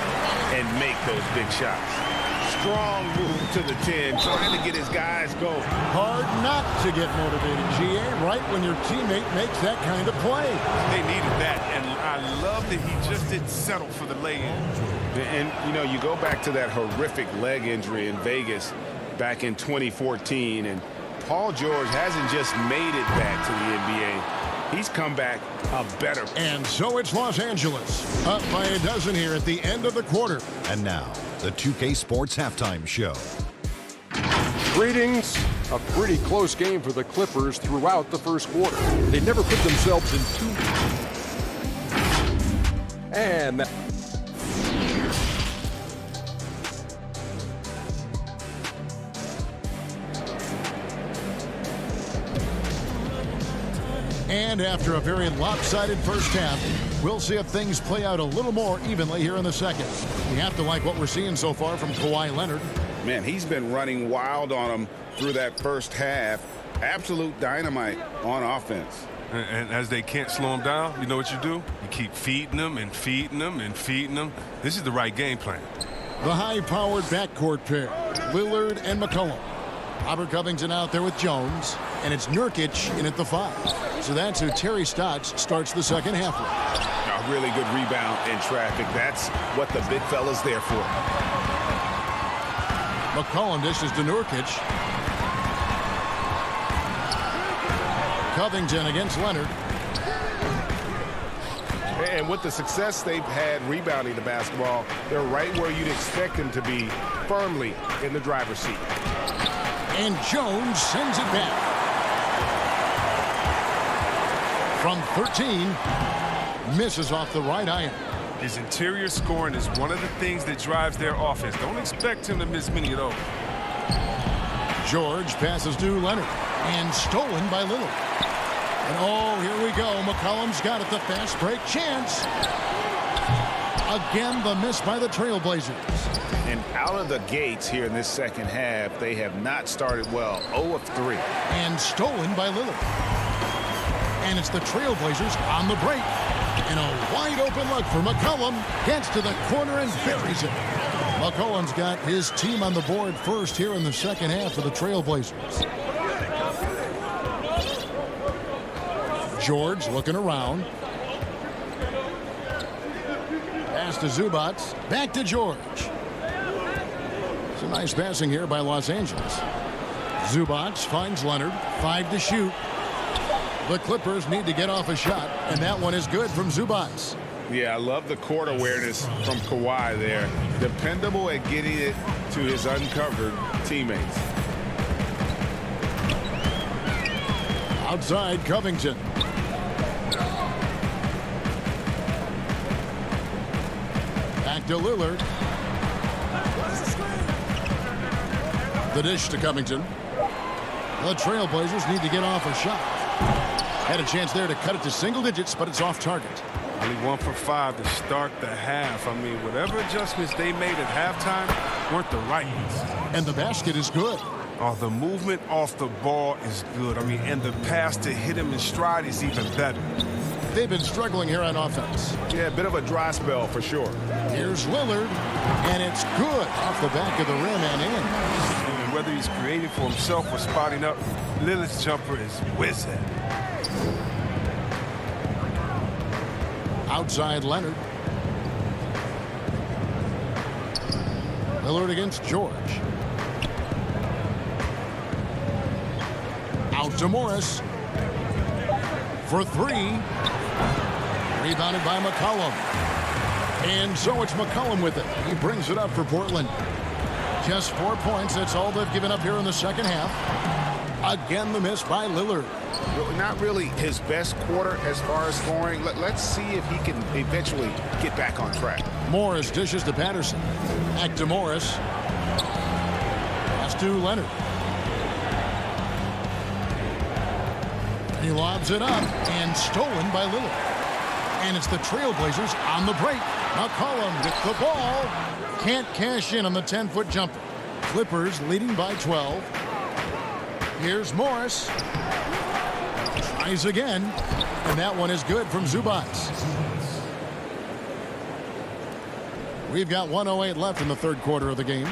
B: and make those big shots. Strong move to the 10, trying to get his guys going.
A: Hard not to get motivated, GA, right when your teammate makes that kind of play.
F: They needed that, and I love that he just didn't settle for the lay-in.
B: And, you know, you go back to that horrific leg injury in Vegas back in 2014, and Paul George hasn't just made it back to the NBA. He's come back a better.
A: And so it's Los Angeles, up by a dozen here at the end of the quarter.
D: And now, the 2K Sports Halftime Show.
E: Greetings. A pretty close game for the Clippers throughout the first quarter. They never put themselves in two. And
A: And after a very lopsided first half, we'll see if things play out a little more evenly here in the second. We have to like what we're seeing so far from Kawhi Leonard.
B: Man, he's been running wild on them through that first half. Absolute dynamite on offense.
F: And as they can't slow him down, you know what you do? You keep feeding them and feeding them and feeding them. This is the right game plan.
A: The high-powered backcourt pair, Lillard and McCollum. Robert Covington out there with Jones, and it's Nurkic in at the 5. So that's who Terry Stotts starts the second half with.
B: A really good rebound in traffic. That's what the big fella's there for.
A: McCollum dishes to Nurkic. Covington against Leonard.
G: And with the success they've had rebounding the basketball, they're right where you'd expect them to be, firmly in the driver's seat.
A: And Jones sends it back. From 13, misses off the right iron.
F: His interior scoring is one of the things that drives their offense. Don't expect him to miss many of those.
A: George passes to Leonard, and stolen by Lillard. And oh, here we go. McCollum's got it, the fast break chance. Again, the miss by the Trailblazers.
B: And out of the gates here in this second half, they have not started well. 0 of 3.
A: And stolen by Lillard. And it's the Trailblazers on the break. And a wide open look for McCollum. Gets to the corner and buries it. McCollum's got his team on the board first here in the second half for the Trailblazers. George looking around. Pass to Zubac. Back to George. Some nice passing here by Los Angeles. Zubac finds Leonard. 5 to shoot. The Clippers need to get off a shot, and that one is good from Zubac.
B: Yeah, I love the court awareness from Kawhi there. Dependable at getting it to his uncovered teammates.
A: Outside, Covington. Back to Lillard. The dish to Covington. The Trailblazers need to get off a shot. Had a chance there to cut it to single digits, but it's off target.
F: Only 1 for 5 to start the half. I mean, whatever adjustments they made at halftime weren't the right ones.
A: And the basket is good.
F: Oh, the movement off the ball is good. I mean, and the pass to hit him in stride is even better.
A: They've been struggling here on offense.
B: Yeah, a bit of a dry spell for sure.
A: Here's Lillard, and it's good off the back of the rim and in.
F: And whether he's creating for himself or spotting up, Lillard's jumper is whizzing.
A: Outside Leonard. Lillard against George. Out to Morris. For 3. Rebounded by McCollum. And so it's McCollum with it. He brings it up for Portland. Just 4 points. That's all they've given up here in the second half. Again, the miss by Lillard.
B: Not really his best quarter as far as scoring. Let's see if he can eventually get back on track.
A: Morris dishes to Patterson. Back to Morris. Pass to Leonard. He lobs it up and stolen by Lillard. And it's the Trailblazers on the break. McCollum with the ball. Can't cash in on the 10-foot jumper. Clippers leading by 12. Here's Morris. Tries again. And that one is good from Zubac. We've got 1:08 left in the third quarter of the game.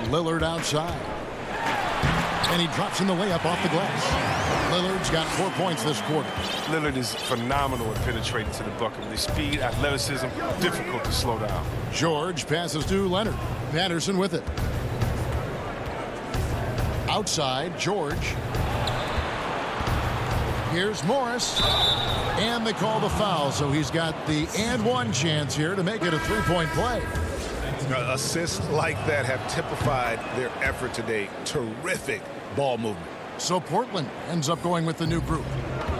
A: Lillard outside. And he drops in the layup off the glass. Lillard's got 4 points this quarter.
F: Lillard is phenomenal at penetrating to the bucket. With his speed, athleticism, difficult to slow down.
A: George passes to Leonard. Patterson with it. Outside, George. Here's Morris. And they call the foul, so he's got the and one chance here to make it a three-point play.
B: Assists like that have typified their effort today. Terrific ball movement.
A: So Portland ends up going with the new group.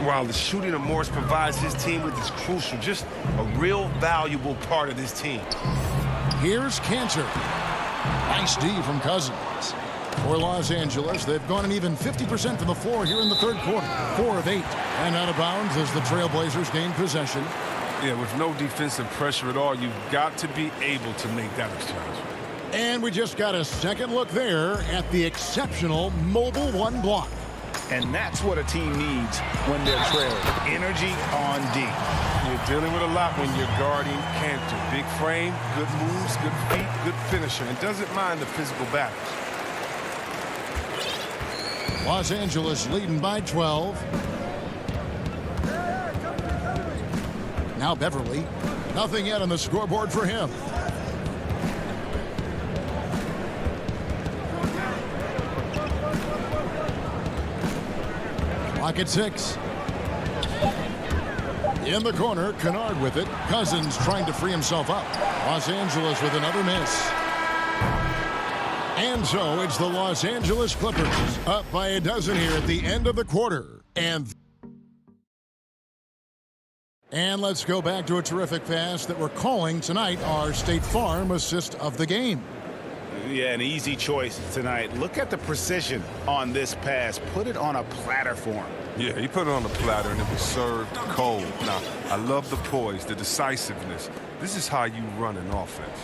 F: While the shooting of Morris provides his team with is crucial, just a real valuable part of this team.
A: Here's Cantor. Nice D from Cousins. For Los Angeles, they've gone an even 50% from the floor here in the third quarter. 4 of 8. And out of bounds as the Trailblazers gain possession.
F: Yeah, with no defensive pressure at all, you've got to be able to make that exchange.
A: And we just got a second look there at the exceptional mobile one block.
B: And that's what a team needs when they're trailing. Energy on D.
F: You're dealing with a lot when you're guarding Cantor. Big frame, good moves, good feet, good finisher, and doesn't mind the physical battles.
A: Los Angeles leading by 12. Now Beverly. Nothing yet on the scoreboard for him. Clock at 6. In the corner, Kennard with it. Cousins trying to free himself up. Los Angeles with another miss. And so it's the Los Angeles Clippers up by a dozen here at the end of the quarter. And And let's go back to a terrific pass that we're calling tonight our State Farm assist of the game.
B: Yeah, an easy choice tonight. Look at the precision on this pass. Put it on a platter for him.
F: Yeah, he put it on the platter, and it was served cold. Now, I love the poise, the decisiveness. This is how you run an offense.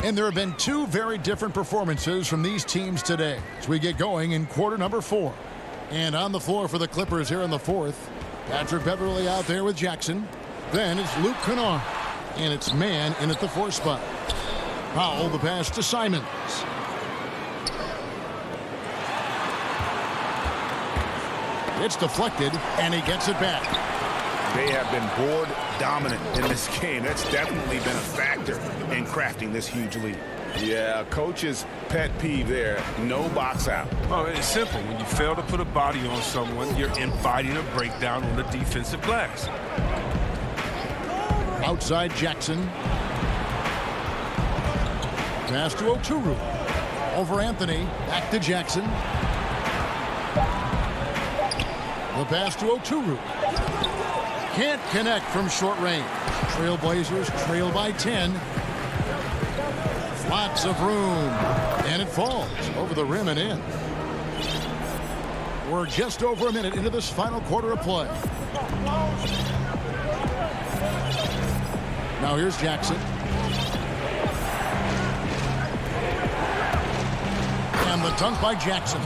A: And there have been two very different performances from these teams today as we get going in quarter number 4. And on the floor for the Clippers here in the 4th, Patrick Beverly out there with Jackson. Then it's Luke Kennard, and it's man in at the 4 spot. Powell, the pass to Simons. It's deflected, and he gets it back.
B: They have been board dominant in this game. That's definitely been a factor in crafting this huge lead. Yeah, coach's pet peeve there, no box out.
F: Oh, it's simple. When you fail to put a body on someone, you're inviting a breakdown on the defensive glass.
A: Outside Jackson. Pass to Oturu. Over Anthony. Back to Jackson. The pass to Oturu. Can't connect from short range. Trailblazers trail by 10. Lots of room. And it falls over the rim and in. We're just over a minute into this final quarter of play. Now here's Jackson. And the dunk by Jackson.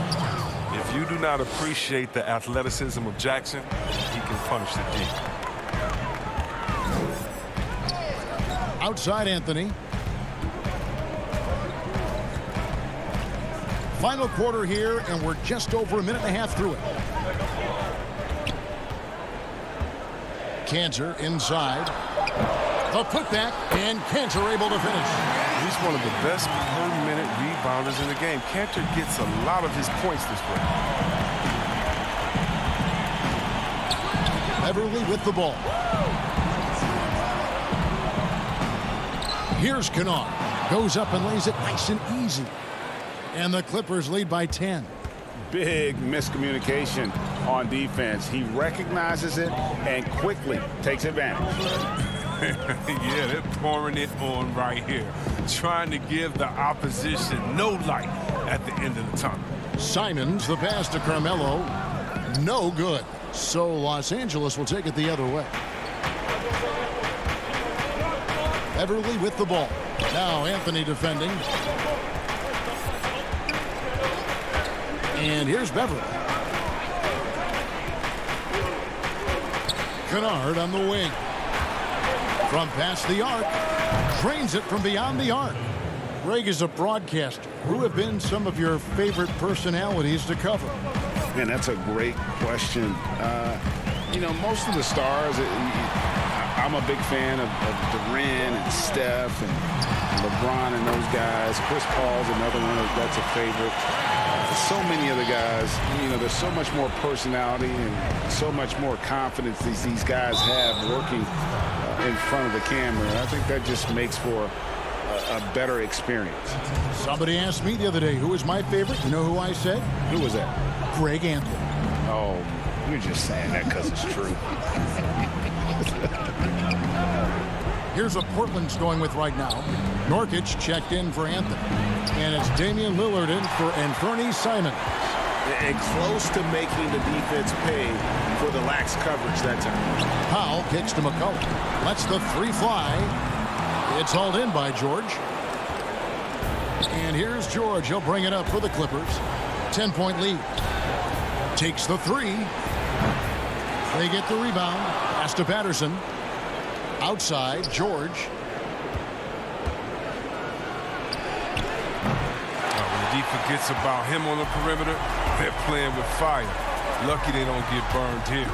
F: If you do not appreciate the athleticism of Jackson, he can punish the D.
A: Outside Anthony. Final quarter here, and we're just over a minute and a half through it. Cantor inside. The putback, and Cantor able to finish.
F: He's one of the best per-minute rebounders in the game. Cantor gets a lot of his points this way.
A: Beverly with the ball. Here's Kennard. Goes up and lays it nice and easy. And the Clippers lead by 10.
B: Big miscommunication on defense. He recognizes it and quickly takes advantage.
F: Yeah, they're pouring it on right here. Trying to give the opposition no light at the end of the tunnel.
A: Simons, the pass to Carmelo. No good. So Los Angeles will take it the other way. Beverly with the ball. Now Anthony defending. And here's Beverly. Kennard on the wing. From past the arc. Drains it from beyond the arc. Greg is a broadcaster. Who have been some of your favorite personalities to cover?
B: Man, that's a great question. You know, most of the stars, I'm a big fan of Durant and Steph and LeBron and those guys. Chris Paul's another one that's a favorite. So many of the guys, you know, there's so much more personality and so much more confidence these guys have working in front of the camera. I think that just makes for a better experience.
A: Somebody asked me the other day, who was my favorite? You know who I said?
B: Who was that?
A: Greg Anthony.
B: Oh, you're just saying that because it's true.
A: Here's what Portland's going with right now. Nurkic checked in for Anthony. And it's Damian Lillard in for Anthony Simons.
B: And close to making the defense pay for the lax coverage that time.
A: Powell kicks to McCollum. Lets the three fly. It's hauled in by George. And here's George. He'll bring it up for the Clippers. 10-point lead. Takes the three. They get the rebound. Pass to Patterson. Outside, George.
F: When the defense forgets about him on the perimeter, they're playing with fire. Lucky they don't get burned here.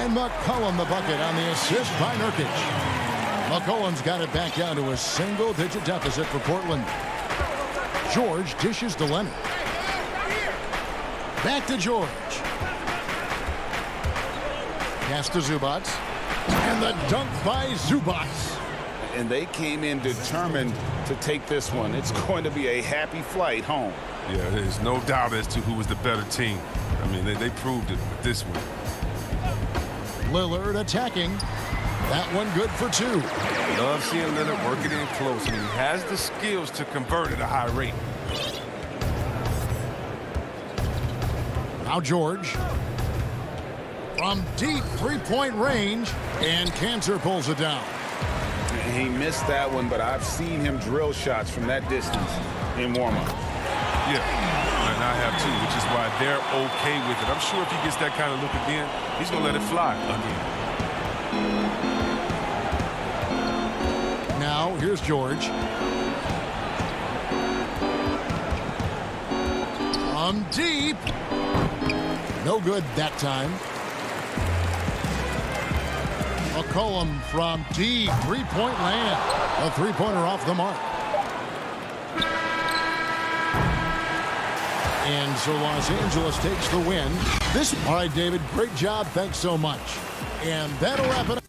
A: And McCollum the bucket on the assist by Nurkic. McCollum's got it back down to a single-digit deficit for Portland. George dishes to Leonard. Back to George. Pass to Zubac. And the dunk by Zubac.
B: And they came in determined to take this one. It's going to be a happy flight home.
F: Yeah, there's no doubt as to who was the better team. I mean, they proved it with this one.
A: Lillard attacking. That one good for 2.
F: Love seeing Leonard work it in close. And he has the skills to convert at a high rate.
A: Now George. From deep three-point range. And Cantor pulls it down.
B: He missed that one, but I've seen him drill shots from that distance in warm-up.
F: Yeah, and I have too, which is why they're okay with it. I'm sure if he gets that kind of look again, he's going to let it fly again.
A: Now, here's George. From deep. No good that time. McCollum from deep. Three-point land. A three-pointer off the mark. And so Los Angeles takes the win. All right, David, great job. Thanks so much. And that'll wrap it up.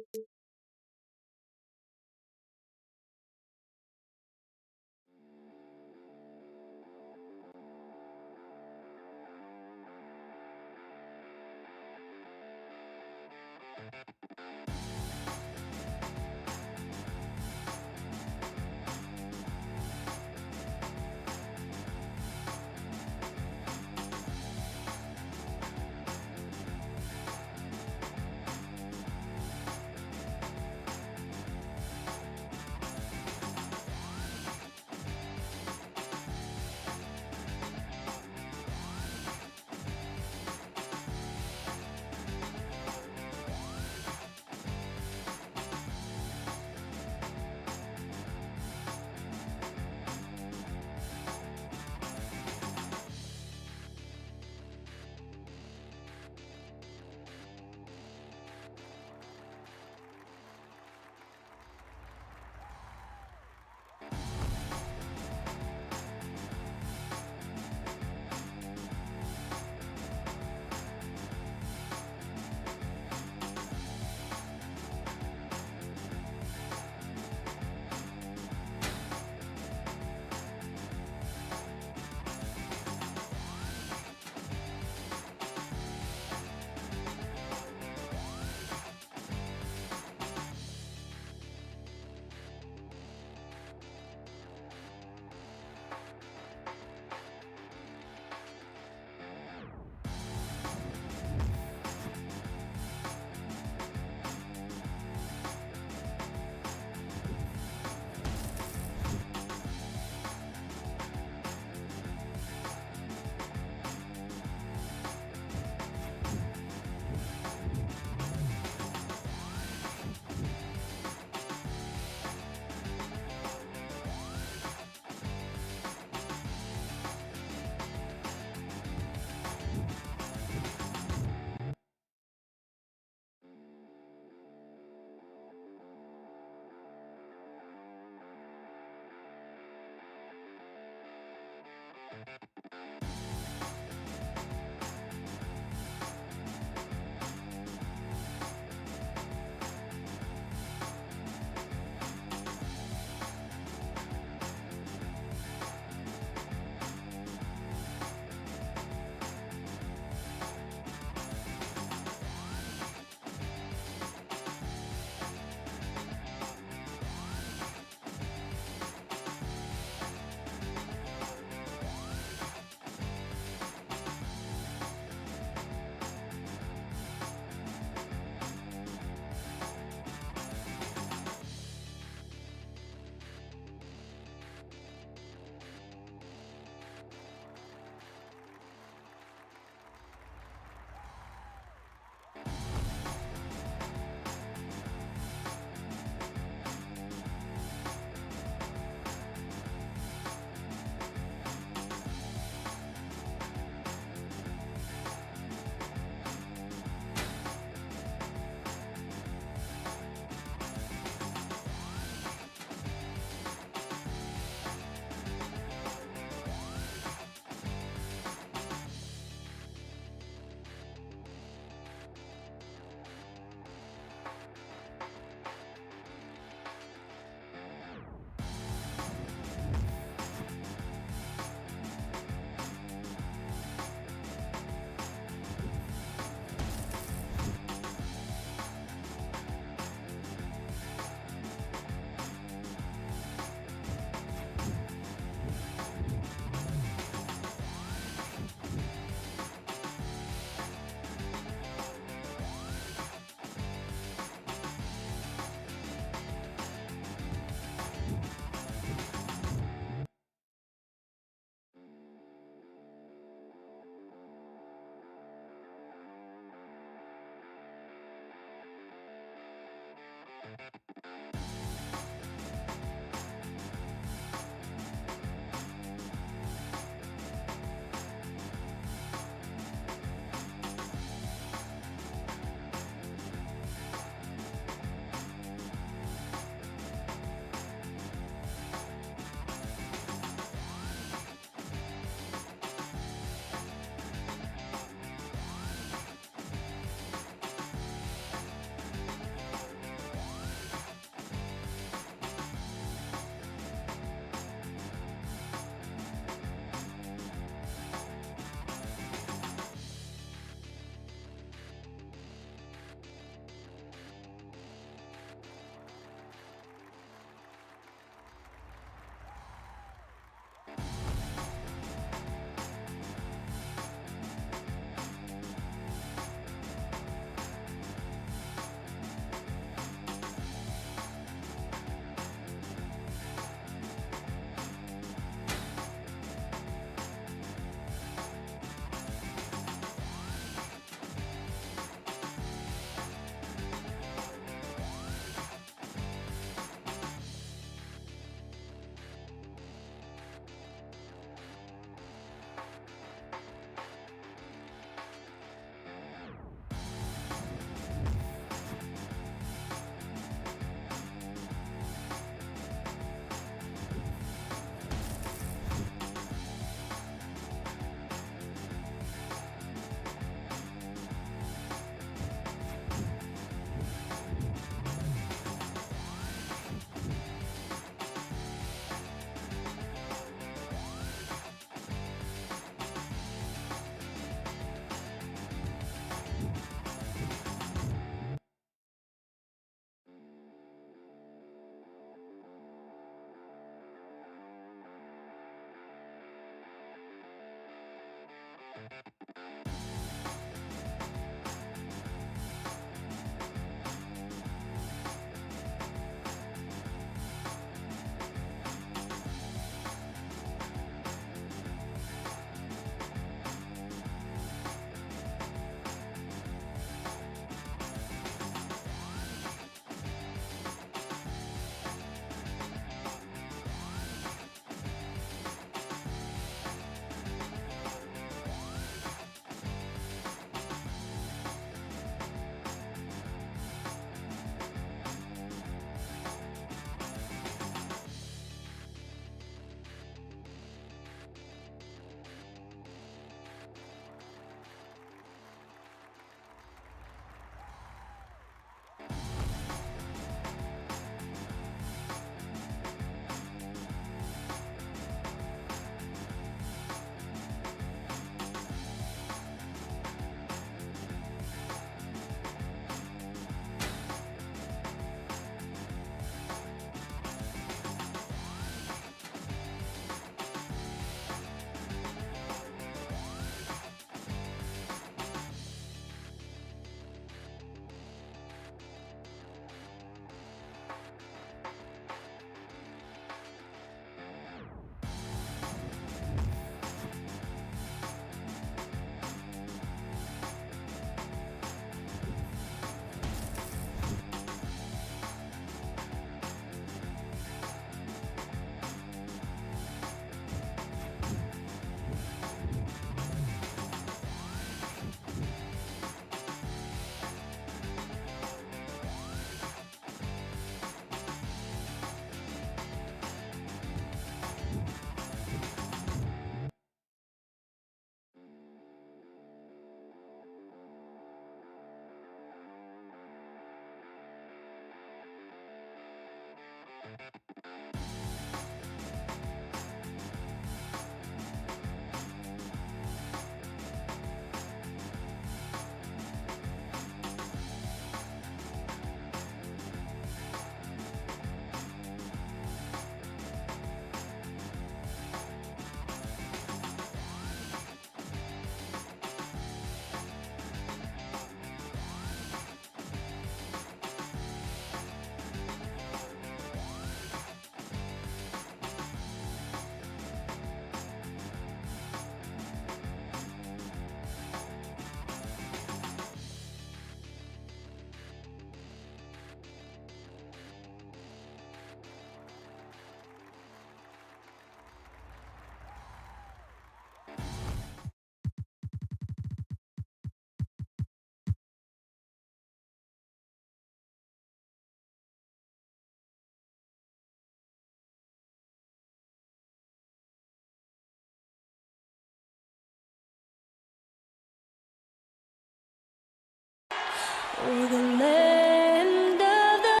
K: for the land of the...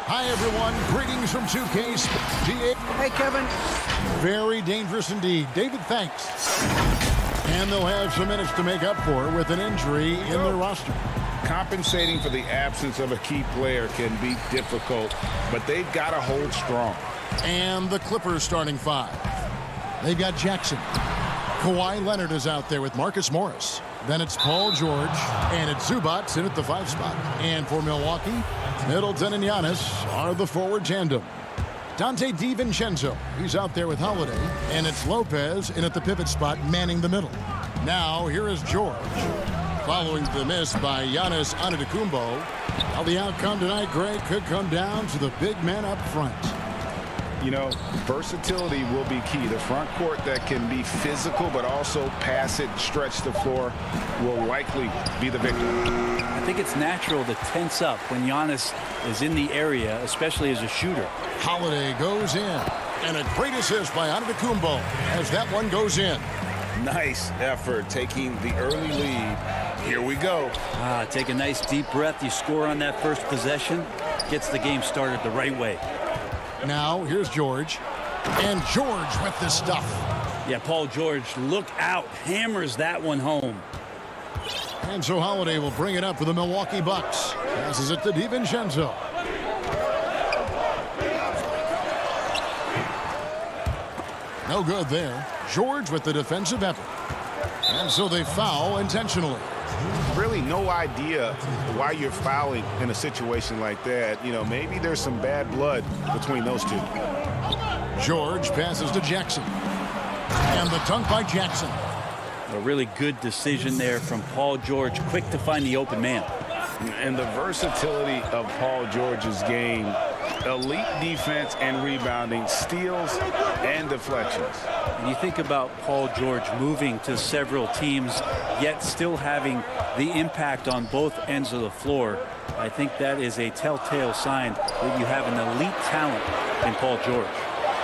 A: Hi, everyone. Greetings from 2K Sports.
I: Hey, Kevin.
A: Very dangerous indeed. David, thanks. And they'll have some minutes to make up for with an injury in their roster.
B: Compensating for the absence of a key player can be difficult, but they've got to hold strong.
A: And the Clippers starting five. They've got Jackson. Kawhi Leonard is out there with Marcus Morris. Then it's Paul George, and it's Zubac in at the 5 spot. And for Milwaukee, Middleton and Giannis are the forward tandem. Dante DiVincenzo, he's out there with Holiday, and it's Lopez in at the pivot spot manning the middle. Now here is George. Following the miss by Giannis Antetokounmpo, how the outcome tonight, Greg, could come down to the big man up front.
B: You know, versatility will be key. The front court that can be physical but also pass it, stretch the floor, will likely be the victor.
I: I think it's natural to tense up when Giannis is in the area, especially as a shooter.
A: Holiday goes in, and a great assist by Antetokounmpo as that one goes in.
B: Nice effort taking the early lead. Here we go.
I: Take a nice deep breath. You score on that first possession, gets the game started the right way.
A: Now, here's George. And George with the stuff.
I: Yeah, Paul George, look out. Hammers that one home.
A: And so Holiday will bring it up for the Milwaukee Bucks. Passes it to DiVincenzo. No good there. George with the defensive effort. And so they foul intentionally.
B: Really no idea why you're fouling in a situation like that. You know, maybe there's some bad blood between those two.
A: George passes to Jackson. And the dunk by Jackson.
I: A really good decision there from Paul George. Quick to find the open man.
B: And the versatility of Paul George's game. Elite defense and rebounding, steals and deflections.
I: And you think about Paul George moving to several teams, yet still having the impact on both ends of the floor. I think that is a telltale sign that you have an elite talent in Paul George.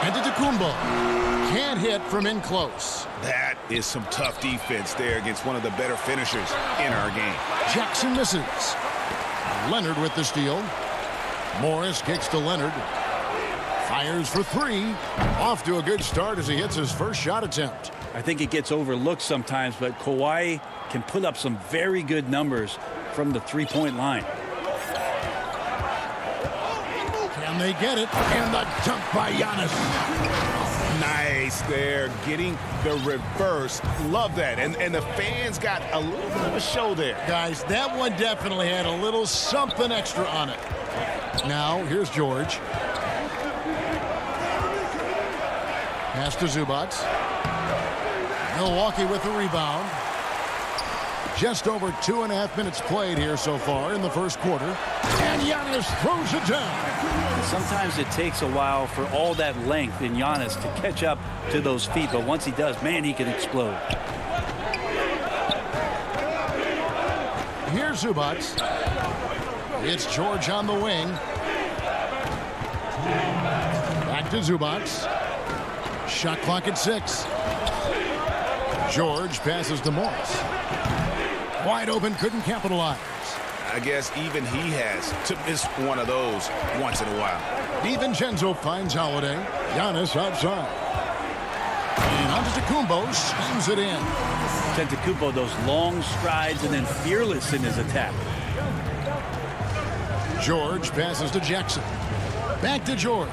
A: Antetokounmpo can't hit from in close.
B: That is some tough defense there against one of the better finishers in our game.
A: Jackson misses. Leonard with the steal. Morris kicks to Leonard. Fires for 3. Off to a good start as he hits his first shot attempt.
I: I think it gets overlooked sometimes, but Kawhi can put up some very good numbers from the three-point line.
A: Can they get it? And the dunk by Giannis.
B: Nice there, getting the reverse. Love that. And the fans got a little bit of a show there.
A: Guys, that one definitely had a little something extra on it. Now, here's George. Pass to Zubac. Milwaukee with the rebound. Just over 2.5 minutes played here so far in the first quarter. And Giannis throws it down.
I: Sometimes it takes a while for all that length in Giannis to catch up to those feet, but once he does, man, he can explode.
A: Here's Zubac. It's George on the wing. Back to Zubac. Shot clock at 6. George passes to Morris. Wide open, couldn't capitalize.
B: I guess even he has to miss one of those once in a while.
A: DiVincenzo finds Holiday. Giannis outside. And Antetokounmpo slams it in.
I: Antetokounmpo, those long strides and then fearless in his attack.
A: George passes to Jackson. Back to George.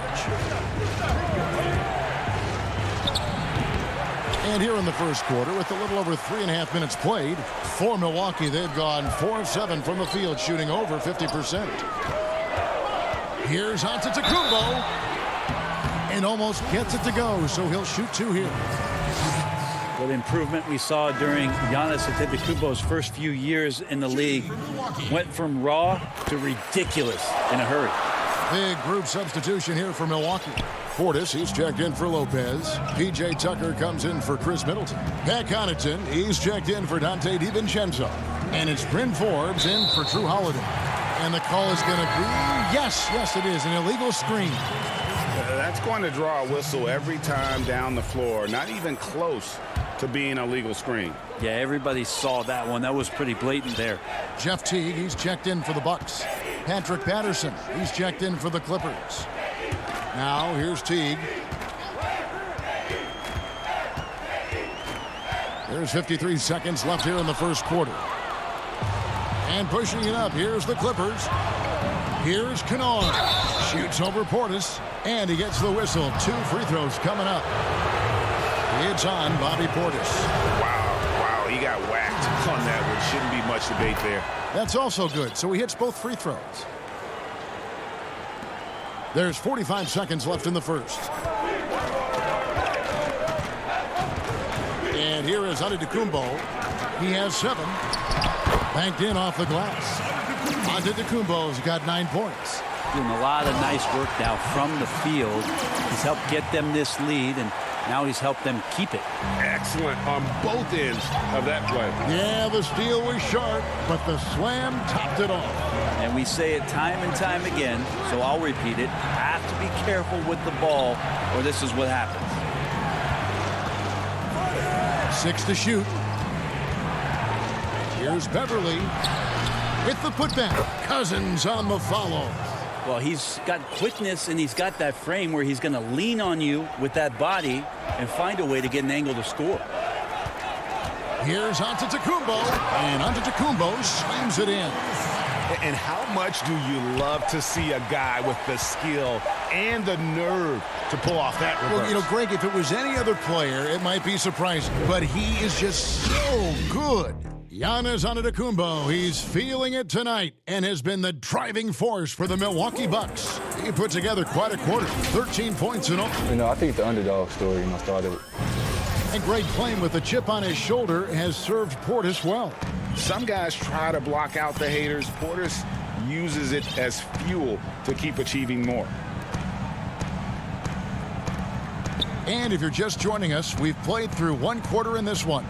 A: And here in the first quarter, with a little over 3.5 minutes played, for Milwaukee, they've gone 4 of 7 from the field, shooting over 50%. Here's Antetokounmpo. And almost gets it to go, so he'll shoot 2 here.
I: What improvement we saw during Giannis Antetokounmpo's first few years in the league. Went from raw to ridiculous in a hurry.
A: Big group substitution here for Milwaukee. Portis, he's checked in for Lopez. P.J. Tucker comes in for Chris Middleton. Pat Connaughton, he's checked in for Dante DiVincenzo. And it's Bryn Forbes in for Drew Holiday. And the call is going to be, yes, it is, an illegal screen.
B: That's going to draw a whistle every time down the floor. Not even close
G: to being a legal screen.
I: Yeah, everybody saw that one. That was pretty blatant there.
A: Jeff Teague, he's checked in for the Bucks. Patrick Patterson, he's checked in for the Clippers. Now here's Teague. There's 53 seconds left here in the first quarter. And pushing it up, here's the Clippers. Here's Kennard. Shoots over Portis, and he gets the whistle. 2 free throws coming up. It's on Bobby Portis.
G: Wow, he got whacked on that one. Shouldn't be much debate there.
A: That's also good, so he hits both free throws. There's 45 seconds left in the first. And here is Antetokounmpo. He has 7. Banked in off the glass. Antetokounmpo's got 9 points.
I: Doing a lot of nice work now from the field. He's helped get them this lead, and now he's helped them keep it.
G: Excellent on both ends of that play.
A: Yeah, the steal was sharp, but the slam topped it off.
I: And we say it time and time again, so I'll repeat it. Have to be careful with the ball, or this is what happens.
A: 6 to shoot. Here's Beverly with the putback. Cousins on the follow.
I: Well, he's got quickness, and he's got that frame where he's going to lean on you with that body and find a way to get an angle to score.
A: Here's Antetokounmpo, and Antetokounmpo slams it in.
G: And how much do you love to see a guy with the skill and the nerve to pull off that reverse?
A: Well, you know, Greg, if it was any other player, it might be surprising, but he is just so good. Giannis Antetokounmpo, he's feeling it tonight and has been the driving force for the Milwaukee Bucks. He put together quite a quarter, 13 points in all.
J: You know, I think the underdog story, started.
A: And great playing with a chip on his shoulder has served Portis well.
B: Some guys try to block out the haters. Portis uses it as fuel to keep achieving more.
A: And if you're just joining us, we've played through 1 quarter in this one.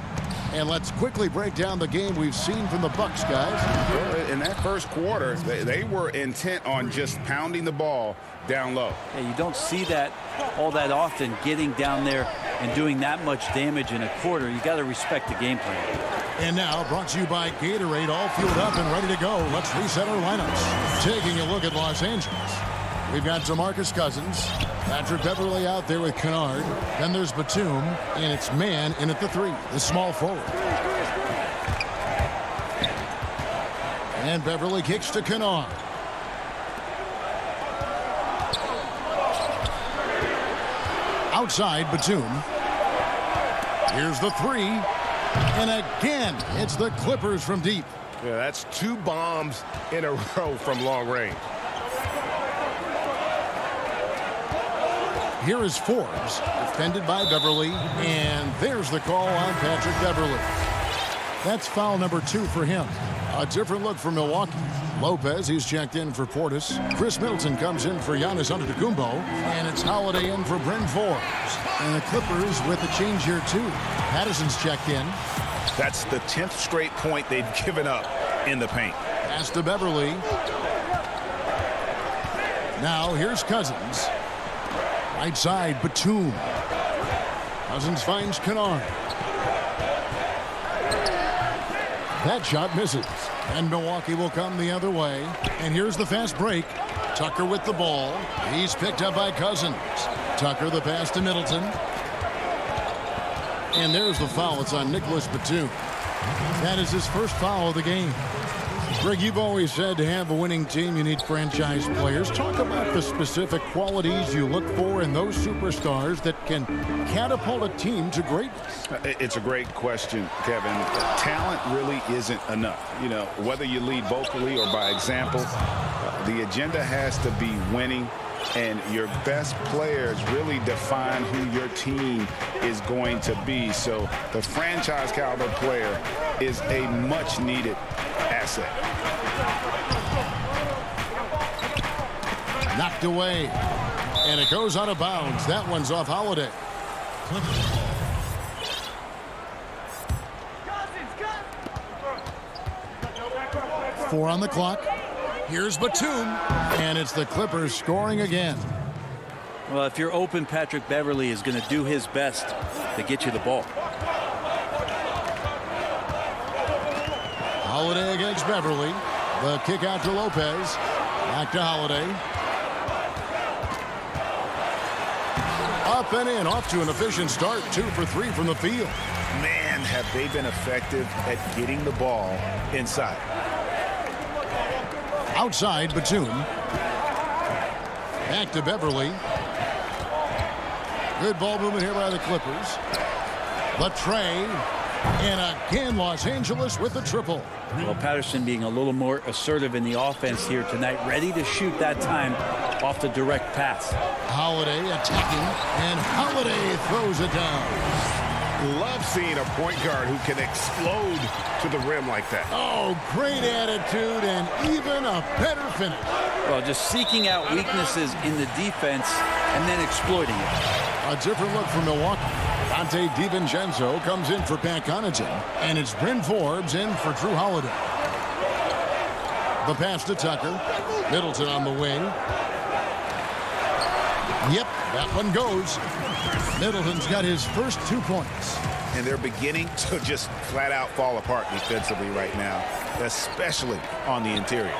A: And let's quickly break down the game we've seen from the Bucks, guys.
B: Well, in that first quarter, they were intent on just pounding the ball down low.
I: Yeah, you don't see that all that often, getting down there and doing that much damage in a quarter. You got to respect the game plan.
A: And now, brought to you by Gatorade, all fueled up and ready to go. Let's reset our lineups. Taking a look at Los Angeles. We've got DeMarcus Cousins, Patrick Beverly out there with Kennard. Then there's Batum, and it's Mann in at the 3, the small forward. And Beverly kicks to Kennard. Outside, Batum. Here's the 3. And again, it's the Clippers from deep.
G: Yeah, that's 2 bombs in a row from long range.
A: Here is Forbes, defended by Beverly, and there's the call on Patrick Beverly. That's foul number 2 for him. A different look for Milwaukee. Lopez, he's checked in for Portis. Chris Middleton comes in for Giannis Antetokounmpo, and it's Holiday in for Bryn Forbes. And the Clippers with a change here too. Patterson's checked in.
B: That's the 10th straight point they've given up in the paint.
A: Pass to Beverly. Now here's Cousins. Right side, Batum. Cousins finds Kennard. That shot misses. And Milwaukee will come the other way. And here's the fast break. Tucker with the ball. He's picked up by Cousins. Tucker the pass to Middleton. And there's the foul. It's on Nicholas Batum. That is his first foul of the game. Greg, you've always said to have a winning team, you need franchise players. Talk about the specific qualities you look for in those superstars that can catapult a team to greatness.
B: It's a great question, Kevin. Talent really isn't enough. You know, whether you lead vocally or by example, the agenda has to be winning. And your best players really define who your team is going to be. So the franchise caliber player is a much needed asset.
A: Knocked away. And it goes out of bounds. That one's off Holiday. 4 on the clock. Here's Batum. And it's the Clippers scoring again.
I: Well, if you're open, Patrick Beverly is going to do his best to get you the ball.
A: Holiday against Beverly. The kick out to Lopez. Back to Holiday. Up and in, off to an efficient start. 2 for 3 from the field.
B: Man, have they been effective at getting the ball inside.
A: Outside, Batum. Back to Beverly. Good ball movement here by the Clippers. The tray. And again, Los Angeles with the triple.
I: Well, Patterson being a little more assertive in the offense here tonight, ready to shoot that time off the direct pass.
A: Holiday attacking, and Holiday throws it down.
G: Love seeing a point guard who can explode to the rim like that.
A: Oh, great attitude and even a better finish.
I: Well, just seeking out weaknesses in the defense and then exploiting it.
A: A different look for Milwaukee. Dante DiVincenzo comes in for Pat Connaughton, and it's Bryn Forbes in for Drew Holiday. The pass to Tucker. Middleton on the wing. Yep, that one goes. Middleton's got his first 2 points.
B: And they're beginning to just flat out fall apart defensively right now, especially on the interior.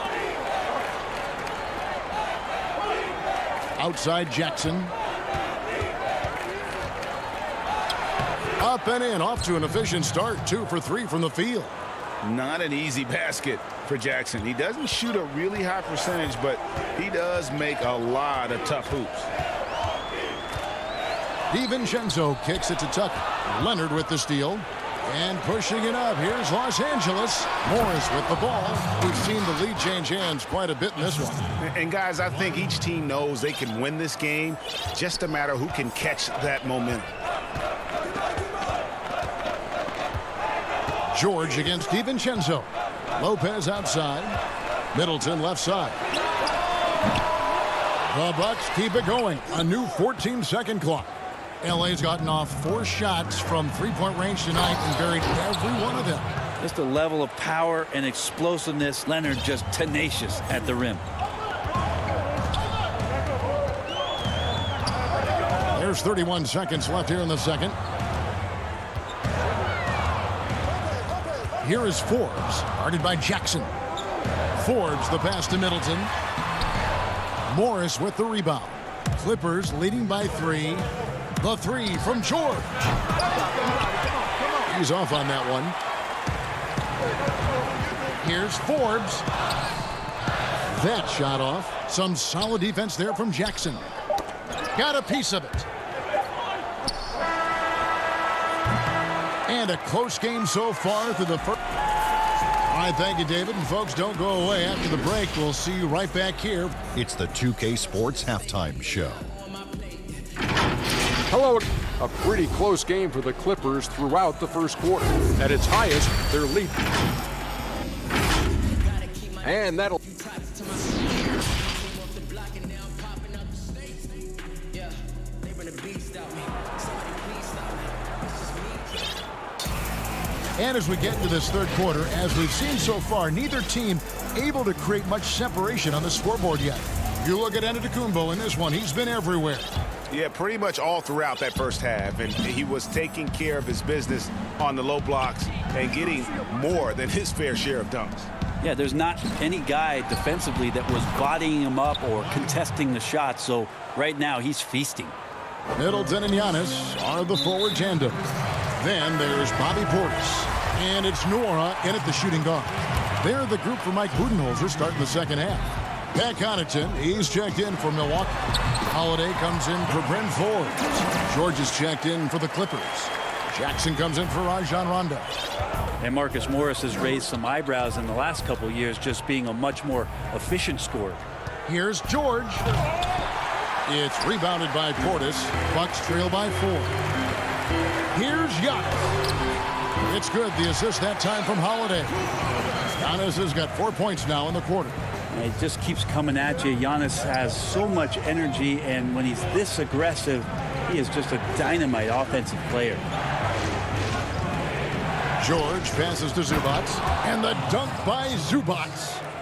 A: Outside Jackson. Up and in, off to an efficient start. 2 for 3 from the field.
B: Not an easy basket for Jackson. He doesn't shoot a really high percentage, but he does make a lot of tough hoops.
A: DiVincenzo kicks it to Tucker. Leonard with the steal. And pushing it up. Here's Los Angeles. Morris with the ball. We've seen the lead change hands quite a bit in this one.
B: And guys, I think each team knows they can win this game. Just a matter who can catch that momentum.
A: George against DiVincenzo. Lopez outside. Middleton left side. The Bucks keep it going. A new 14-second clock. LA's gotten off 4 shots from three-point range tonight and buried every one of them.
I: Just a level of power and explosiveness. Leonard just tenacious at the rim.
A: There's 31 seconds left here in the second. Here is Forbes, guarded by Jackson. Forbes, the pass to Middleton. Morris with the rebound. Clippers leading by 3. The 3 from George. He's off on that one. Here's Forbes. That shot off. Some solid defense there from Jackson. Got a piece of it. And a close game so far through the first. All right, thank you, David. And folks, don't go away. After the break, we'll see you right back here.
D: It's the 2K Sports Halftime Show.
E: Hello. A pretty close game for the Clippers throughout the first quarter. At its highest, they're leading. And that'll...
A: And as we get into this third quarter, as we've seen so far, neither team able to create much separation on the scoreboard yet. You look at Antetokounmpo in this one, he's been everywhere.
B: Yeah, pretty much all throughout that first half, and he was taking care of his business on the low blocks and getting more than his fair share of dunks.
I: Yeah, there's not any guy defensively that was bodying him up or contesting the shot, so right now he's feasting.
A: Middleton and Giannis are the forward tandem. Then there's Bobby Portis, and it's Nora in at the shooting guard. They're the group for Mike Budenholzer starting the second half. Pat Connaughton, he's checked in for Milwaukee. Holiday comes in for Bryn Forbes. George is checked in for the Clippers. Jackson comes in for Rajon Rondo.
I: And Marcus Morris has raised some eyebrows in the last couple years, just being a much more efficient scorer.
A: Here's George. It's rebounded by Portis. Bucks trail by 4. Here's Giannis. It's good. The assist that time from Holiday. Giannis has got 4 points now in the quarter.
I: And it just keeps coming at you. Giannis has so much energy, and when he's this aggressive, he is just a dynamite offensive player.
A: George passes to Zubac, and the dunk by Zubac.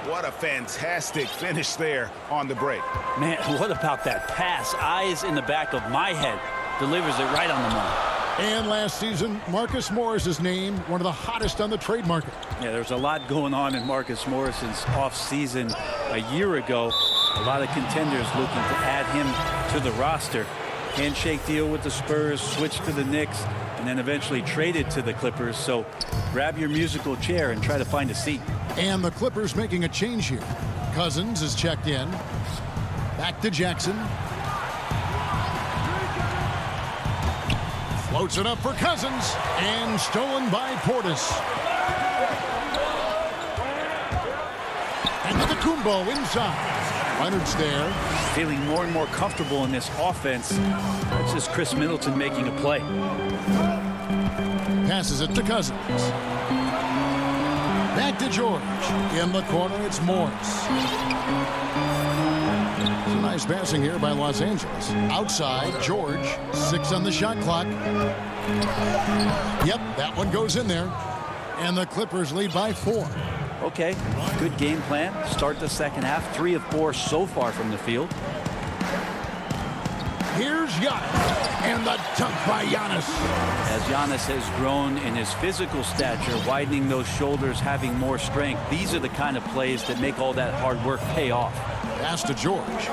B: What a fantastic finish there on the break.
I: Man, what about that pass? Eyes in the back of my head. Delivers it right on the mark.
A: And last season, Marcus Morris is named one of the hottest on the trade market.
I: Yeah, there's a lot going on in Marcus Morrison's offseason a year ago. A lot of contenders looking to add him to the roster. Handshake deal with the Spurs, switched to the Knicks, and then eventually traded to the Clippers. So grab your musical chair and try to find a seat.
A: And the Clippers making a change here. Cousins is checked in. Back to Jackson. Floats it up for Cousins, and stolen by Portis. And the Kumbo inside. Leonard's there.
I: Feeling more and more comfortable in this offense. That's just Chris Middleton making a play.
A: Passes it to Cousins. Back to George. In the corner, it's Morris. Some nice passing here by Los Angeles. Outside, George. 6 on the shot clock. Yep, that one goes in there. And the Clippers lead by 4.
I: Okay, good game plan. Start the second half. 3 of 4 so far from the field.
A: Here's Giannis. And the dunk by Giannis.
I: As Giannis has grown in his physical stature, widening those shoulders, having more strength, these are the kind of plays that make all that hard work pay off.
A: Pass to George.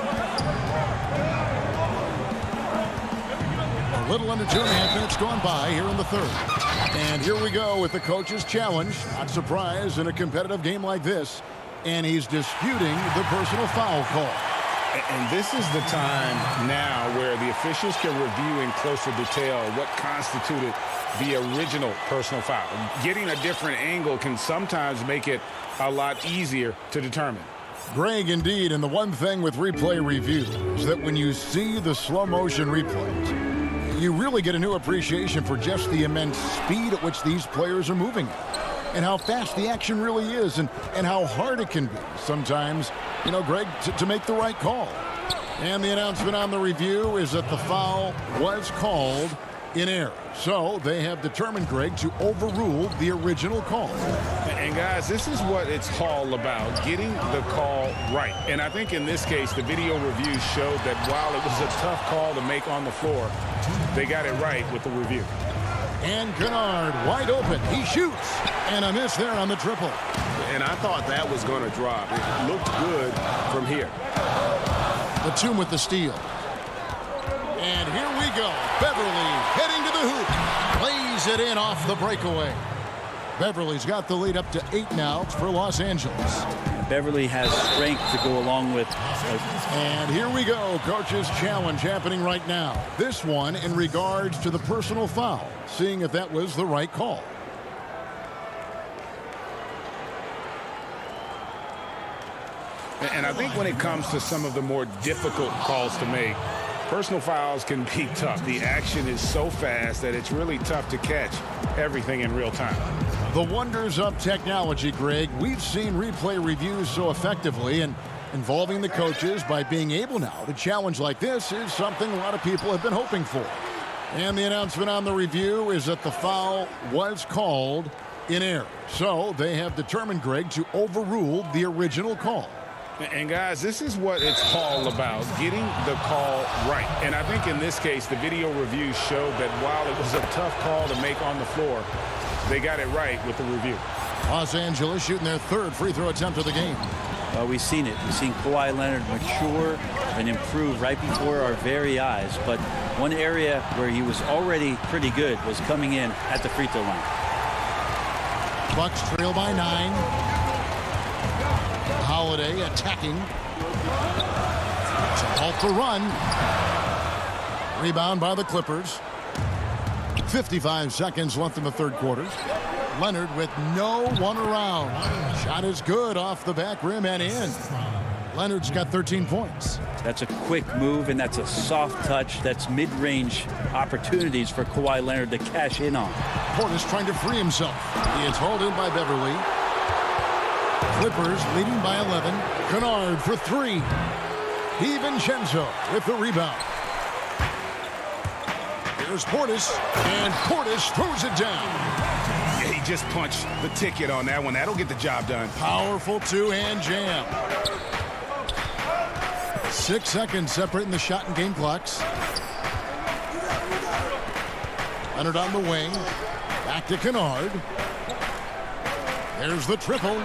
A: A little under 2.5 minutes gone by here in the third. And here we go with the coach's challenge. Not surprised in a competitive game like this. And he's disputing the personal foul call.
B: And this is the time now where the officials can review in closer detail what constituted the original personal foul. Getting a different angle can sometimes make it a lot easier to determine.
A: Greg, indeed, and the one thing with replay review is that when you see the slow motion replays, you really get a new appreciation for just the immense speed at which these players are moving and how fast the action really is and how hard it can be sometimes, you know, Greg, to make the right call. And the announcement on the review is that the foul was called in error. So they have determined, Greg, to overrule the original call.
B: And guys, this is what it's all about, getting the call right. And I think in this case, the video review showed that while it was a tough call to make on the floor, they got it right with the review.
A: And Kennard wide open. He shoots. And a miss there on the triple.
G: And I thought that was going to drop. It looked good from here.
A: Batum with the steal. And here we go. Beverly heading to the hoop. Lays it in off the breakaway. Beverly's got the lead up to 8 now for Los Angeles.
I: Beverly has strength to go along with.
A: And here we go. Coach's challenge happening right now. This one in regards to the personal foul. Seeing if that was the right call.
B: And I think when it comes to some of the more difficult calls to make, personal fouls can be tough. The action is so fast that it's really tough to catch everything in real time.
A: The wonders of technology, Greg. We've seen replay reviews so effectively, and involving the coaches by being able now to challenge like this is something a lot of people have been hoping for. And the announcement on the review is that the foul was called in error. So they have determined, Greg, to overrule the original call.
B: And guys, this is what it's all about, getting the call right. And I think in this case, the video review showed that while it was a tough call to make on the floor, they got it right with the review.
A: Los Angeles shooting their 3rd free throw attempt of the game.
I: We've seen it. We've seen Kawhi Leonard mature and improve right before our very eyes. But one area where he was already pretty good was coming in at the free throw line.
A: Bucks trail by 9. Holiday attacking. To halt the run. Rebound by the Clippers. 55 seconds left in the 3rd quarter. Leonard with no one around. Shot is good off the back rim and in. Leonard's got 13 points.
I: That's a quick move, and that's a soft touch. That's mid-range opportunities for Kawhi Leonard to cash in on.
A: Portis trying to free himself. He is hauled in by Beverly. Clippers leading by 11. Kennard for 3. DiVincenzo with the rebound. Here's Portis, and Portis throws it down.
B: Yeah, he just punched the ticket on that one. That'll get the job done.
A: Powerful 2-hand jam. 6 seconds separating the shot and game clocks. Leonard on the wing. Back to Kennard. There's the triple.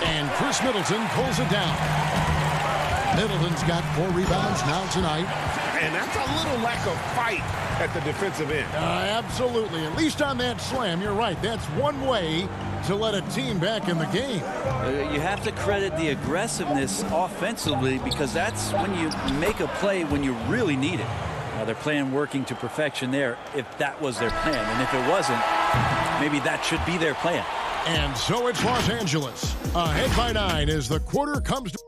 A: And Chris Middleton pulls it down. Middleton's got 4 rebounds now tonight.
G: And that's a little lack of fight at the defensive end.
A: Absolutely. At least on that slam, you're right. That's one way to let a team back in the game.
I: You have to credit the aggressiveness offensively, because that's when you make a play when you really need it. They're playing working to perfection there if that was their plan. And if it wasn't, maybe that should be their plan.
A: And so it's Los Angeles. Ahead by 9 as the quarter comes to...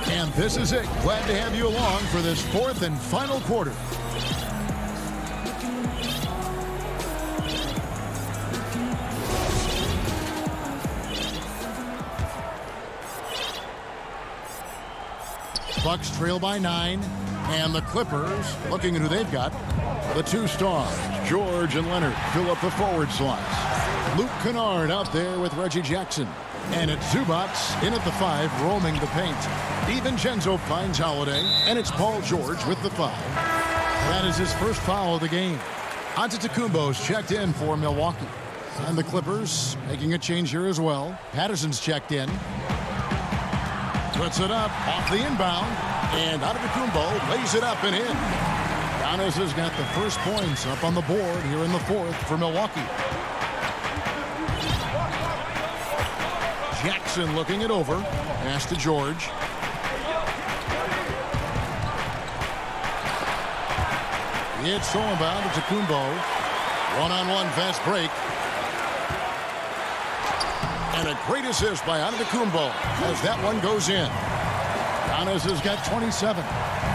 A: And this is it. Glad to have you along for this 4th and final quarter. Bucks trail by 9, and the Clippers, looking at who they've got, the 2 stars, George and Leonard, fill up the forward slots. Luke Kennard out there with Reggie Jackson. And it's Zubac in at the 5, roaming the paint. DiVincenzo finds Holiday, and it's Paul George with the 5. That is his first foul of the game. Antetokounmpo's checked in for Milwaukee. And the Clippers making a change here as well. Patterson's checked in. Puts it up off the inbound, and Antetokounmpo lays it up and in. Giannis has got the first points up on the board here in the 4th for Milwaukee. Jackson looking it over. Pass to George. It's Solomon to Antetokounmpo. One-on-one fast break. And a great assist by Antetokounmpo as that one goes in. Giannis has got 27.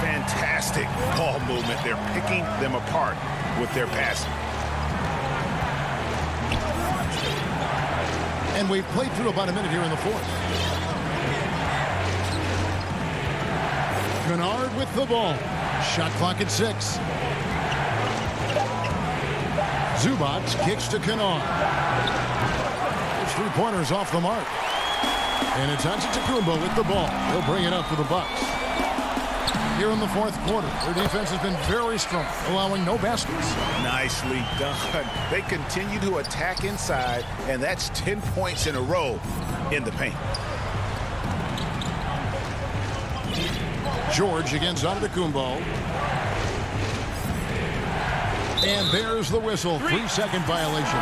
G: Fantastic ball movement. They're picking them apart with their passing.
A: And we've played through about a minute here in the 4th. Kennard with the ball. Shot clock at 6. Zubac kicks to Kennard. 3-pointers off the mark. And it's Antetokounmpo with the ball. He'll bring it up for the Bucks. Here in the 4th quarter, their defense has been very strong, allowing no baskets.
G: Nicely done. They continue to attack inside, and that's 10 points in a row in the paint.
A: George against Antetokounmpo. And there's the whistle. 3-second violation.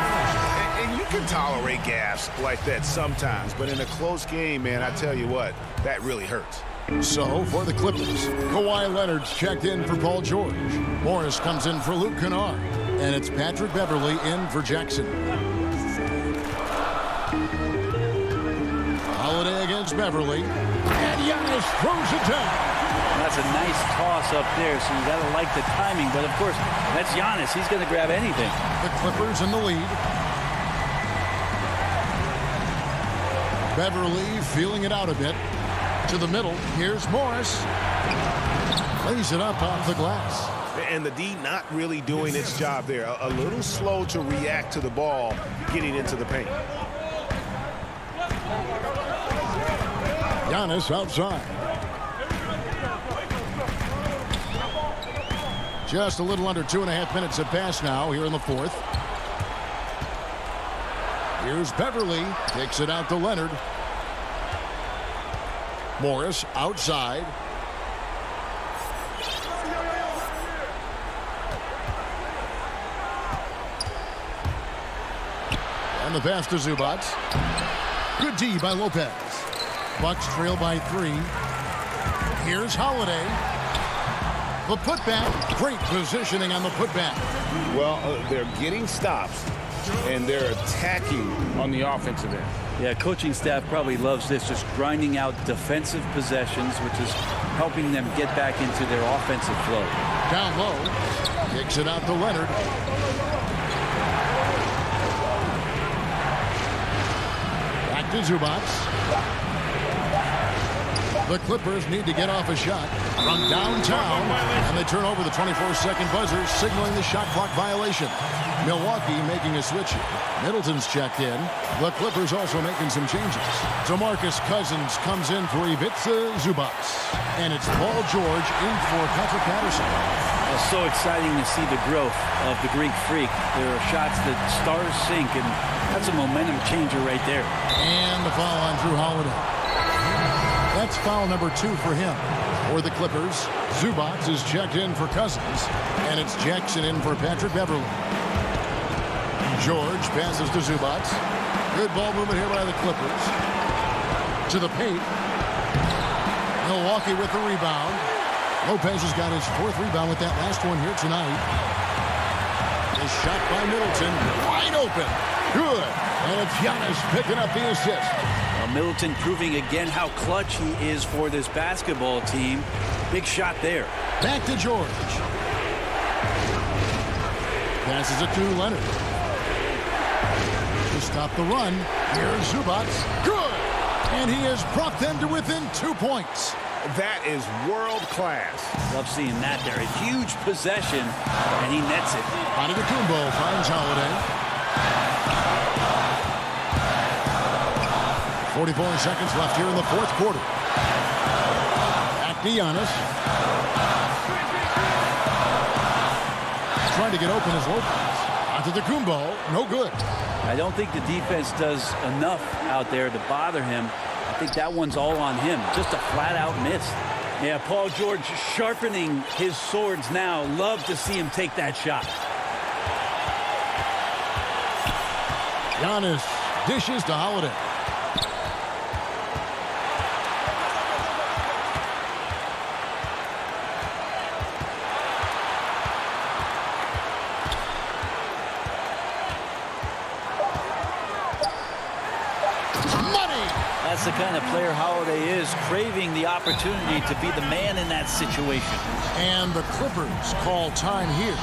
G: And you can tolerate gaffes like that sometimes, but in a close game, man, I tell you what, that really hurts.
A: So, for the Clippers, Kawhi Leonard's checked in for Paul George. Morris comes in for Luke Kennard. And it's Patrick Beverley in for Jackson. Holiday against Beverley. And Giannis throws it down.
I: That's a nice toss up there, so you got to like the timing. But, of course, that's Giannis. He's going to grab anything.
A: The Clippers in the lead. Beverley feeling it out a bit. To the middle. Here's Morris. Lays it up off the glass.
G: And the D not really doing its job there. A little slow to react to the ball getting into the paint.
A: Giannis outside. Just a little under 2.5 minutes have passed now here in the 4th. Here's Beverley. Takes it out to Leonard. Morris outside. And the pass to Zubac. Good D by Lopez. Bucks trail by 3. Here's Holiday. The putback. Great positioning on the putback.
B: Well, they're getting stops, and they're attacking on the offensive end.
I: Yeah, coaching staff probably loves this, just grinding out defensive possessions, which is helping them get back into their offensive flow.
A: Down low. Kicks it out to Leonard. Back to Zubac. The Clippers need to get off a shot from downtown, and they turn over the 24-second buzzer, signaling the shot clock violation. Milwaukee making a switch here. Middleton's checked in. The Clippers also making some changes. DeMarcus Cousins comes in for Ivica Zubac. And it's Paul George in for Patrick Patterson.
I: It's so exciting to see the growth of the Greek Freak. There are shots that stars sink, and that's a momentum changer right there.
A: And the foul on Drew Holiday. That's foul number 2 for him. For the Clippers, Zubac is checked in for Cousins, and it's Jackson in for Patrick Beverley. George passes to Zubac. Good ball movement here by the Clippers. To the paint. Milwaukee with the rebound. Lopez has got his 4th rebound with that last one here tonight. A shot by Middleton. Wide open. Good. And it's Giannis picking up the assist.
I: Middleton proving again how clutch he is for this basketball team. Big shot there.
A: Back to George. Passes it to Leonard. To stop the run. Here's Zubac. Good. And he has brought them to within 2 points.
G: That is world class.
I: Love seeing that there. A huge possession, and he nets it.
A: Antetokounmpo finds Holiday. 44 seconds left here in the 4th quarter. Back to Giannis. Trying to get open as Lopez. Antetokounmpo, no good.
I: I don't think the defense does enough out there to bother him. I think that one's all on him. Just a flat-out miss. Yeah, Paul George sharpening his swords now. Love to see him take that shot.
A: Giannis dishes to Holiday.
I: That's the kind of player Holiday is, craving the opportunity to be the man in that situation.
A: And the Clippers call time here.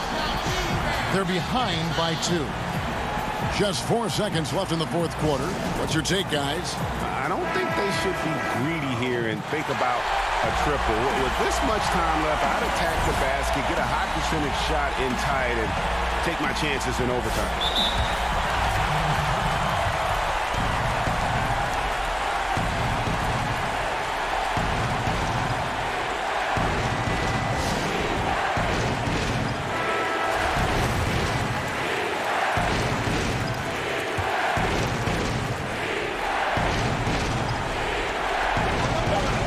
A: They're behind by 2. Just 4 seconds left in the 4th quarter. What's your take, guys?
G: I don't think they should be greedy here and think about a triple. With this much time left, I'd attack the basket, get a high percentage shot in tight, and take my chances in overtime.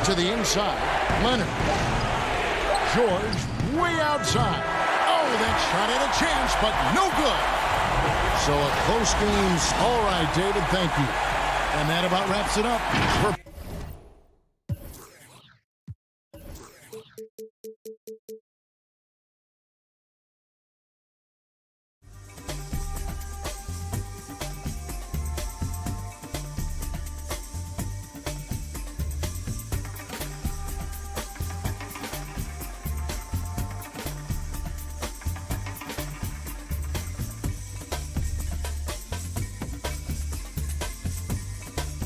A: To the inside. Leonard. George way outside. Oh, that shot had a chance, but no good. So a close game. All right, David, thank you. And that about wraps it up for